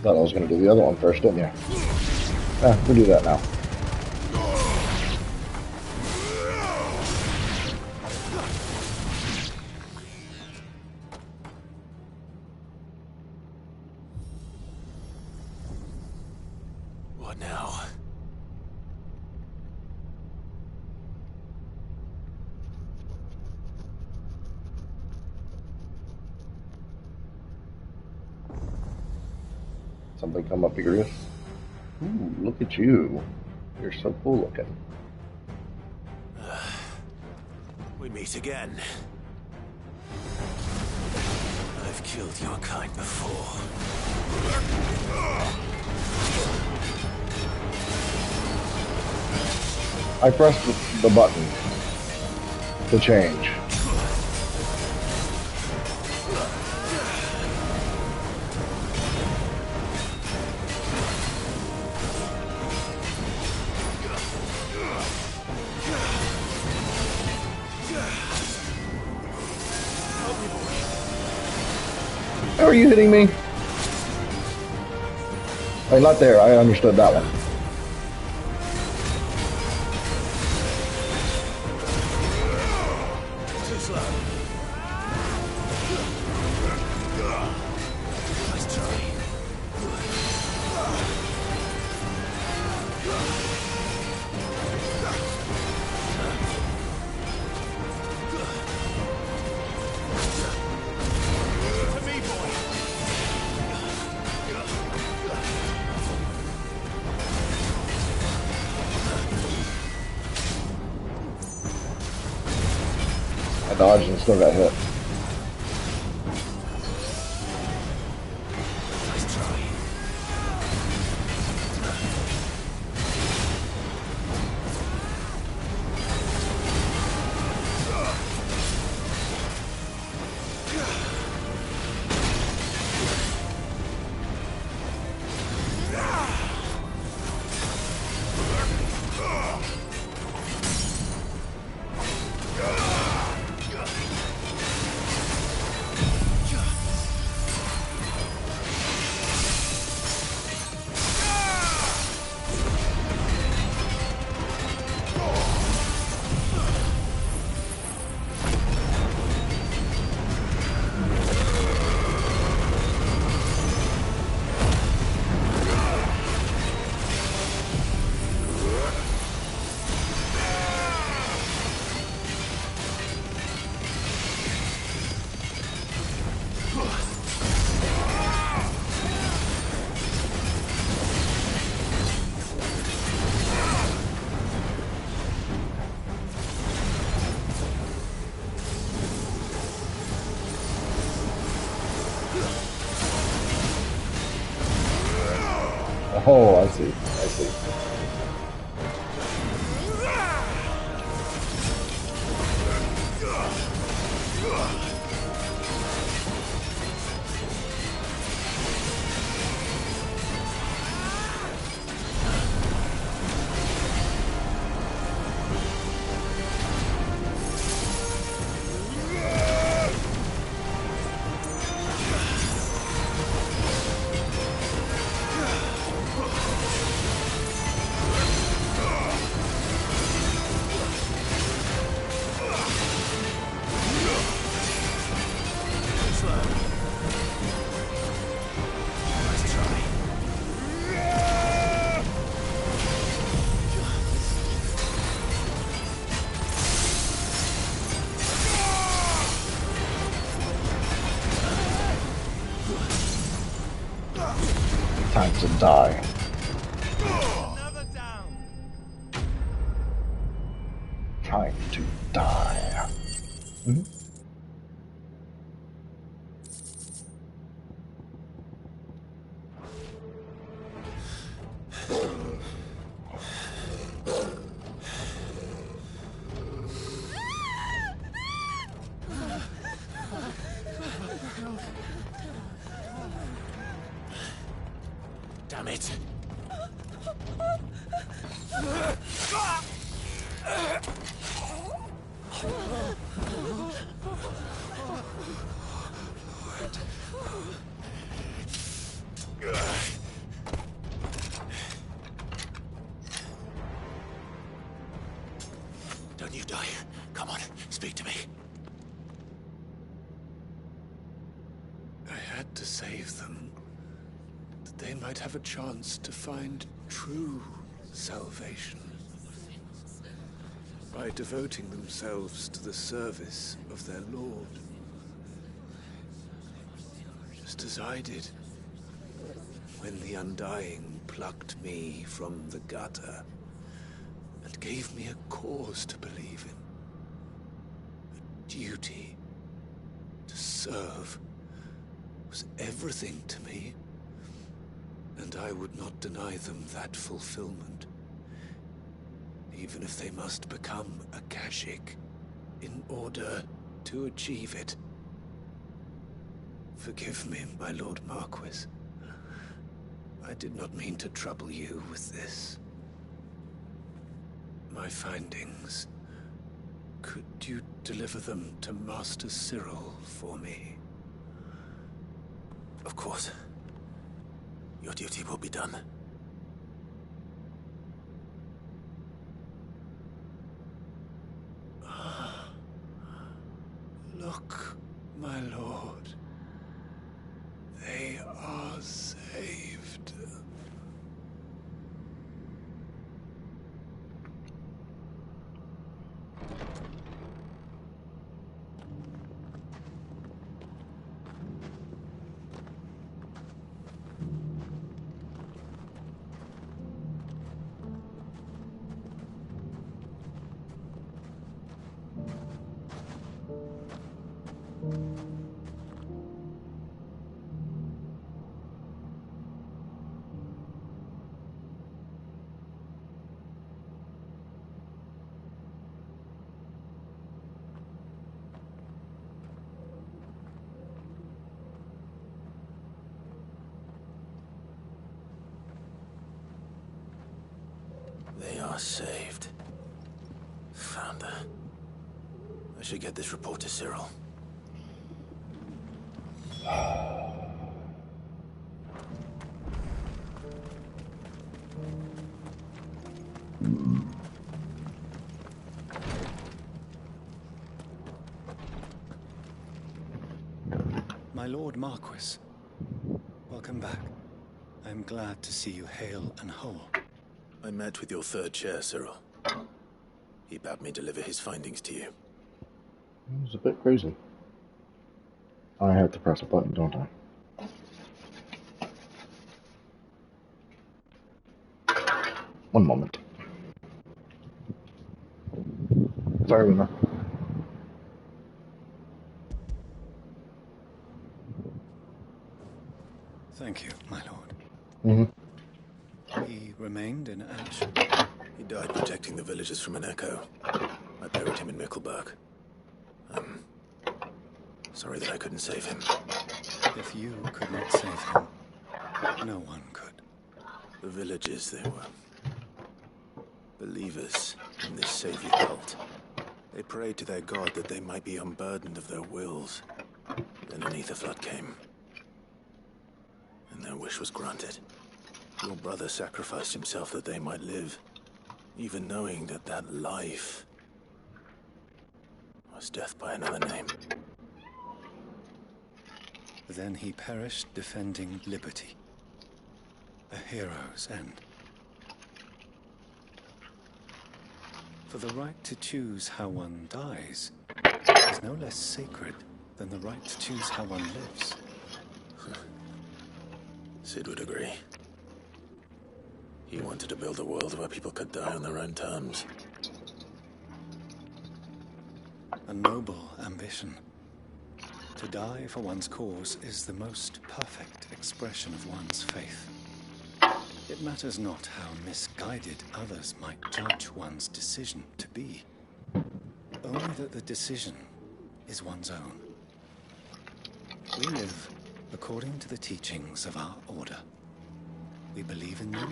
Thought I was going to do the other one first, didn't you? Ah, we'll do that now. What now? Something come up here. Ooh, look at you. You're so cool looking. We meet again. I've killed your kind before. I pressed the button to change. How are you hitting me? Wait, not there. I understood that one. Too slow. Nice try. To me, boy. I dodged and still got hit. Nice try. Oh, I see. I see. Time to die. Time to die. Damn it! Don't you die. Come on, speak to me. I had to save them, that they might have a chance to find true salvation by devoting themselves to the service of their Lord. Just as I did when the Undying plucked me from the gutter and gave me a cause to believe in. A duty to serve was everything to me, and I would not deny them that fulfillment, even if they must become a Kashyyyk in order to achieve it. Forgive me, my Lord Marquis. I did not mean to trouble you with this. My findings. Could you deliver them to Master Cyril for me? Of course. Your duty will be done. Look, my lord. They are saved. They are saved. Found her. I should get this report to Cyril. My Lord Marquis, welcome back. I'm glad to see you hale and whole. I met with your third chair, Cyril. He bade me deliver his findings to you. It was a bit crazy. I have to press a button, don't I? One moment. Sorry, Luna. Thank you, my lord. Mm-hmm. He remained in action. He died protecting the villagers from an echo. I buried him in Mickelberg. I'm sorry that I couldn't save him. If you could not save him, no one could. The villagers, they were believers in this savior cult. They prayed to their god that they might be unburdened of their wills. Then an ether flood came, and their wish was granted. Your brother sacrificed himself that they might live, even knowing that that life was death by another name. Then he perished defending liberty. A hero's end. For the right to choose how one dies is no less sacred than the right to choose how one lives. Sid would agree. He wanted to build a world where people could die on their own terms. A noble ambition. To die for one's cause is the most perfect expression of one's faith. It matters not how misguided others might judge one's decision to be. Only that the decision is one's own. We live according to the teachings of our order. We believe in them.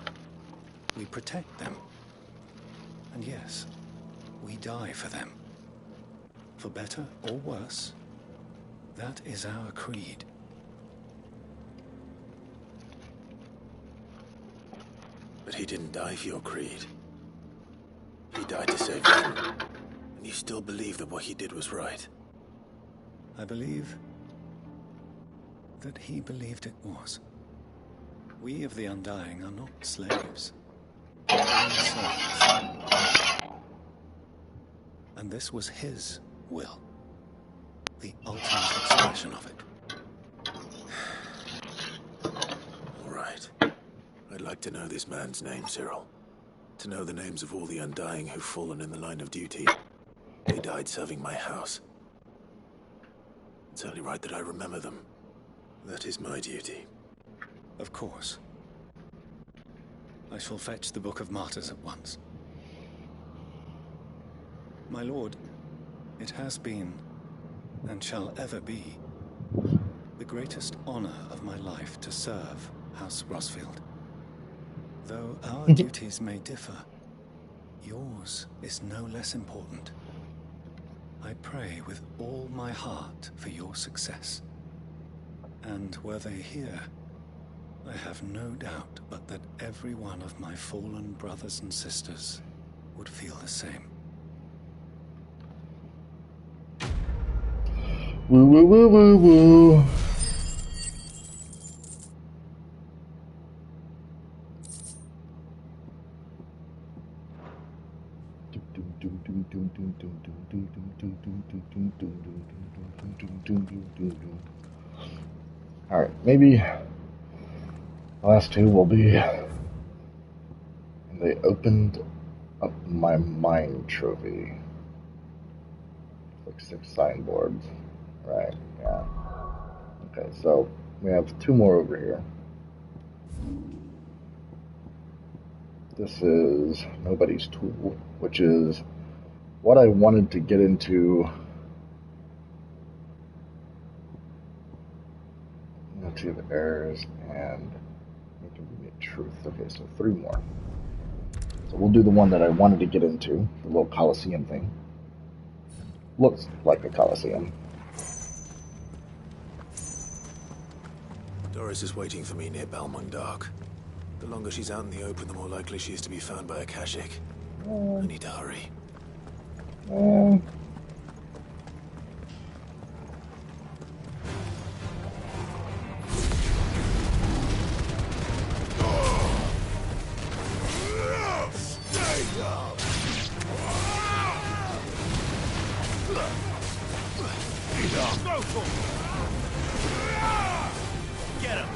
We protect them. And yes, we die for them. For better or worse, that is our creed. But he didn't die for your creed. He died to save you. And you still believe that what he did was right. I believe that he believed it was. We of the Undying are not slaves. We are servants. And this was his will. The ultimate expression of it. All right. I'd like to know this man's name, Cyril. To know the names of all the Undying who've fallen in the line of duty. They died serving my house. It's only right that I remember them. That is my duty. Of course. I shall fetch the Book of Martyrs at once. My lord, it has been, and shall ever be, the greatest honor of my life to serve House Rosfield. Though our duties may differ, yours is no less important. I pray with all my heart for your success. And were they here, I have no doubt but that every one of my fallen brothers and sisters would feel the same. Woo woo woo woo woo. Alright, maybe the last two will be. They opened up my mind trophy. Like 6 signboards. Right, yeah. Okay, so we have 2 more over here. This is Nobody's Tool, which is what I wanted to get into. Let's see the errors and inconvenient truth. Okay, so 3 more. So we'll do the one that I wanted to get into, the little Coliseum thing. Looks like a Coliseum. Doris is waiting for me near Balmung. The longer she's out in the open, the more likely she is to be found by a Kashyyyk. I need to hurry. Get him!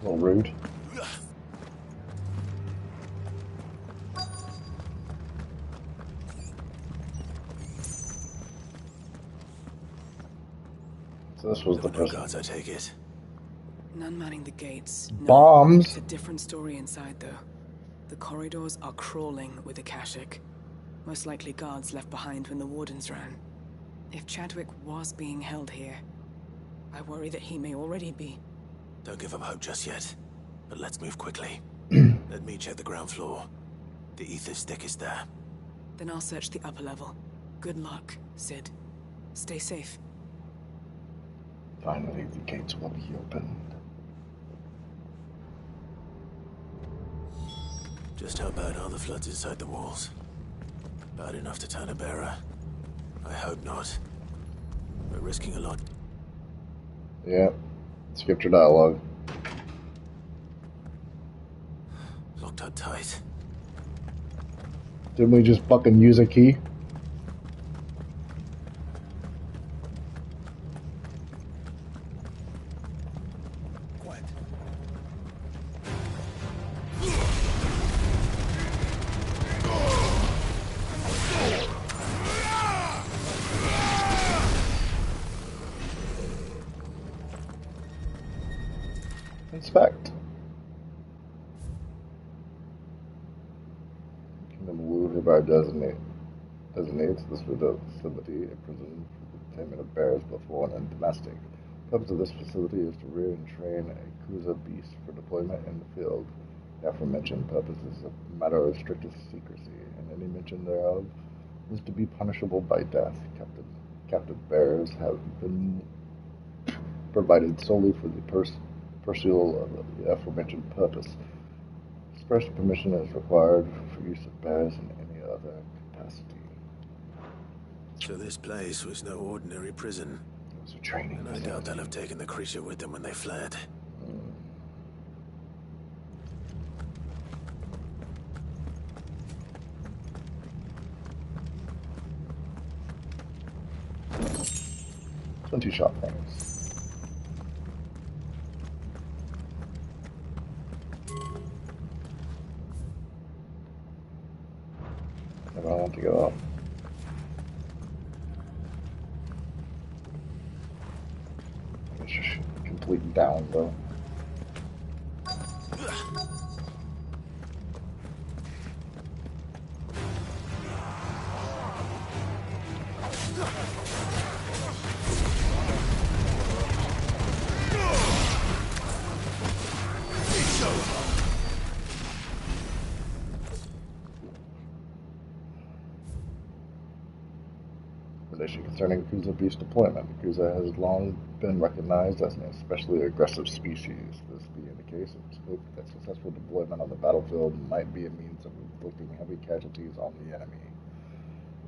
A little rude. So this was the prison. Guards, I take it. None manning the gates. No. Bombs. It's a different story inside, though. The corridors are crawling with the Kashyyyk. Most likely guards left behind when the Wardens ran. If Chadwick was being held here, I worry that he may already be. Don't give up hope just yet, but let's move quickly. Let me check the ground floor. The ether stick is there. Then I'll search the upper level. Good luck, Sid. Stay safe. Finally, the gates will be opened. Just how bad are the floods inside the walls? Bad enough to turn a bearer? I hope not. We're risking a lot. Yeah. Skipped your dialogue. Locked up tight. Didn't we just fucking use a key? Quiet. Inspect. Kingdom of Wu hereby designates this facility a prison for the containment of bears, both foreign and domestic. The purpose of this facility is to rear and train a Kuza beast for deployment in the field. The aforementioned purpose is a matter of strictest secrecy, and any mention thereof is to be punishable by death. Captive bears have been provided solely for the pursuit of the aforementioned purpose. Express permission is required for use of bears in any other capacity. So this place was no ordinary prison. It was a training And I doubt they'll have taken the creature with them when they fled. Mm. 20 shot points. If I want to go up. It's just complete down though. Concerning Kuza beast deployment. Kuza has long been recognized as an especially aggressive species. This being the case, it's hoped that successful deployment on the battlefield might be a means of inflicting heavy casualties on the enemy.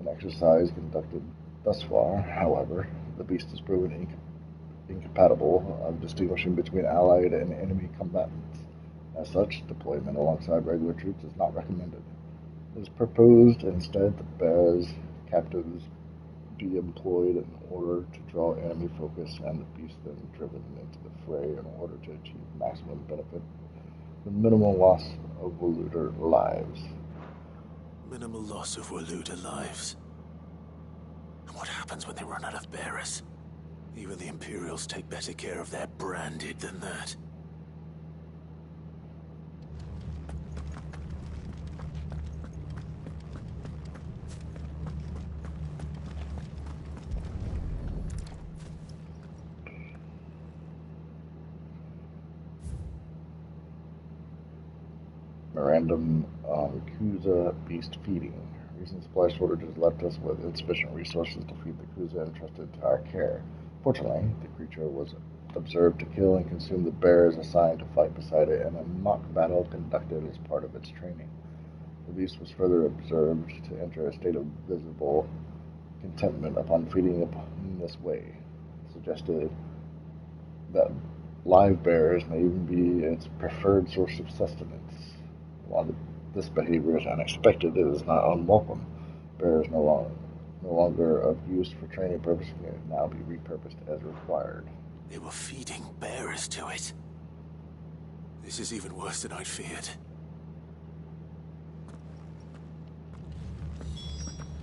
An exercise conducted thus far, however, the beast has proven incompatible of distinguishing between allied and enemy combatants. As such, deployment alongside regular troops is not recommended. It is proposed instead that bears, captives, be employed in order to draw enemy focus and the beast then driven into the fray in order to achieve maximum benefit with minimal loss of Waloeder lives. Minimal loss of Waloeder lives. And what happens when they run out of bearers? Even the Imperials take better care of their branded than that. Memorandum on Kuza beast feeding. Recent supply shortages left us with insufficient resources to feed the Kuza entrusted to our care. Fortunately, the creature was observed to kill and consume the bears assigned to fight beside it in a mock battle conducted as part of its training. The beast was further observed to enter a state of visible contentment upon feeding in this way, suggested that live bears may even be its preferred source of sustenance. While this behavior is unexpected, it is not unwelcome. Bears no longer of use for training purposes can now be repurposed as required. They were feeding bears to it. This is even worse than I'd feared.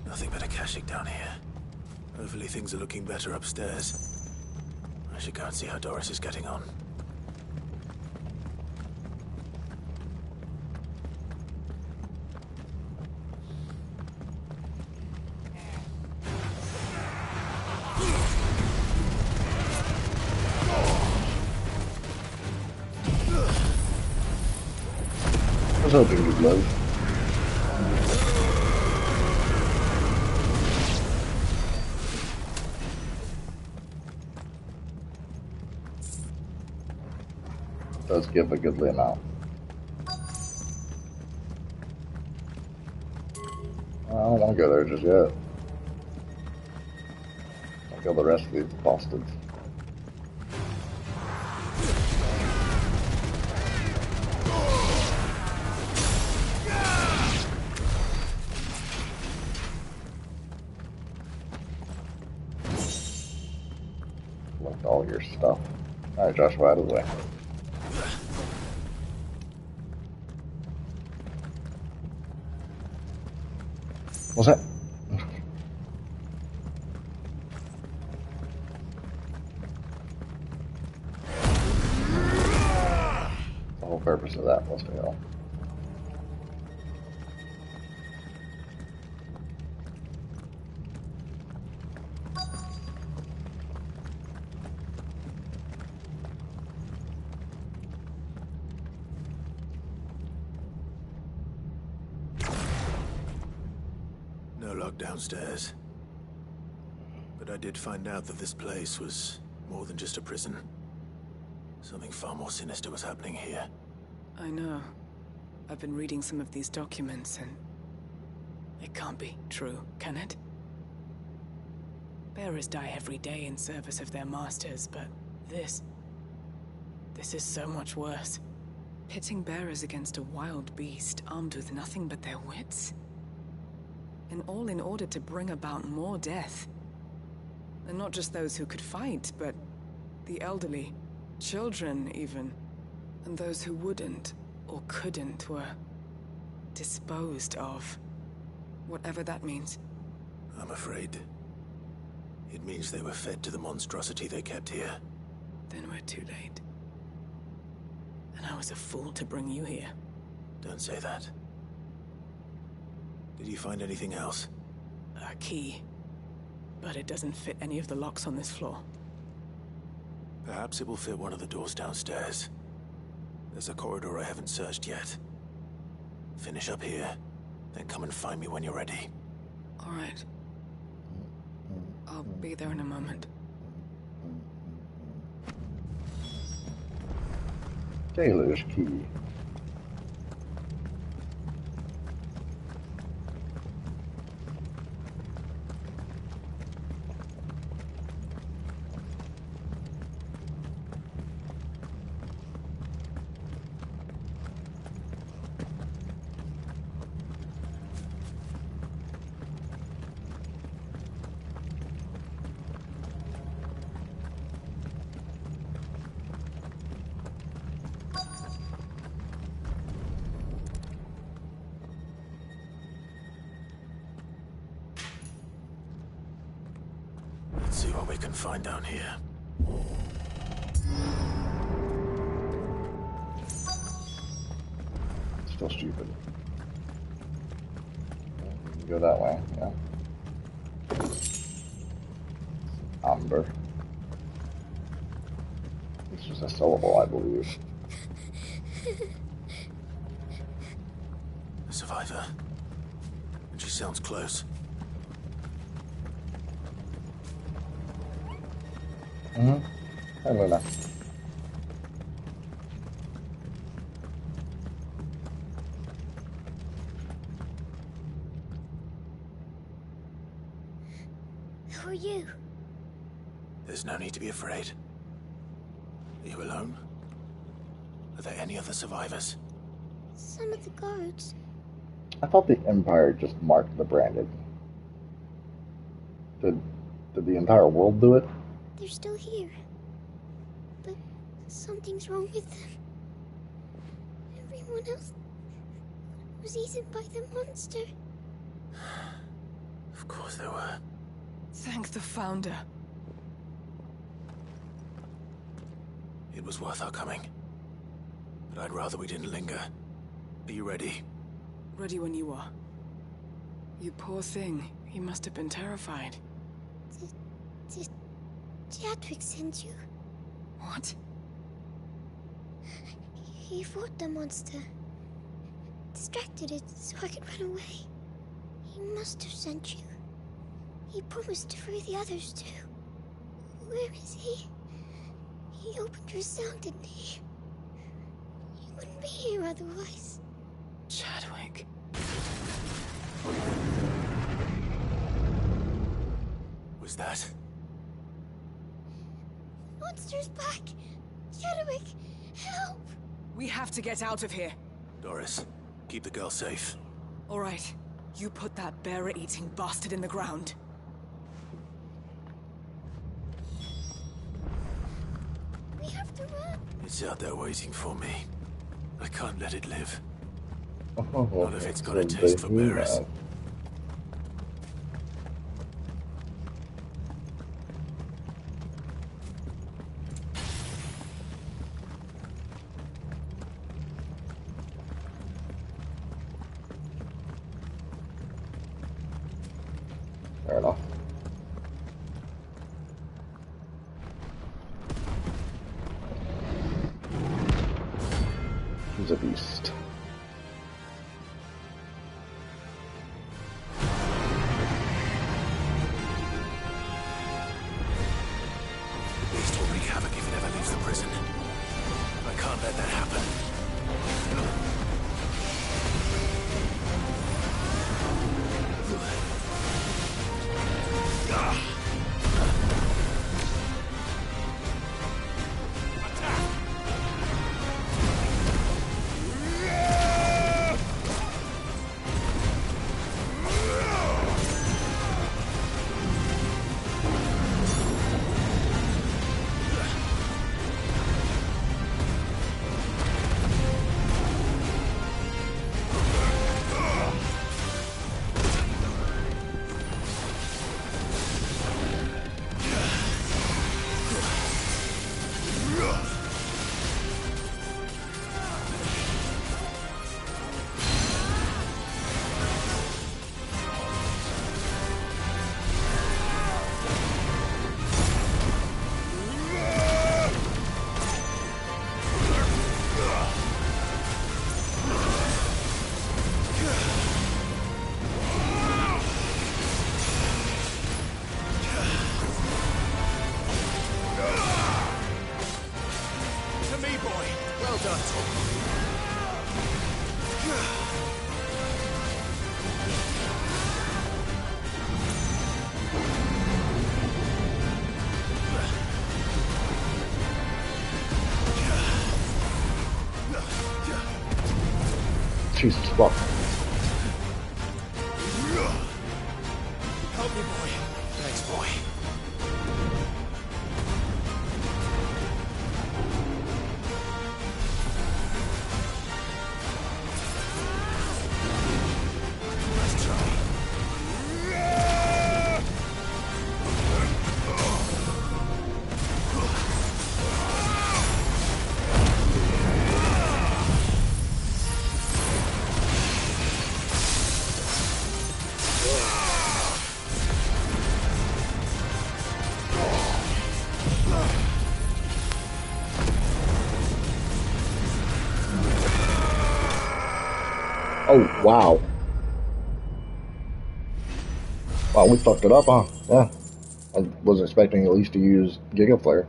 Nothing but a Kashyyyk down here. Hopefully things are looking better upstairs. I should go and see how Doris is getting on. hoping you'd live. Does give a goodly amount. I don't want to go there just yet. I'll kill the rest of these bastards. Collect all your stuff. Alright, Joshua, out of the way. What's that? The whole purpose of that was to fail. Downstairs. But I did find out that this place was more than just a prison. Something far more sinister was happening here. I know. I've been reading some of these documents and it can't be true, can it? Bearers die every day in service of their masters, but this is so much worse. Pitting bearers against a wild beast armed with nothing but their wits? And all in order to bring about more death. And not just those who could fight, but the elderly, children even. And those who wouldn't or couldn't were disposed of. Whatever that means. I'm afraid it means they were fed to the monstrosity they kept here. Then we're too late. And I was a fool to bring you here. Don't say that. Did you find anything else? A key. But it doesn't fit any of the locks on this floor. Perhaps it will fit one of the doors downstairs. There's a corridor I haven't searched yet. Finish up here, then come and find me when you're ready. All right. I'll be there in a moment. Taylor's key. Let's see what we can find down here. Still stupid. You can go that way, yeah. Amber. This was a syllable, I believe. A survivor. And she sounds close. Mm-hmm. Hi, Luna. Who are you? There's no need to be afraid. Are you alone? Are there any other survivors? Some of the guards. I thought the Empire just marked the branded. Did the entire world do it? They're still here. But something's wrong with them. Everyone else was eaten by the monster. Of course there were. Thank the Founder. It was worth our coming. But I'd rather we didn't linger. Are you ready? Ready when you are. You poor thing. You must have been terrified. Did Jadwick send you? What? He fought the monster. distracted it so I could run away. He must have sent you. He promised to free the others too. Where is he? He opened your cell, didn't he? He wouldn't be here otherwise. Chadwick. Was that? Monster's back! Chadwick, help! We have to get out of here. Doris, keep the girl safe. All right. You put that bearer-eating bastard in the ground. We have to run. It's out there waiting for me. I can't let it live. Oh, Not if it's got a taste for bearers. Fair enough. He's a beast. The beast will wreak havoc if it ever leaves the prison. I can't let that happen. Jesus fuck. Help me, boy. Thanks, boy. Let's try. Oh, wow. Wow, we fucked it up, huh? Yeah. I was expecting at least to use Giga Flare.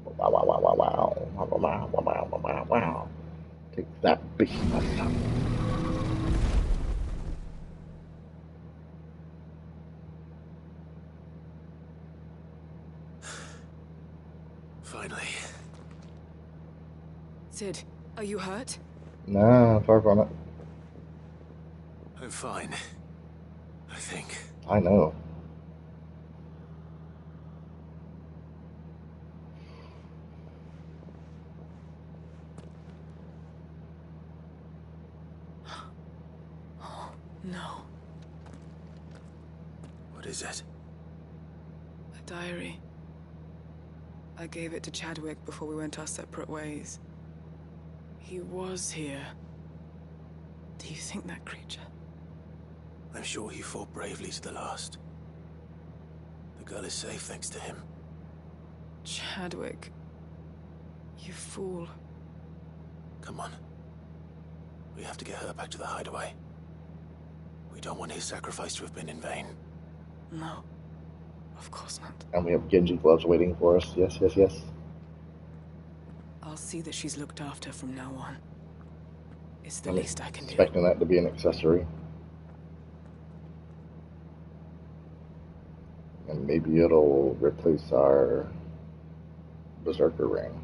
Wow, wow, wow, wow, wow. Wow, wow, wow, wow, wow, wow, wow. Take that beast. Finally. Sid, are you hurt? Nah, far from it. I'm fine. I think. I know. Oh, no. What is it? A diary. I gave it to Chadwick before we went our separate ways. He was here. Do you think that creature? I'm sure he fought bravely to the last. The girl is safe thanks to him. Chadwick. You fool. Come on. We have to get her back to the hideaway. We don't want his sacrifice to have been in vain. No, of course not. And we have Genji gloves waiting for us. Yes, yes, yes. I'll see that she's looked after from now on. It's the I'm least I can do. expecting that to be an accessory. And maybe it'll replace our Berserker ring.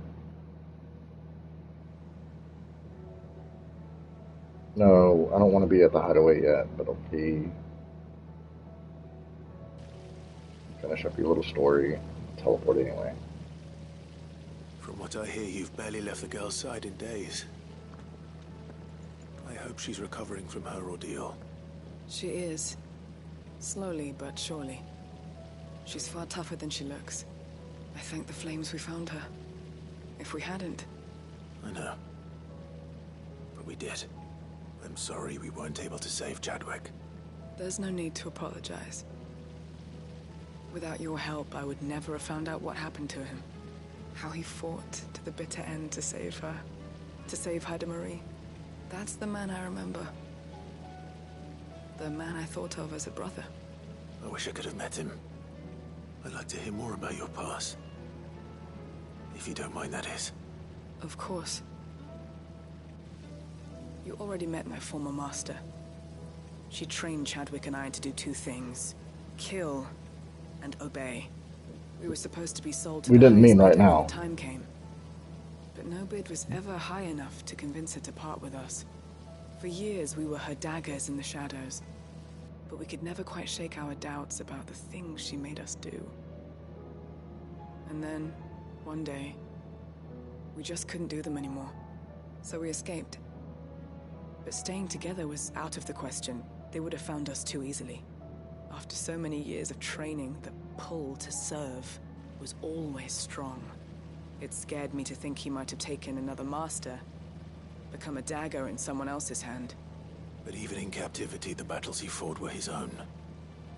No, I don't want to be at the hideaway yet, but okay. Finish up your little story. Teleport anyway. From what I hear, you've barely left the girl's side in days. I hope she's recovering from her ordeal. She is. Slowly but surely. She's far tougher than she looks. I thank the flames we found her. If we hadn't... I know. But we did. I'm sorry we weren't able to save Chadwick. There's no need to apologize. Without your help, I would never have found out what happened to him. How he fought to the bitter end to save her. To save Haida Marie. That's the man I remember. The man I thought of as a brother. I wish I could have met him. I'd like to hear more about your past. If you don't mind, that is. Of course. You already met my former master. She trained Chadwick and I to do two things. Kill and obey. We were supposed to be sold to We the didn't mean highest right bidder when now. the time came. But no bid was ever high enough to convince her to part with us. For years we were her daggers in the shadows. But we could never quite shake our doubts about the things she made us do. And then, one day, we just couldn't do them anymore. So we escaped. But staying together was out of the question. They would have found us too easily. After so many years of training, the pull to serve was always strong. It scared me to think he might have taken another master, become a dagger in someone else's hand. But even in captivity, the battles he fought were his own.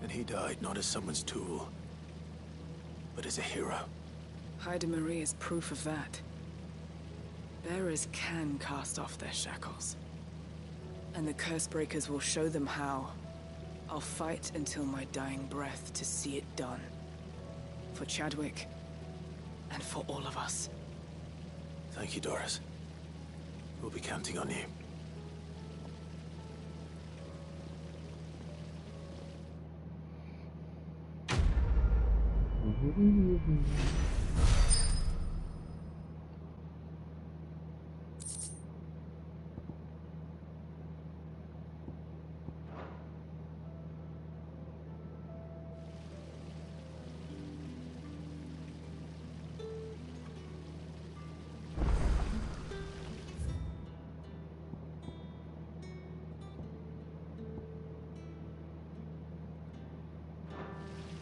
And he died not as someone's tool, but as a hero. Haida Marie is proof of that. Bearers can cast off their shackles. And the Cursebreakers will show them how. I'll fight until my dying breath to see it done. For Chadwick, and for all of us. Thank you, Doris. We'll be counting on you.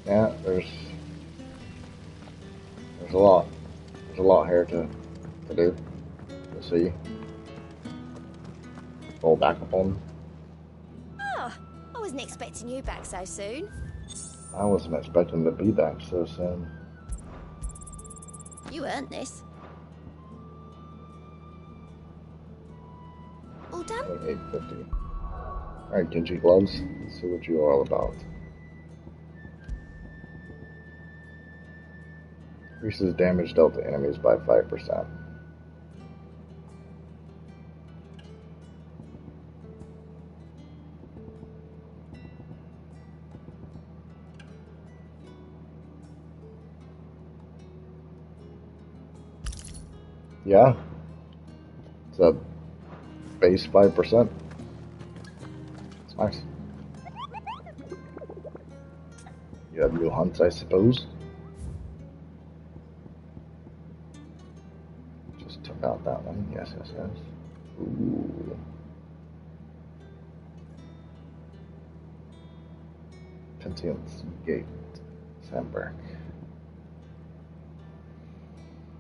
Yeah, there's a lot. There's a lot here to do, to see. Fall back upon. Ah, I wasn't expecting you back so soon. I wasn't expecting to be back so soon. You earned this. All done? 850. Alright, Genji gloves. Let's see what you're all about. Increases damage dealt to enemies by 5%. Yeah. It's a base 5%. It's nice. You have new hunts, I suppose. Just took out that one. Yes, yes, yes. Ooh. Pentium's Gate. Sandberg.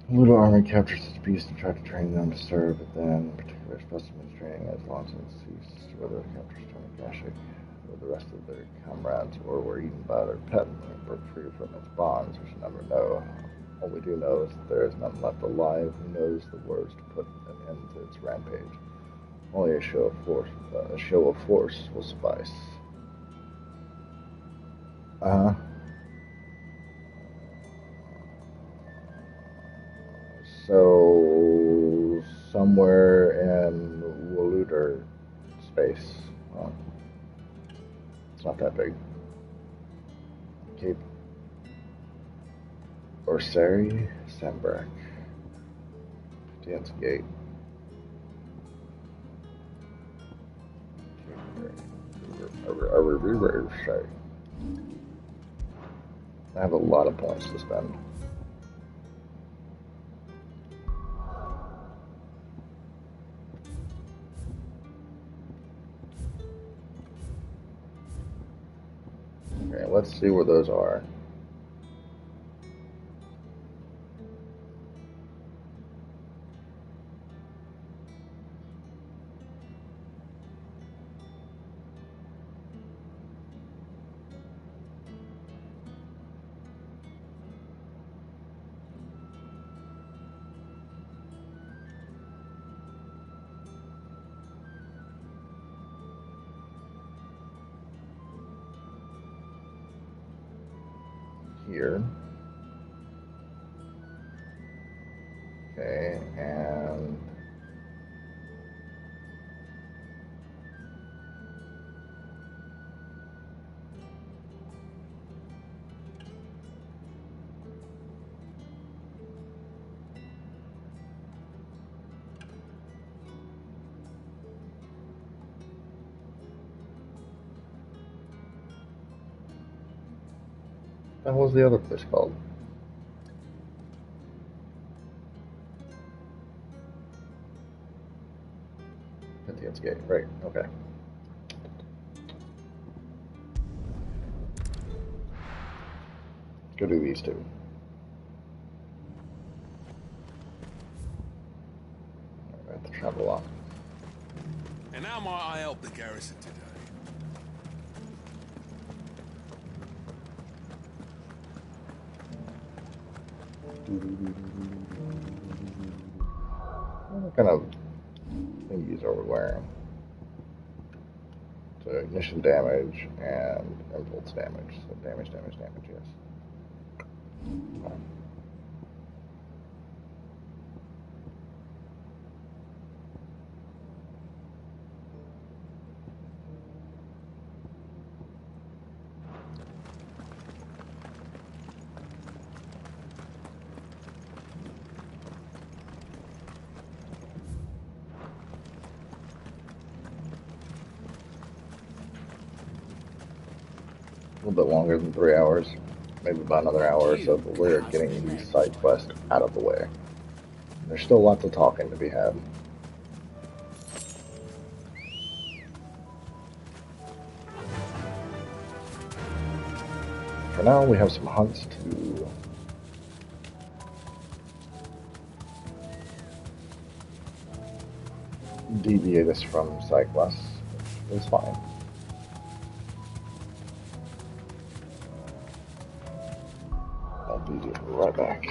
Little army captures its beast and tried to train them to serve, but then particular specimens training as long as it ceased, whether the captors turned Kashyyyk or the rest of their comrades or were eaten by their pet and broke free from its bonds, we shall never know. All we do know is that there is none left alive who knows the words to put an end to its rampage. Only a show of force will suffice. So somewhere in Woluder space. It's not that big. Cape Orseri, Sandbrak, Dance Gate. I have a lot of points to spend. Okay, let's see where those are. Here. Okay, and what was the other place called? Pythian's Gate, right, okay. Let's go do these two. I have to travel on. And how might I help the garrison today? What kind of thingies are we wearing? So ignition damage and impulse damage. So damage, yes. Okay. A little bit longer than 3 hours, maybe about another hour or so, but we're getting these side quests out of the way. There's still lots of talking to be had. For now, we have some hunts to deviate us from side quests, which is fine. Be right back.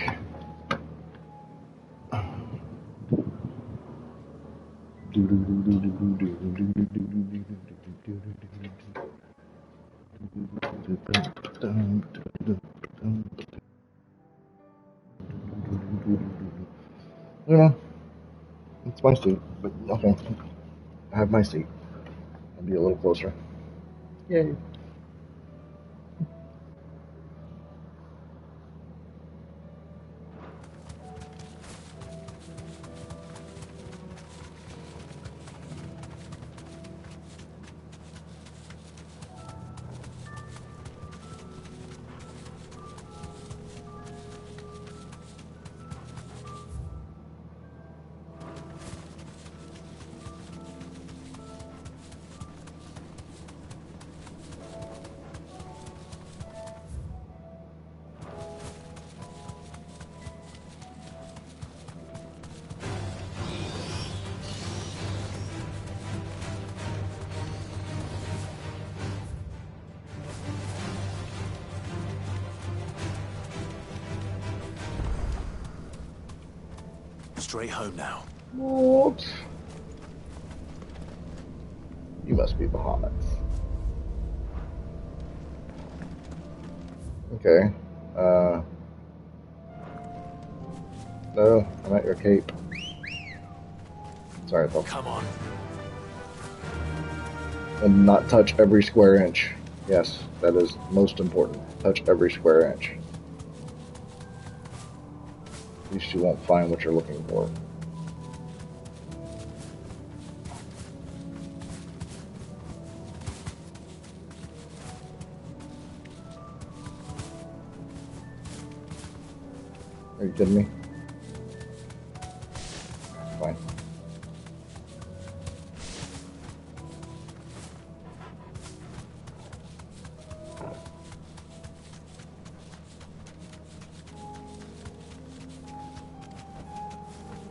You know, it's my seat, but okay. I have my seat. I'll be a little closer. Yay. Straight home now. What? must be Bahamut's. Okay. No, I'm at your cape. Sorry, though. Come on. And not touch every square inch. Yes, that is most important. Touch every square inch. At least you won't find what you're looking for. Are you kidding me? Fine.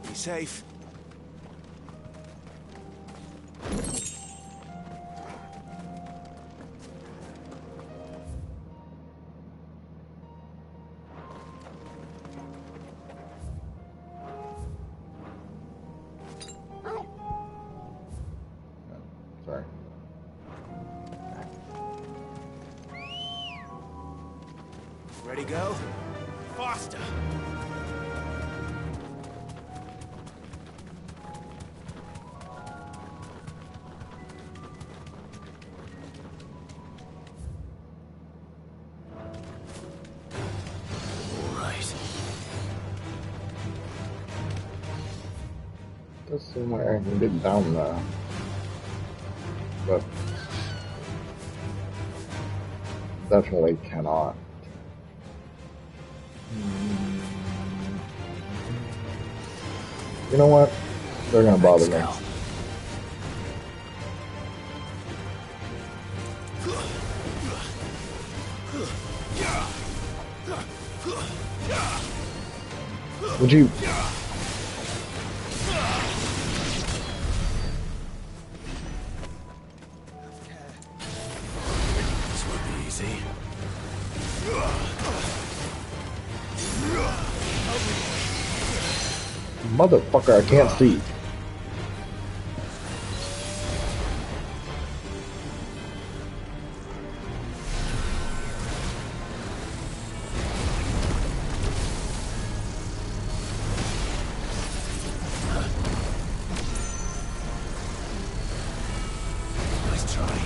Be safe. Sorry. Ready, go? Faster! Does seem like I can get down there. But definitely cannot. You know what? They're gonna bother me. Would you? This won't be easy. Motherfucker, I can't see. Nice try.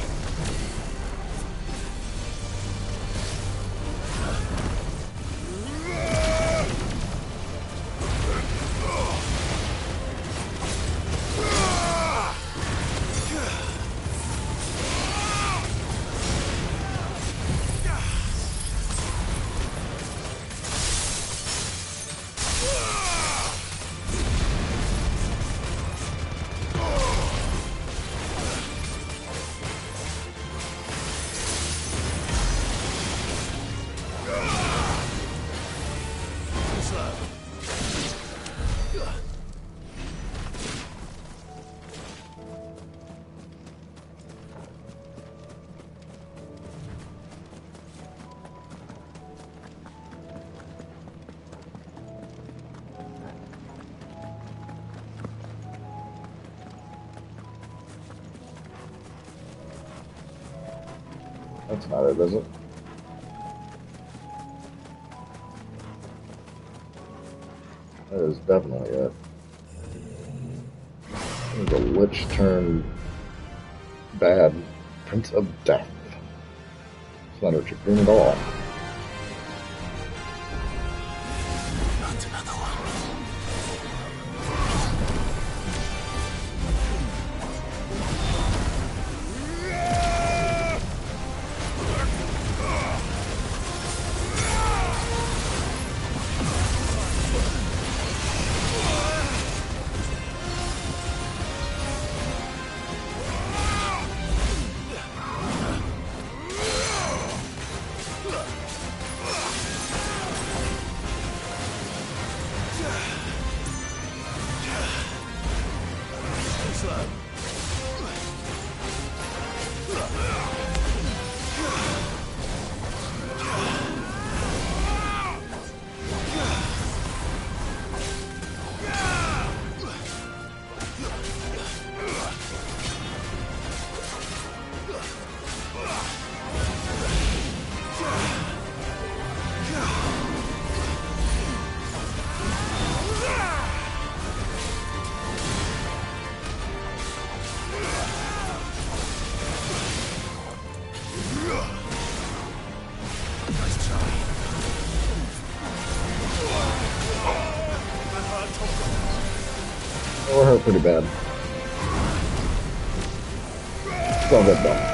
That's not it, is it? That is definitely it. The Lich turned bad. Prince of Death. It's not what you're doing at all. Not another one. hurt pretty bad. Still good though.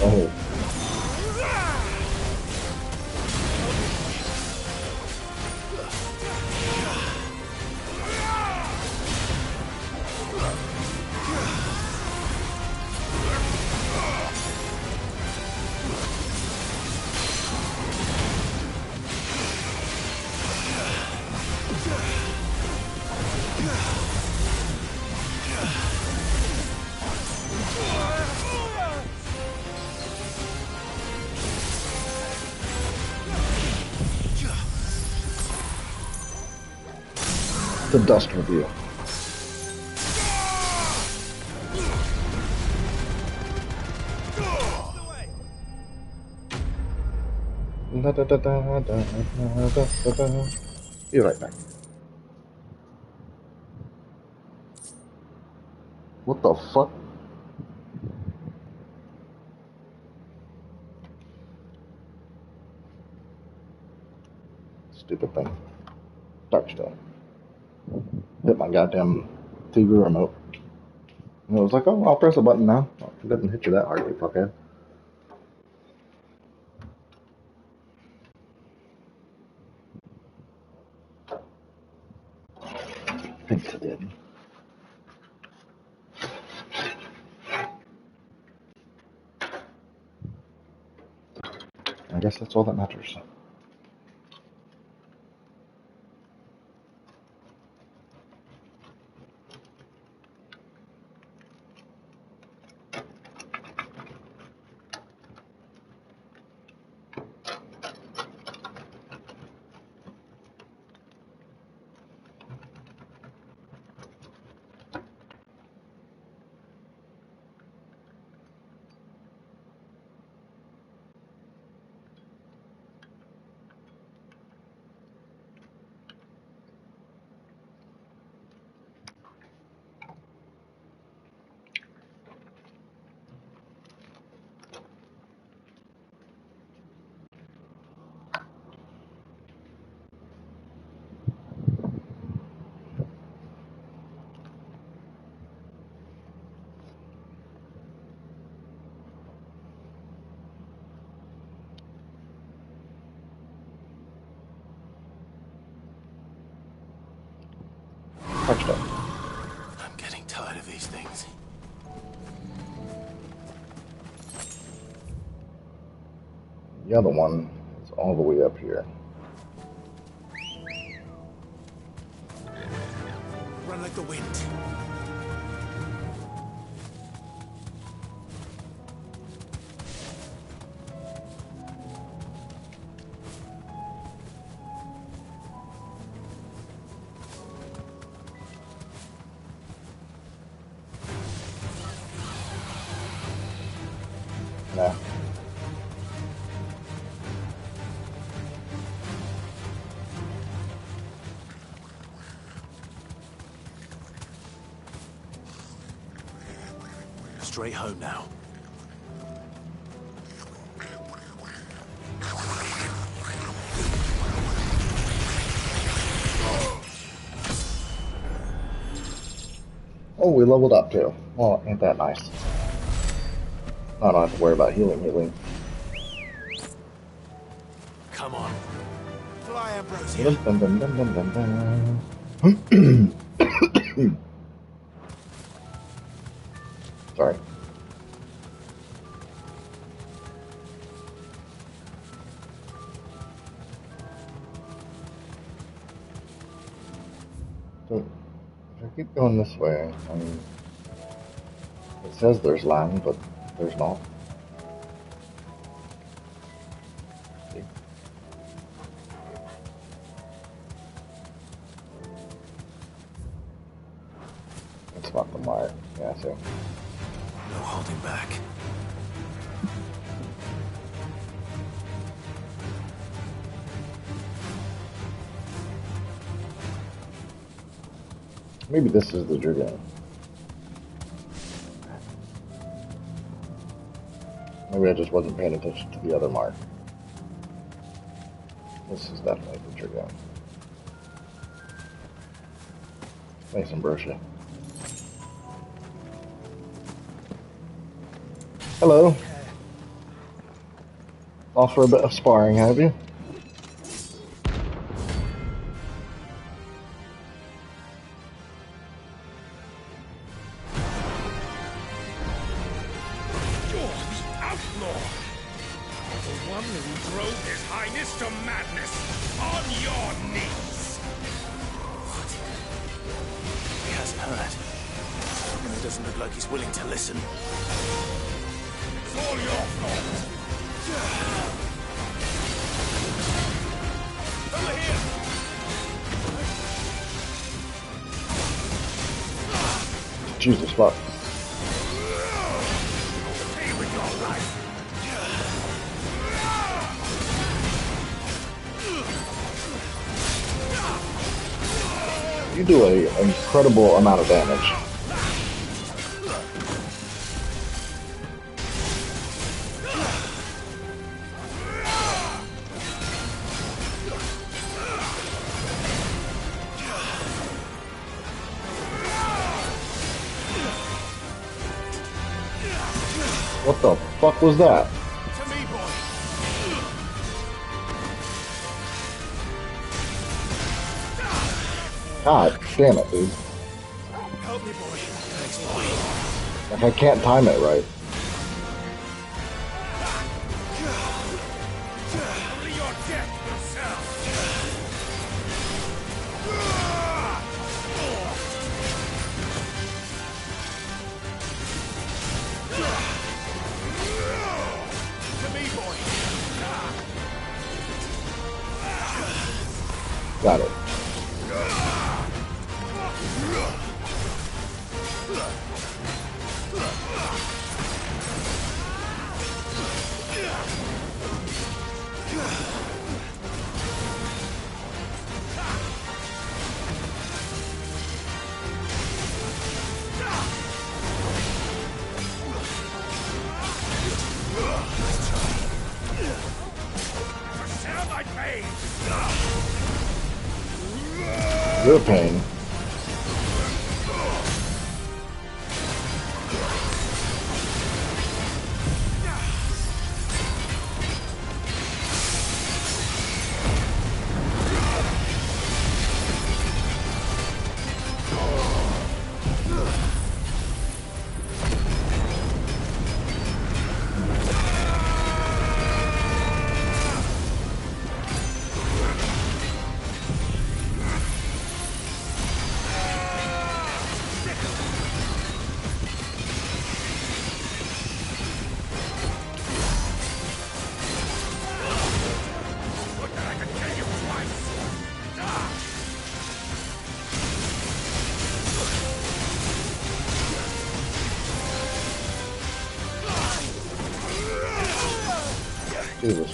Oh. The dust review. Be right back. What the fuck? Stupid thing. Dark stuff. Hit my goddamn TV remote. And it was like, oh, I'll press a button now. Well, it didn't hit you that hard, you fuckhead. I think it did. I guess that's all that matters. I'm getting tired of these things. The other one is all the way up here. Run like the wind. Nah. Straight home now. Oh, we leveled up too. Well, ain't that nice? I don't have to worry about healing. Come on. Fly, Ambrosia. Dun, dun, dun, dun, dun, dun. Sorry. So, if I keep going this way, I mean, it says there's land, but there's not. See? It's not the mark. Yeah, see? No holding back. Maybe this is the dragoon. Maybe I just wasn't paying attention to the other mark. This is definitely the dragoon. Nice and brushy. Hello. Off for a bit of sparring, have you? Jesus fuck. You do an incredible amount of damage. What the fuck was that? God damn it, dude. Help me, boy. Thanks, boy. Like I can't time it right. Only your death will sell. To me, boy. Got it. Your pain. Jesus.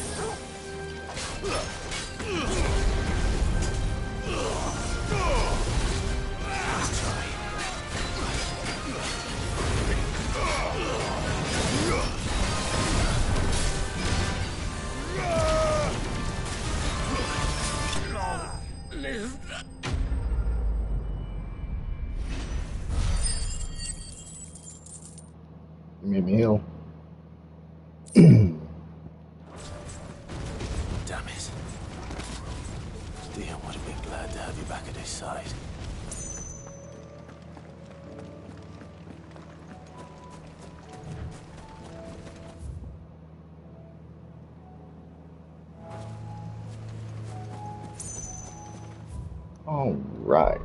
You made me heal. Damn it. Dion would have been glad to have you back at his side. Alright.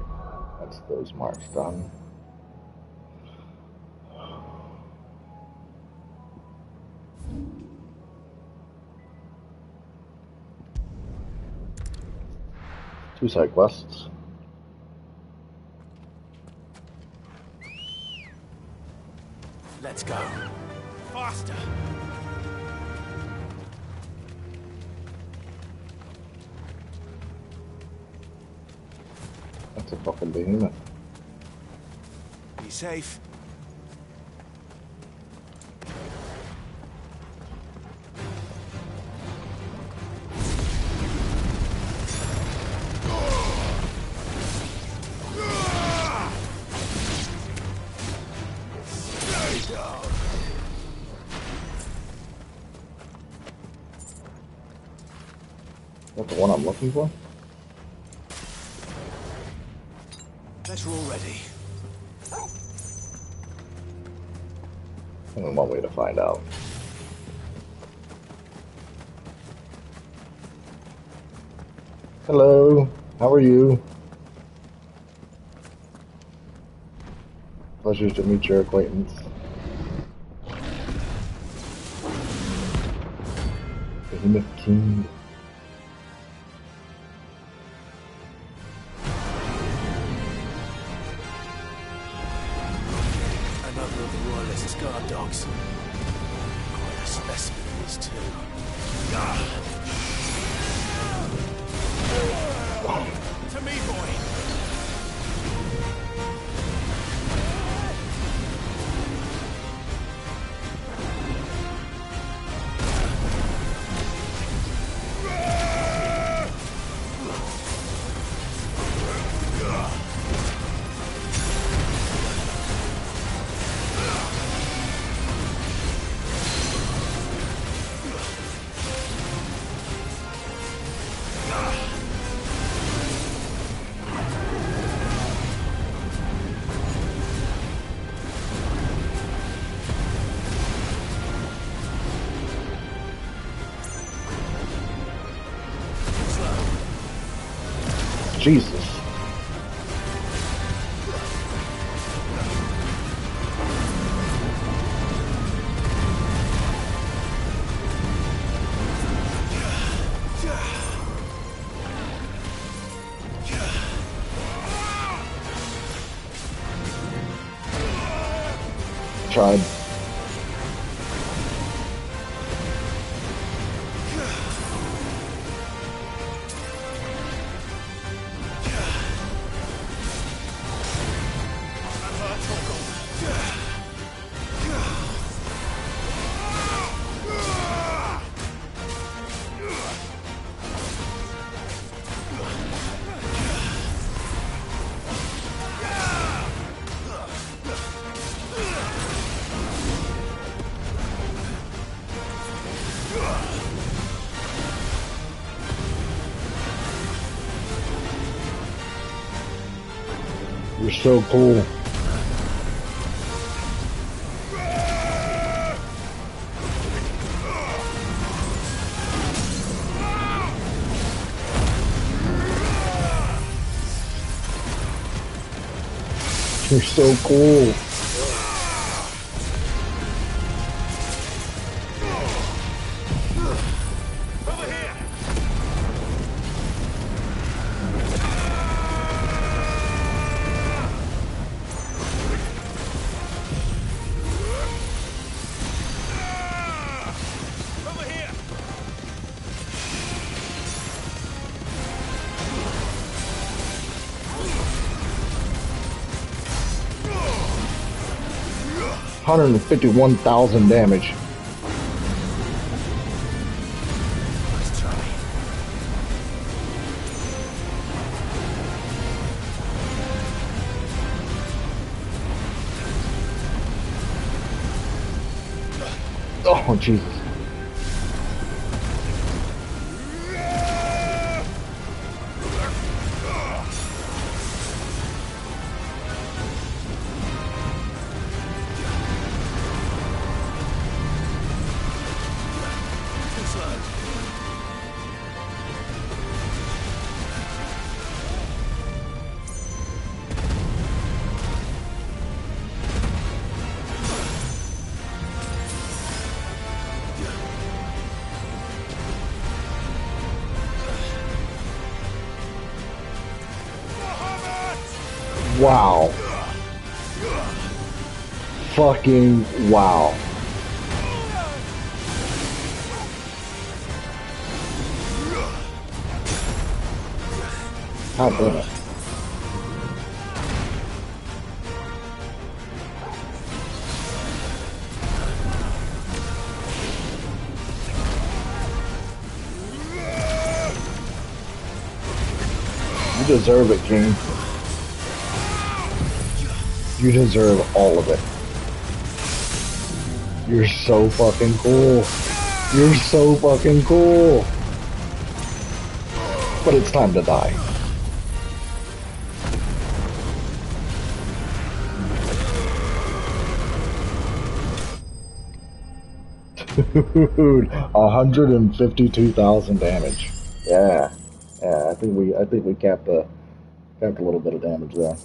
That's those marks done. Two side quests. Let's go. Faster! That's a fucking behemoth. Be safe. That's the one I'm looking for? Let's roll ready. Only one way to find out. Hello, how are you? Pleasure to meet your acquaintance. Behemoth King. Another of the Royalist guard dogs. Quite a specimen, these two. To me, boy! Jesus. Tried. You're so cool. You're so cool. $151,000 damage. Oh, Jesus. Wow. Fucking wow. God damn it. You deserve it, King. You deserve all of it. You're so fucking cool. You're so fucking cool. But it's time to die. Dude, 152,000 damage. Yeah. Yeah, I think we capped a little bit of damage there.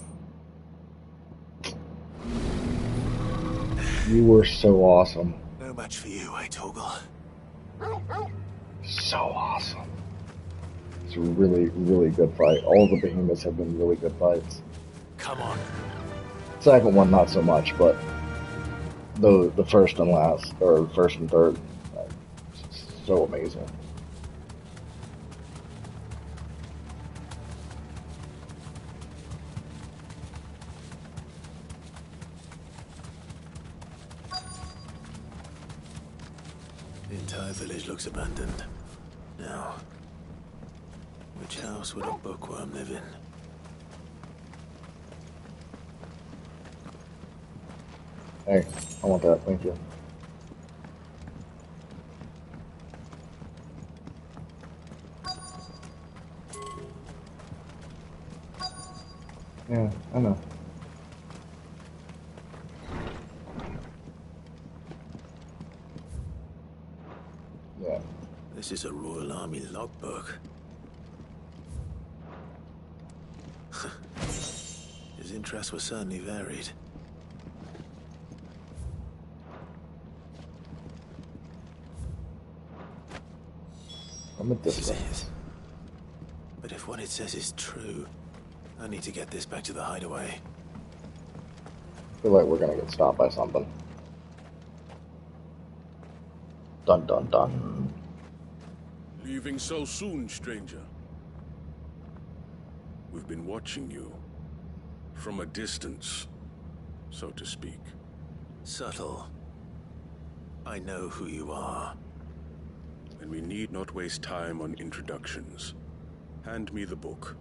You were so awesome. No match for you, eh, Torgal? So awesome. It's a really, really good fight. All the behemoths have been really good fights. Come on. Second one, not so much, but the first and last, or first and third, so amazing. The entire village looks abandoned. Now, which house would a bookworm live in? Hey, I want that, thank you. Yeah, I know. Yeah. This is a Royal Army logbook. His interests were certainly varied. This is it. But if what it says is true, I need to get this back to the hideaway. I feel like we're gonna get stopped by something. Dun dun dun. Leaving so soon, stranger? We've been watching you. From a distance, so to speak. Subtle. I know who you are. And we need not waste time on introductions. Hand me the book.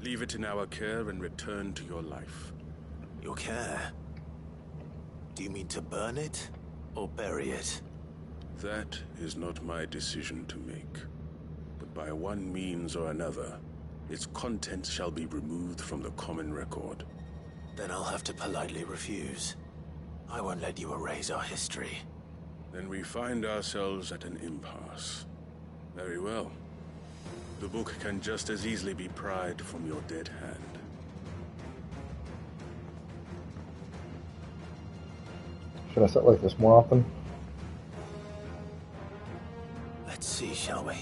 Leave it in our care and return to your life. Your care? Do you mean to burn it or bury it? That is not my decision to make. But by one means or another, its contents shall be removed from the common record. Then I'll have to politely refuse. I won't let you erase our history. Then we find ourselves at an impasse. Very well. The book can just as easily be pried from your dead hand. Should I sit like this more often? Let's see, shall we?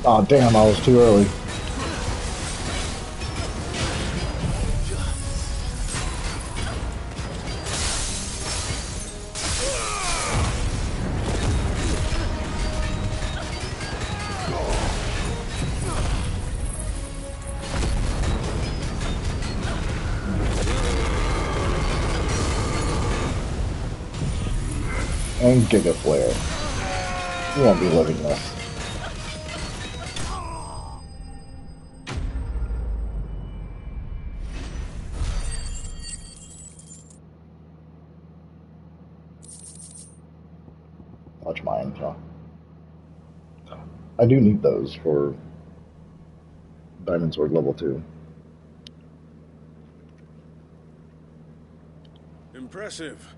Oh damn, I was too early. And Giga Flare. You won't be living this. Watch my info. I do need those for Diamond Sword level 2. Impressive.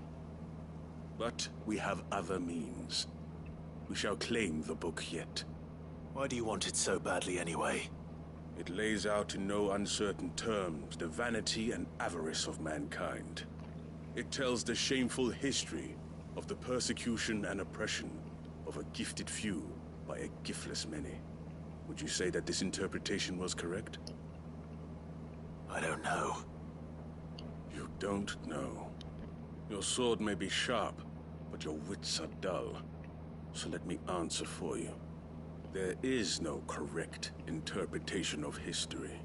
But we have other means. We shall claim the book yet. Why do you want it so badly anyway? It lays out in no uncertain terms the vanity and avarice of mankind. It tells the shameful history of the persecution and oppression of a gifted few by a giftless many. Would you say that this interpretation was correct? I don't know. You don't know. Your sword may be sharp, but your wits are dull. So let me answer for you. There is no correct interpretation of history.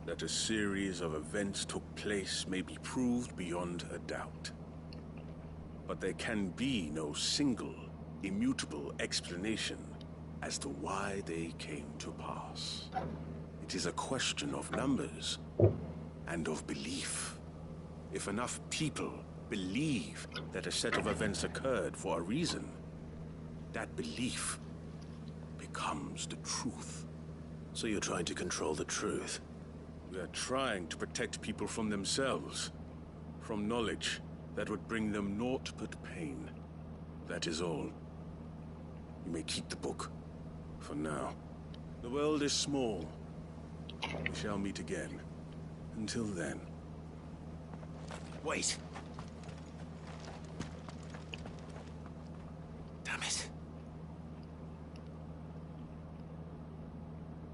That a series of events took place may be proved beyond a doubt. But there can be no single, immutable explanation as to why they came to pass. It is a question of numbers and of belief. If enough people believe that a set of events occurred for a reason, that belief becomes the truth. So you're trying to control the truth? We are trying to protect people from themselves, from knowledge that would bring them naught but pain. That is all. You may keep the book, for now. The world is small. We shall meet again. Until then. Wait. Damn it.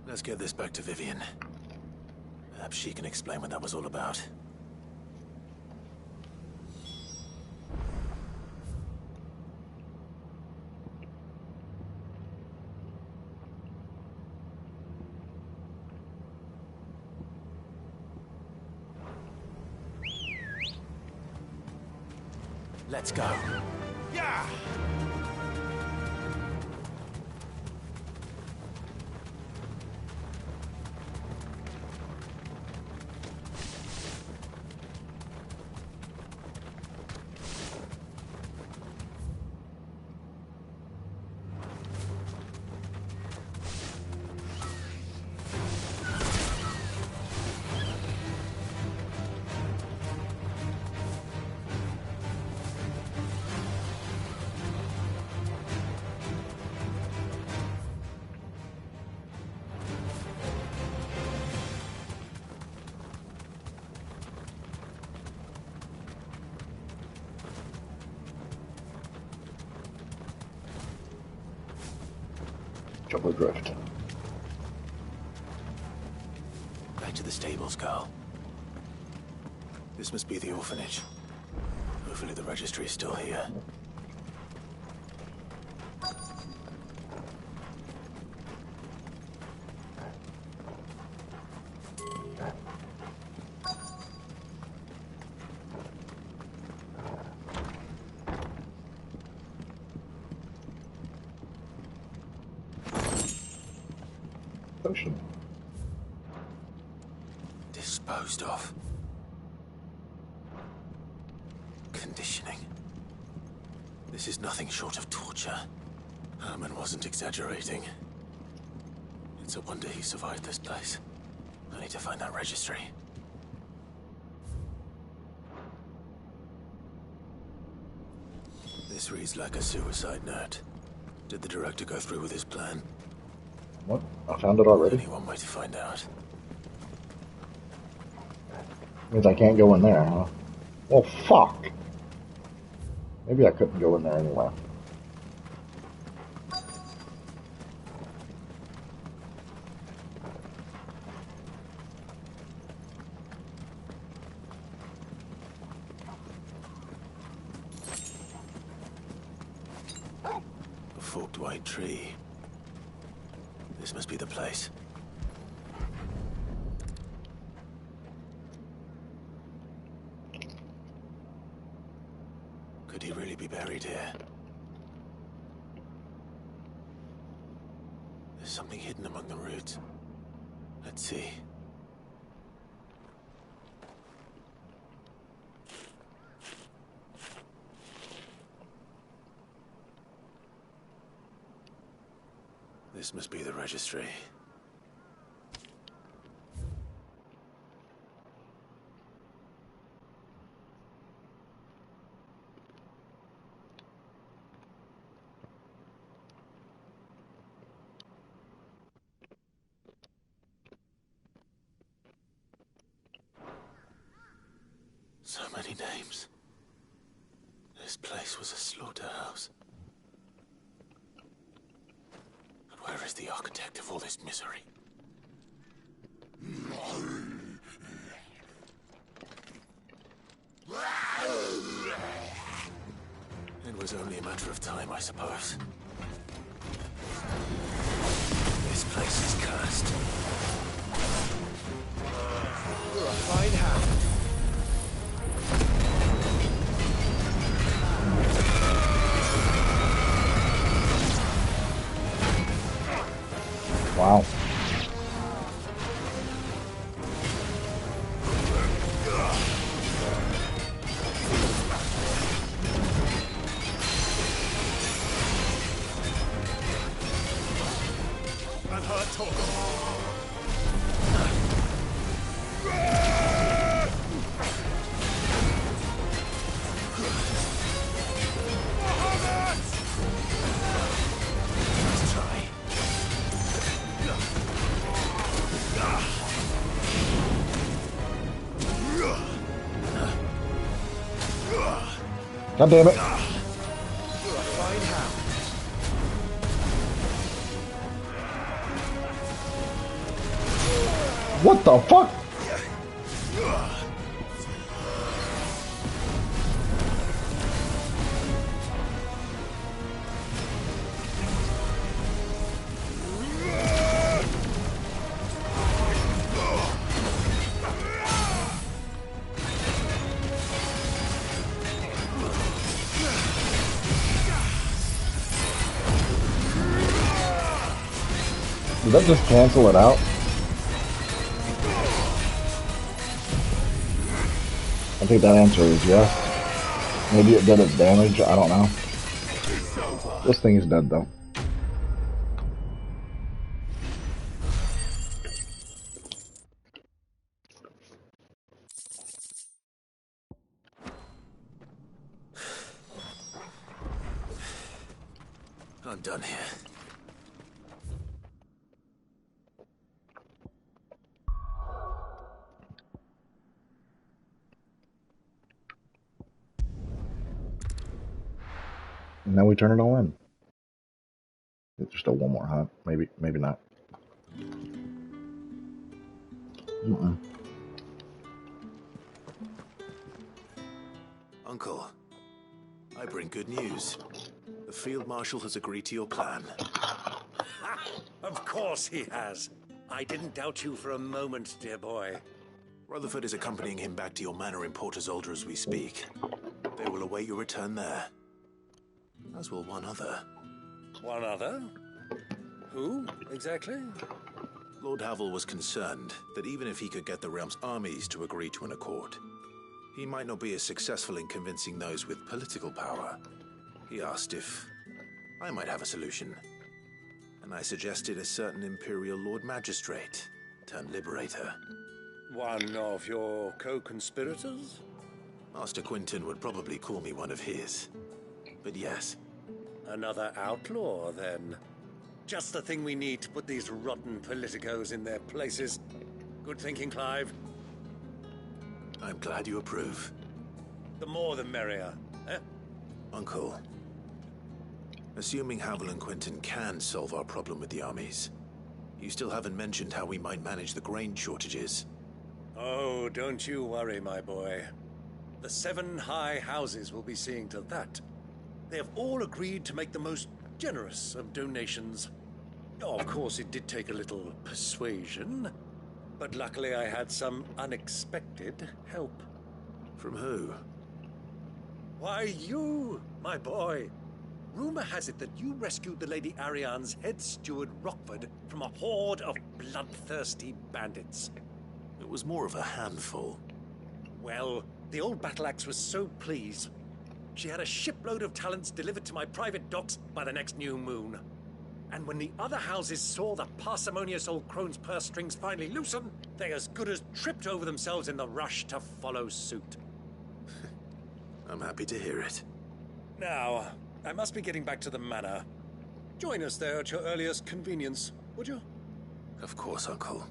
Let's get this back to Vivian. Perhaps she can explain what that was all about. Let's go. Yeah! Jumbo Drift. Back to the stables, Carl. This must be the orphanage. Hopefully the registry is still here. Potion. Disposed of. Conditioning. This is nothing short of torture. Herman wasn't exaggerating. It's a wonder he survived this place. I need to find that registry. This reads like a suicide note. Did the director go through with his plan? What? I found it already? Only one way to find out. Means I can't go in there, huh? Well, fuck. Maybe I couldn't go in there anyway. A forked white tree. This must be the place. Could he really be buried here? something hidden among the roots. Let's see. This must be the registry. So many names. This place was a slaughterhouse. But where is the architect of all this misery? It was only a matter of time, I suppose. This place is cursed. You're a fine hound. Wow. I've heard talk of Let's try. God damn it. You're a fine hound. What the fuck? Did that just cancel it out? I think that answer is yes. Maybe it did its damage, I don't know. This thing is dead though. I'm done here. And now we turn it all in. There's still one more, huh? Maybe not. Uncle, I bring good news. The Field Marshal has agreed to your plan. Of course he has. I didn't doubt you for a moment, dear boy. Rutherford is accompanying him back to your manor in Port Isolde as we speak. They will await your return there. As will one other. One other? Who, exactly? Lord Havel was concerned that even if he could get the realm's armies to agree to an accord, he might not be as successful in convincing those with political power. He asked if I might have a solution, and I suggested a certain Imperial Lord Magistrate turned Liberator. One of your co-conspirators? Master Quinton would probably call me one of his, but yes. Another outlaw, then. Just the thing we need to put these rotten politicos in their places. Good thinking, Clive. I'm glad you approve. The more the merrier, eh? Uncle, assuming Havel and Quinton can solve our problem with the armies, you still haven't mentioned how we might manage the grain shortages. Oh, don't you worry, my boy. The 7 high houses will be seeing to that. They have all agreed to make the most generous of donations. Oh, of course, it did take a little persuasion, but luckily I had some unexpected help. From who? Why, you, my boy. rumor has it that you rescued the Lady Ariane's head steward Rockford from a horde of bloodthirsty bandits. It was more of a handful. Well, the old battle axe was so pleased. She had a shipload of talents delivered to my private docks by the next new moon. And when the other houses saw the parsimonious old crone's purse strings finally loosen, they as good as tripped over themselves in the rush to follow suit. I'm happy to hear it. Now, I must be getting back to the manor. Join us there at your earliest convenience, would you? Of course, Uncle.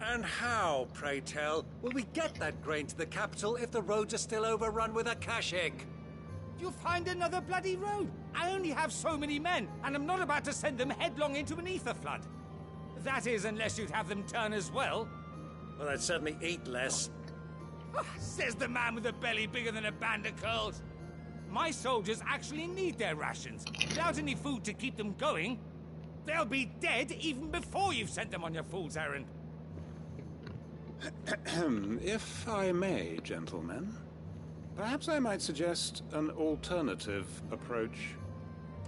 And how, pray tell, will we get that grain to the capital if the roads are still overrun with Akashic? You'll find another bloody road. I only have so many men, and I'm not about to send them headlong into an ether flood. That is, unless you'd have them turn as well. Well, I'd certainly eat less. Says the man with a belly bigger than a band of curls. My soldiers actually need their rations. Without any food to keep them going, they'll be dead even before you've sent them on your fool's errand. If I may, gentlemen, perhaps I might suggest an alternative approach.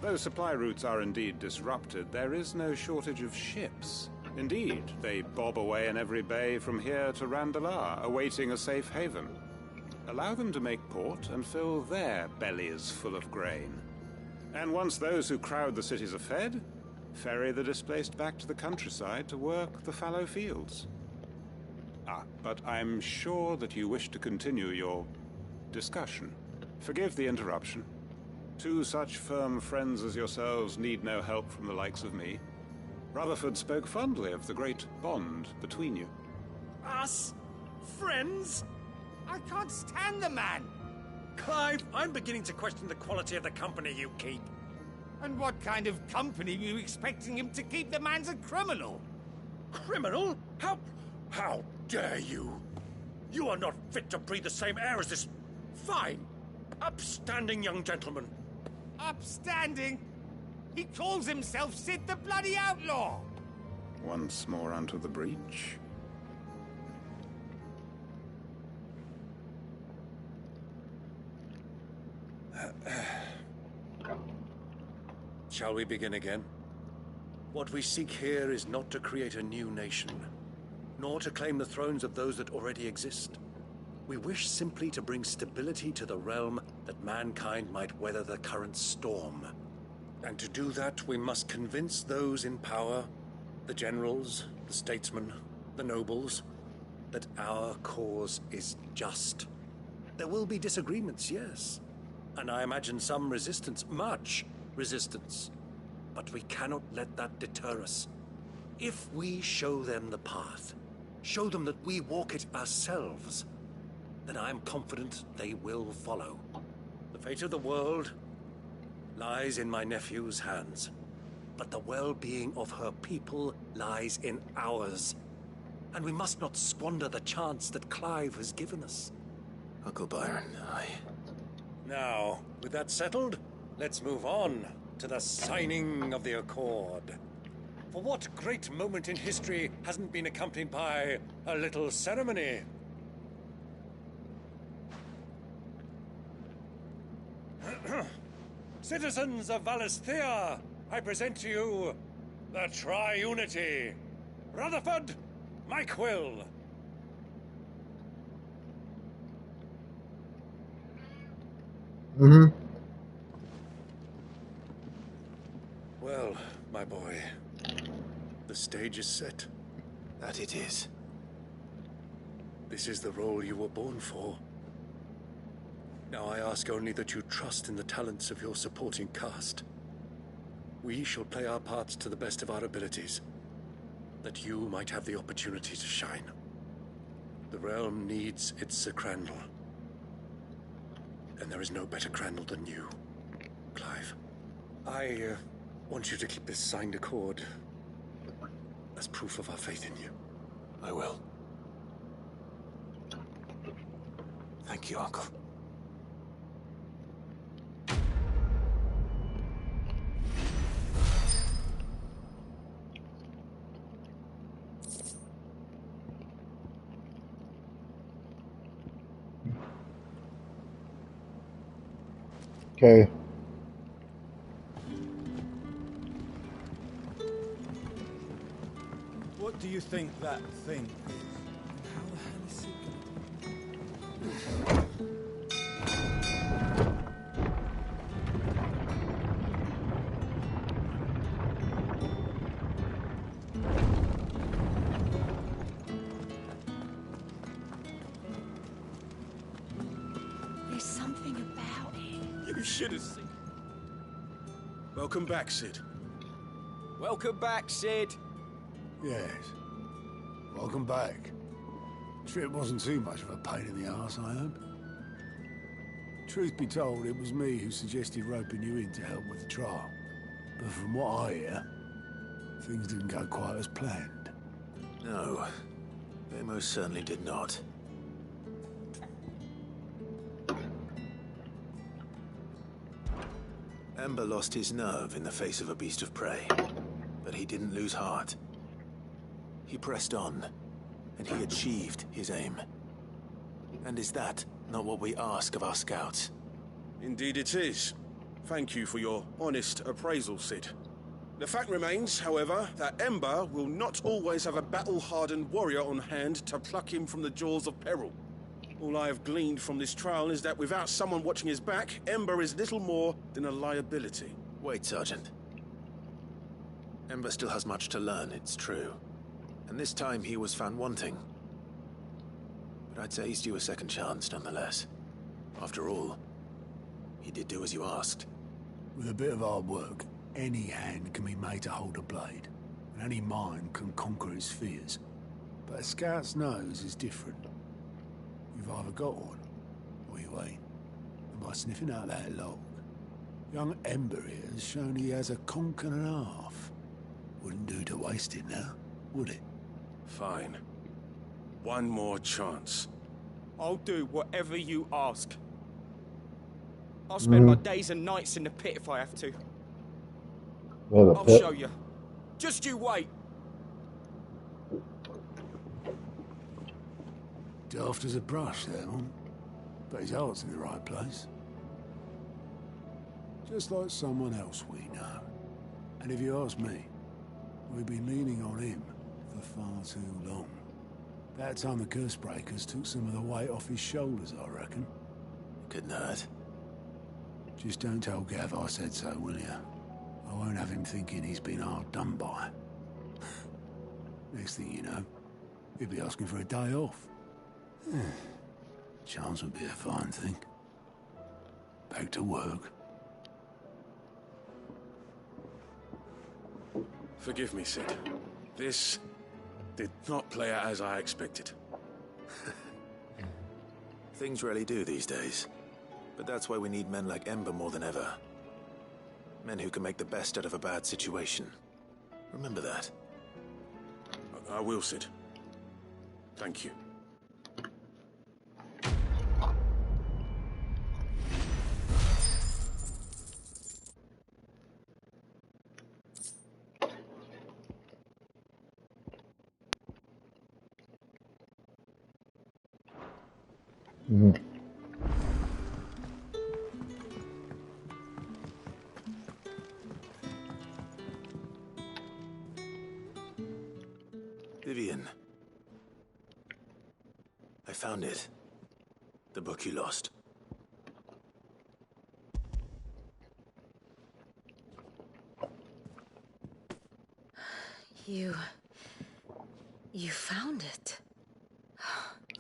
Though supply routes are indeed disrupted, there is no shortage of ships. Indeed, they bob away in every bay from here to Randalar, awaiting a safe haven. Allow them to make port and fill their bellies full of grain. And once those who crowd the cities are fed, ferry the displaced back to the countryside to work the fallow fields. But I'm sure that you wish to continue your discussion. Forgive the interruption. Two such firm friends as yourselves need no help from the likes of me. Rutherford spoke fondly of the great bond between you. Us? Friends? I can't stand the man! Clive, I'm beginning to question the quality of the company you keep. And what kind of company were you expecting him to keep? The man's a criminal! Criminal? How dare you? You are not fit to breathe the same air as this fine, upstanding young gentleman. Upstanding? He calls himself Sid the bloody outlaw! Once more onto the breach. Shall we begin again? What we seek here is not to create a new nation, nor to claim the thrones of those that already exist. We wish simply to bring stability to the realm that mankind might weather the current storm. And to do that, we must convince those in power, the generals, the statesmen, the nobles, that our cause is just. There will be disagreements, yes. And I imagine some resistance, much resistance. But we cannot let that deter us. If we show them the path, show them that we walk it ourselves, then I am confident they will follow. The fate of the world lies in my nephew's hands, but the well-being of her people lies in ours. And we must not squander the chance that Clive has given us. Uncle Byron, Now, with that settled, let's move on to the signing of the Accord. For what great moment in history hasn't been accompanied by a little ceremony? Citizens of Valisthea, I present to you the Tri-Unity. Rutherford, Mike Will. Well, my boy, the stage is set. That it is. This is the role you were born for. Now I ask only that you trust in the talents of your supporting cast. We shall play our parts to the best of our abilities, that you might have the opportunity to shine. The realm needs its Sir Crandall. And there is no better Crandall than you, Clive. I want you to keep this signed accord as proof of our faith in you. I will. Thank you, Uncle. Okay. What do you think that thing is? How the hell is it gonna... There's something about it. You should have seen. Welcome back, Sid. Welcome back, Sid. Yes. Welcome back. Trip wasn't too much of a pain in the arse, I hope. Truth be told, it was me who suggested roping you in to help with the trial. But from what I hear, things didn't go quite as planned. No, they most certainly did not. Ember lost his nerve in the face of a beast of prey, but he didn't lose heart. He pressed on, and he achieved his aim. And is that not what we ask of our scouts? Indeed it is. Thank you for your honest appraisal, Sid. The fact remains, however, that Ember will not always have a battle-hardened warrior on hand to pluck him from the jaws of peril. All I have gleaned from this trial is that without someone watching his back, Ember is little more than a liability. Wait, Sergeant. Ember still has much to learn, it's true. And this time he was found wanting. But I'd say he's due a second chance, nonetheless. After all, he did do as you asked. With a bit of hard work, any hand can be made to hold a blade, and any mind can conquer its fears. But a scout's nose is different. You've either got one, or you ain't. And by sniffing out that log, young Ember here has shown he has a conch and a half. Wouldn't do to waste it now, would it? Fine. One more chance. I'll do whatever you ask. I'll spend my days and nights in the pit if I have to. I'll show you. Just you wait. Daft as a brush, that one. But his heart's in the right place. Just like someone else we know. And if you ask me, we've been leaning on him for far too long. That time the Cursebreakers took some of the weight off his shoulders, I reckon. Couldn't hurt. Just don't tell Gav I said so, will you? I won't have him thinking he's been hard done by. Next thing you know, he'll be asking for a day off. Chance would be a fine thing. Back to work. Forgive me, Sid. This did not play out as I expected. Things rarely do these days. But that's why we need men like Ember more than ever. Men who can make the best out of a bad situation. Remember that. I will, Sid. Thank you. Vivian. I found it. The book you lost. You found it.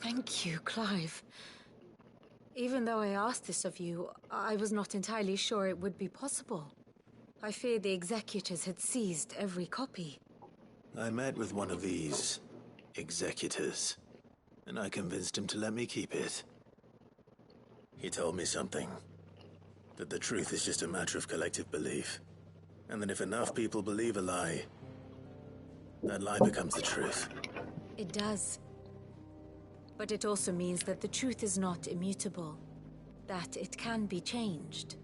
Thank you, Clive. Even though I asked this of you, I was not entirely sure it would be possible. I feared the executors had seized every copy. I met with one of these executors, and I convinced him to let me keep it. He told me something. That the truth is just a matter of collective belief. And that if enough people believe a lie, that lie becomes the truth. It does. But it also means that the truth is not immutable. That it can be changed.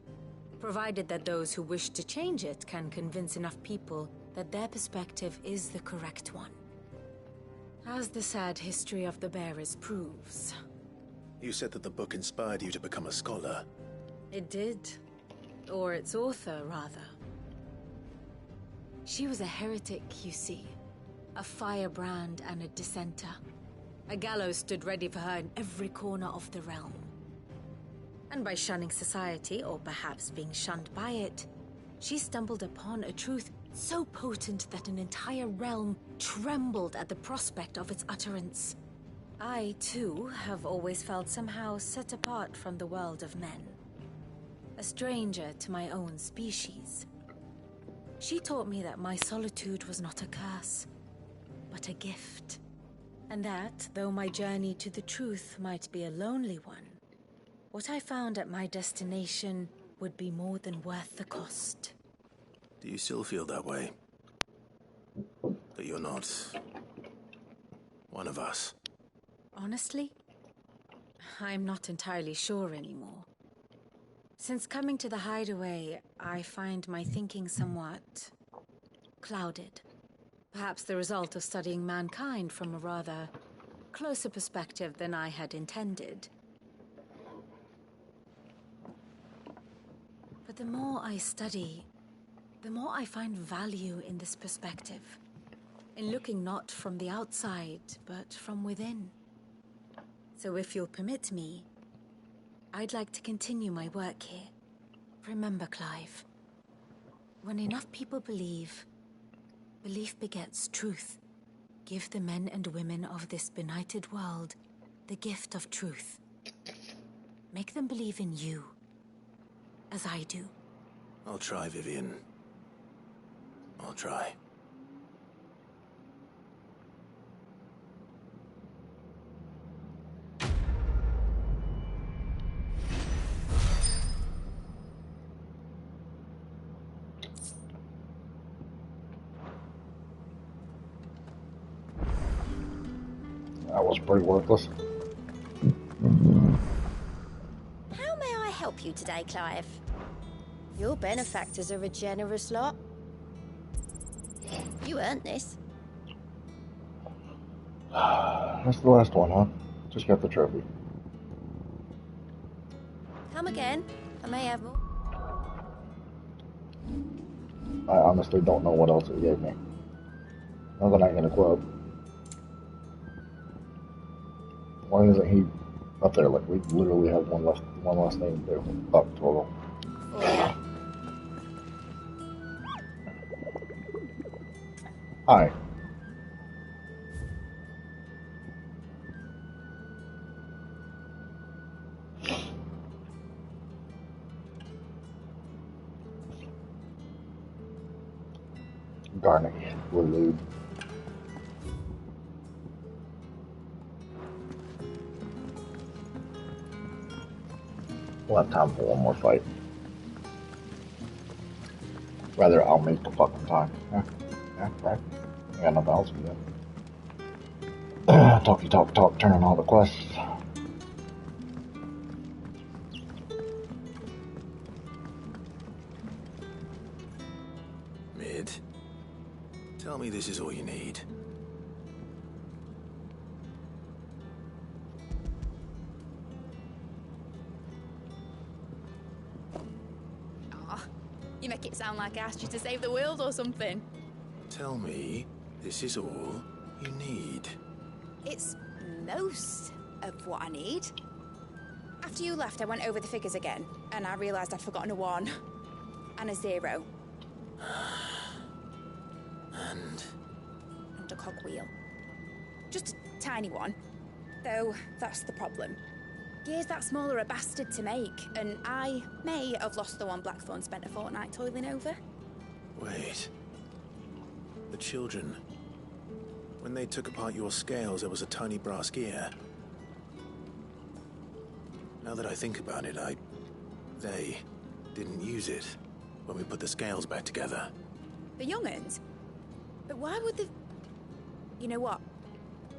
Provided that those who wish to change it can convince enough people that their perspective is the correct one. As the sad history of the Bearers proves. You said that the book inspired you to become a scholar. It did. Or its author, rather. She was a heretic, you see. A firebrand and a dissenter. A gallows stood ready for her in every corner of the realm. And by shunning society, or perhaps being shunned by it, she stumbled upon a truth so potent that an entire realm trembled at the prospect of its utterance. I, too, have always felt somehow set apart from the world of men. A stranger to my own species. She taught me that my solitude was not a curse, but a gift. And that, though my journey to the truth might be a lonely one, what I found at my destination would be more than worth the cost. Do you still feel that way? That you're not one of us? Honestly, I'm not entirely sure anymore. Since coming to the Hideaway, I find my thinking somewhat clouded. Perhaps the result of studying mankind from a rather closer perspective than I had intended. But the more I study, the more I find value in this perspective. In looking not from the outside, but from within. So if you'll permit me, I'd like to continue my work here. Remember, Clive, when enough people believe, belief begets truth. Give the men and women of this benighted world the gift of truth. Make them believe in you, as I do. I'll try, Vivian. I'll try. That was pretty worthless. How may I help you today, Clive? Your benefactors are a generous lot. You earned this. That's the last one, huh? Just got the trophy. Come again. I may have more. I honestly don't know what else it gave me. Nothing I can equip. Why isn't he up there? Like, we literally have one last thing to do. Up total. Yeah. Hi. Darn it, we're lewd. We'll have time for one more fight. Rather, I'll make the fucking time. Yeah, right. I got nothing else to do. Talk, turning all the quests. Mid, tell me this is all you need. You make it sound like I asked you to save the world or something. Tell me this is all you need. It's most of what I need. After you left, I went over the figures again, and I realised I'd forgotten a 1 and a 0. And a cogwheel. Just a tiny one. Though, that's the problem. Gears that small are a bastard to make, and I may have lost the one Blackthorn spent a fortnight toiling over. wait. The children. When they took apart your scales, there was a tiny brass gear. Now that I think about it, they didn't use it when we put the scales back together. The young'uns? But why would the... You know what?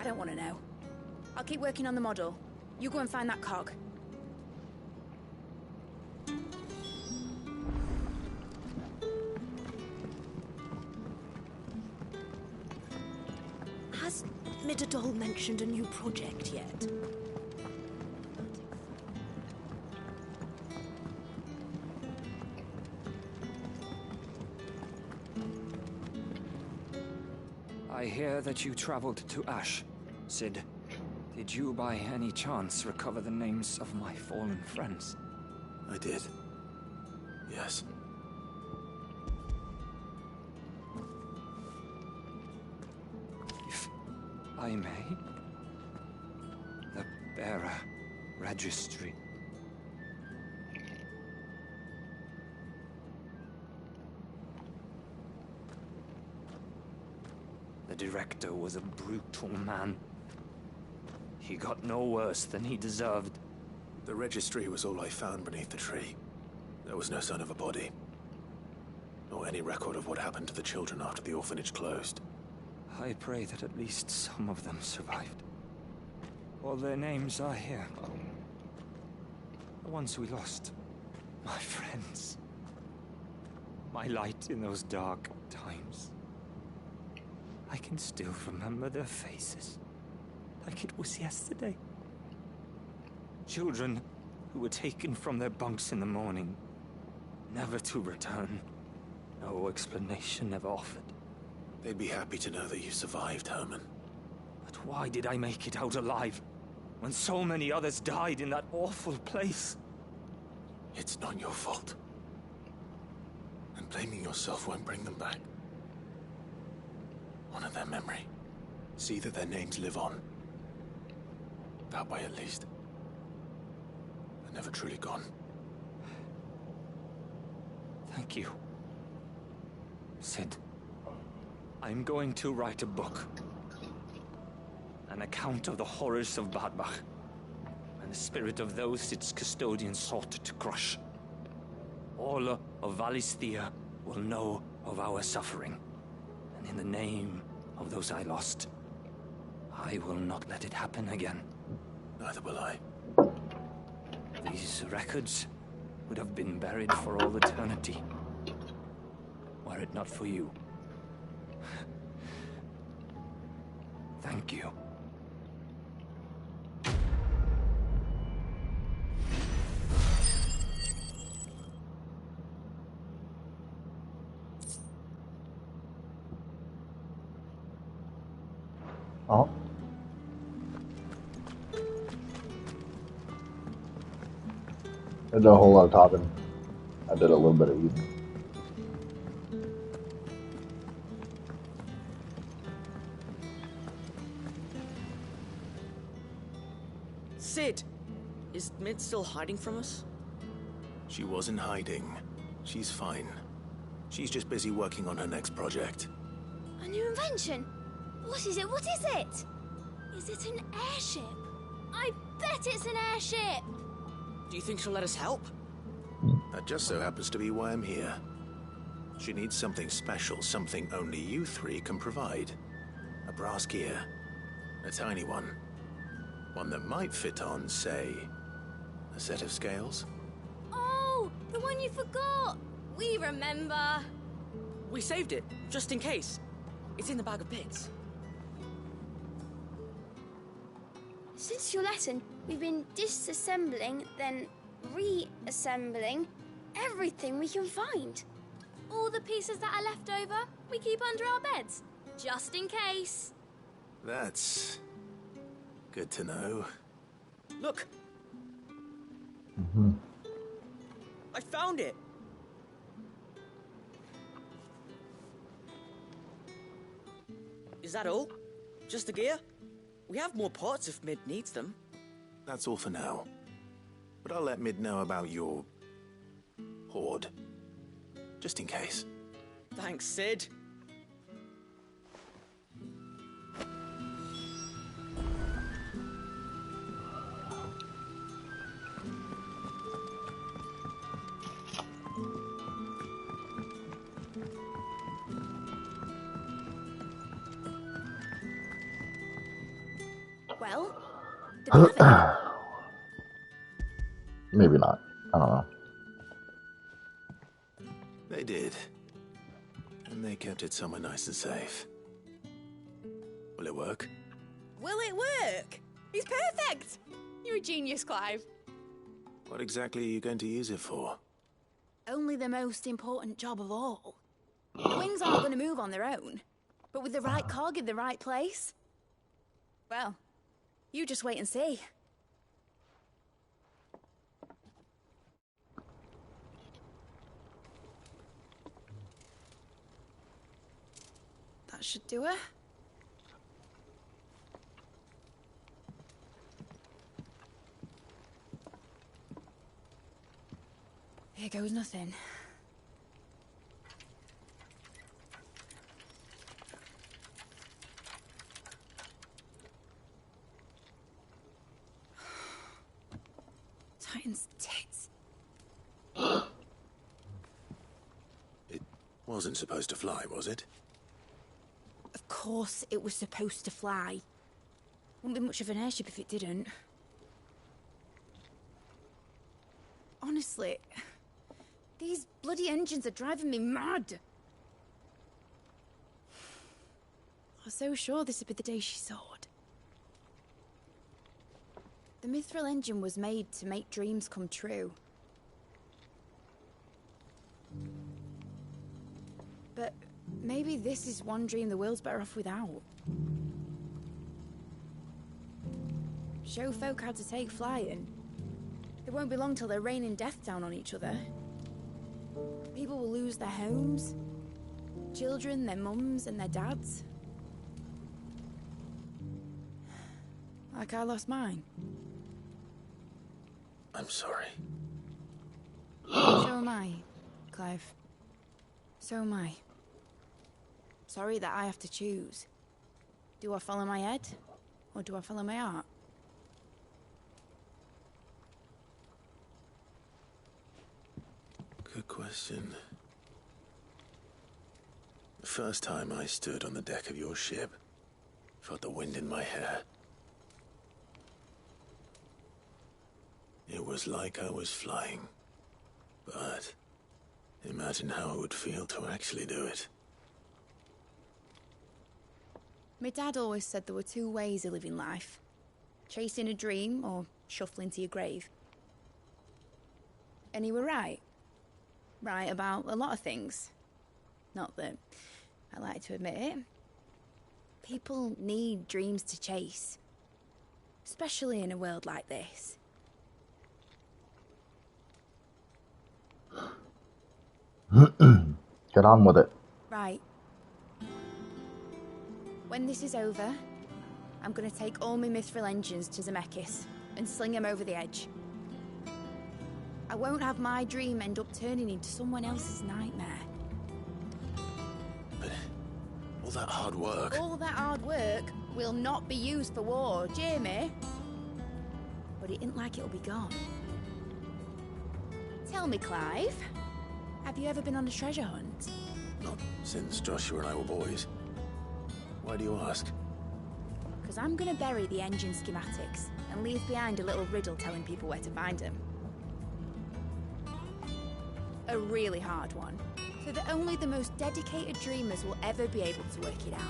I don't want to know. I'll keep working on the model. You go and find that cog. Has Midadol mentioned a new project yet? I hear that you traveled to Ash. Cid, did you by any chance recover the names of my fallen friends? I did. Yes. If I may? The bearer registry. The director was a brutal man. He got no worse than he deserved. The registry was all I found beneath the tree. There was no sign of a body. Nor any record of what happened to the children after the orphanage closed. I pray that at least some of them survived. All their names are here. The ones we lost. My friends. My light in those dark times. I can still remember their faces, like it was yesterday. Children who were taken from their bunks in the morning, never to return. No explanation ever offered. They'd be happy to know that you survived, Herman. But why did I make it out alive, when so many others died in that awful place? It's not your fault. And blaming yourself won't bring them back. Honor their memory. See that their names live on. That way, at least. They're never truly gone. Thank you. Cid, I'm going to write a book. An account of the horrors of Bad Bach, and the spirit of those its custodians sought to crush. All of Valisthea will know of our suffering. And in the name of those I lost, I will not let it happen again. Neither will I. These records would have been buried for all eternity, were it not for you. Thank you. Oh. I did a whole lot of talking. I did a little bit of eating. Cid! Is Mid still hiding from us? She wasn't hiding. She's fine. She's just busy working on her next project. A new invention? What is it? What is it? Is it an airship? I bet it's an airship! Do you think she'll let us help? That just so happens to be why I'm here. She needs something special, something only you three can provide. A brass gear. A tiny one. One that might fit on, say, a set of scales. Oh, the one you forgot! We remember! We saved it, just in case. It's in the bag of bits. Since your lesson, we've been disassembling, then reassembling everything we can find. All the pieces that are left over, we keep under our beds, just in case. That's good to know. Look! Mm-hmm. I found it! Is that all? Just the gear? We have more parts if Mid needs them. That's all for now. But I'll let Mid know about your hoard. Just in case. Thanks, Cid. Well, did they have it? Maybe not. I don't know. They did. And they kept it somewhere nice and safe. Will it work? Will it work? It's perfect! You're a genius, Clive. What exactly are you going to use it for? Only the most important job of all. The wings aren't going to move on their own. But with the right cog in the right place? Well, you just wait and see. That should do it. Here goes nothing. Titan's tits. It wasn't supposed to fly, was it? Of course it was supposed to fly. Wouldn't be much of an airship if it didn't. Honestly, these bloody engines are driving me mad. I was so sure this would be the day she soared. The Mithril engine was made to make dreams come true. But maybe this is one dream the world's better off without. Show folk how to take flying. It won't be long till they're raining death down on each other. People will lose their homes, children, their mums and their dads. Like I lost mine. I'm sorry. So am I, Clive. So am I. Sorry that I have to choose. Do I follow my head, or do I follow my heart? Good question. The first time I stood on the deck of your ship, felt the wind in my hair. It was like I was flying. But imagine how it would feel to actually do it. My dad always said there were two ways of living life. Chasing a dream or shuffling to your grave. And he were right. Right about a lot of things. Not that I like to admit it. People need dreams to chase. Especially in a world like this. Get on with it. Right. When this is over, I'm gonna take all my Mithril engines to Zemeckis and sling them over the edge. I won't have my dream end up turning into someone else's nightmare. But all that hard work... All that hard work will not be used for war, Jamie. But it ain't like it'll be gone. Tell me, Clive, have you ever been on a treasure hunt? Not since Joshua and I were boys. Why do you ask? Because I'm gonna bury the engine schematics and leave behind a little riddle telling people where to find them. A really hard one, so that only the most dedicated dreamers will ever be able to work it out.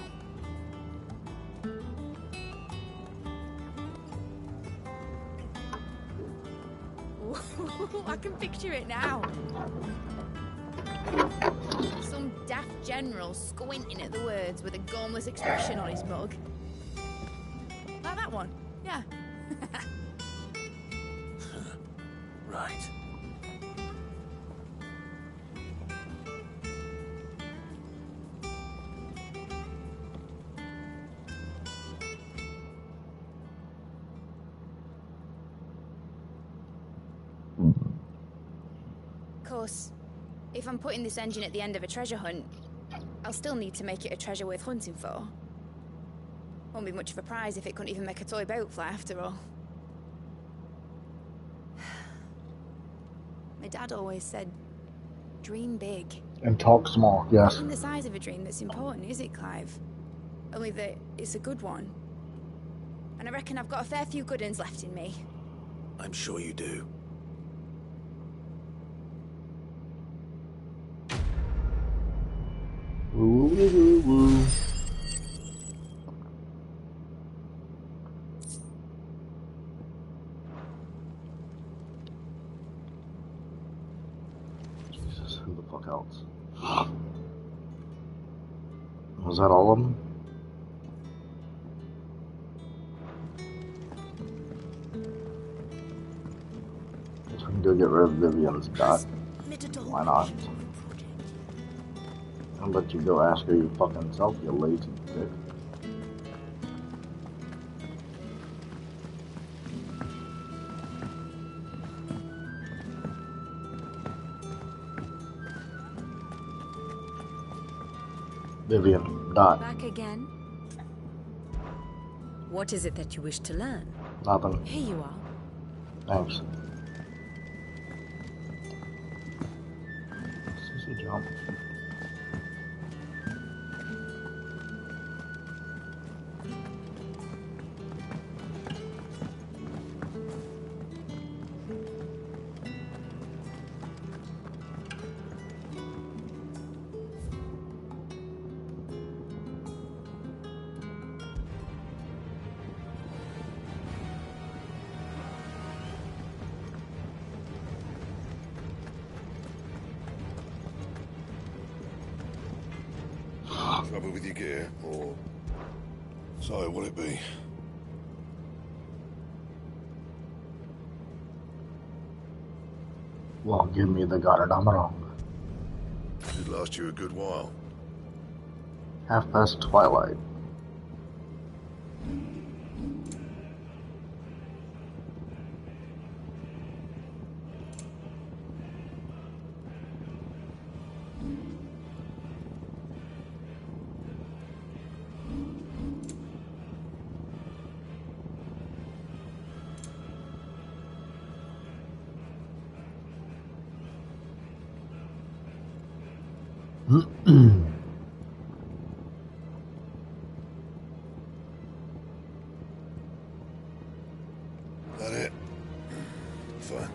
Ooh, I can picture it now. Some daft general squinting at the words with a gormless expression on his mug. Like that one, yeah. Right. Of course, if I'm putting this engine at the end of a treasure hunt, I'll still need to make it a treasure worth hunting for. Won't be much of a prize if it couldn't even make a toy boat fly after all. My dad always said, dream big. And talk small, yes. It isn't the size of a dream that's important, is it, Clive? Only that it's a good one. And I reckon I've got a fair few good uns left in me. I'm sure you do. Woo, woo, woo, woo. Jesus, who the fuck else? Was that all of them? Guess we can go get rid of Vivian's dot. Why not? I'll let you go ask her your fucking self, you lazy dick. Vivian, dot. Back again? What is it that you wish to learn? Nothing. Here you are. Thanks. Sissy jump. Trouble with your gear, or so will it be? Well, give me the Gardamarong. Should last you a good while. 1:30 twilight. That it? Fine.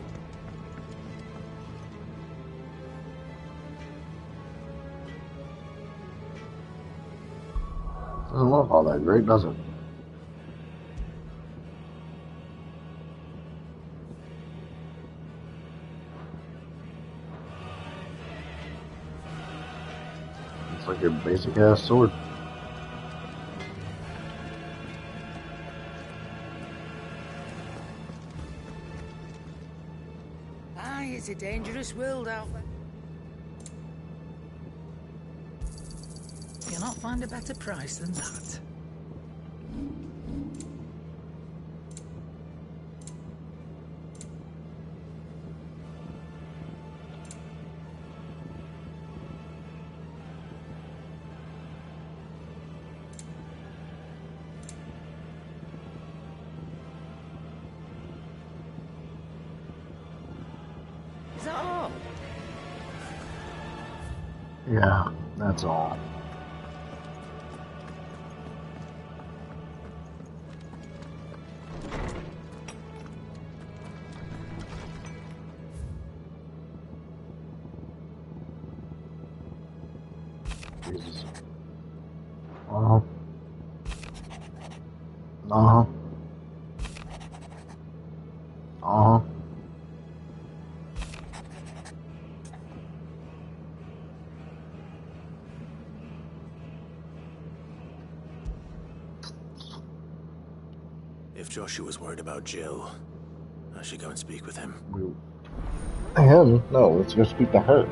Doesn't look all that great, does it? It's like your basic ass sword. Aye, it's a dangerous world out there. You'll not find a better price than that. Is that all? Yeah, that's all. Jesus. Uh-huh. Uh-huh. Uh-huh. If Joshua's worried about Jill, I should go and speak with him. Him? No, let's go speak to her.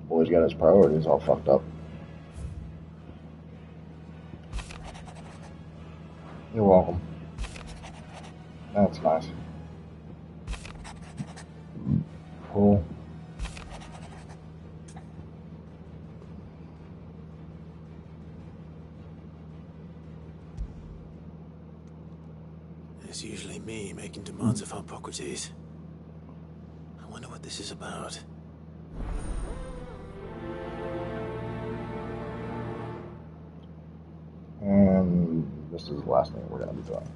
Boy's got his priorities all fucked up. You're welcome. That's nice. Cool. It's usually me making demands of Hippocrates. I wonder what this is about. And this is the last thing we're going to be doing.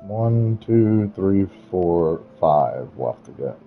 One, 2, 3, 4, 5 left to get.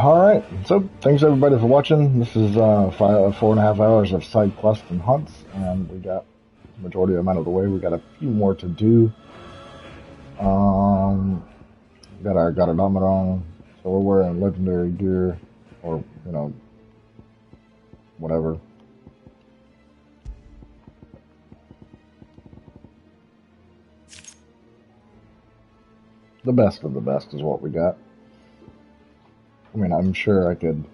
Alright, so thanks everybody for watching. This is 4.5 hours of side quests and hunts, and we got the majority of them out of the way. We got a few more to do. Got our Gardamadon, so we're wearing legendary gear, or, you know, whatever. The best of the best is what we got. I mean, I'm sure I could...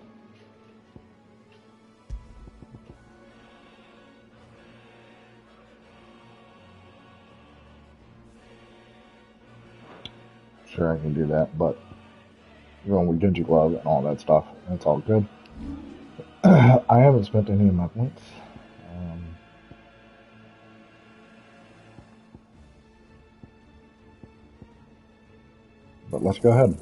Sure, I can do that, but going with Genji Glove and all that stuff, that's all good. I haven't spent any of my points. But let's go ahead.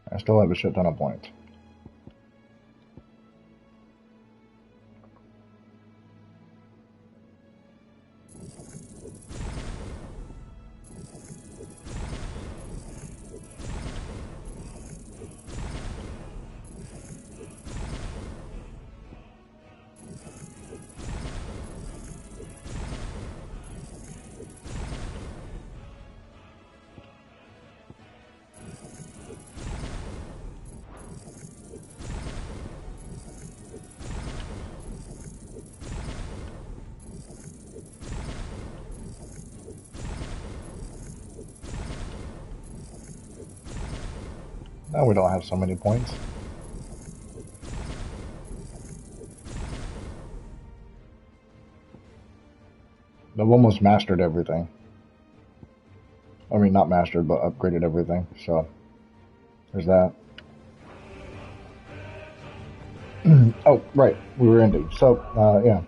I still have a shit ton of points. Now we don't have so many points. I've almost mastered everything. I mean, not mastered, but upgraded everything. So, there's that. Oh, right. We were ending. So, yeah.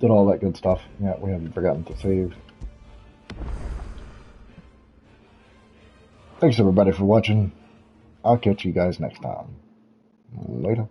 Did all that good stuff. Yeah, we haven't forgotten to save. Thanks everybody for watching. I'll catch you guys next time. Later.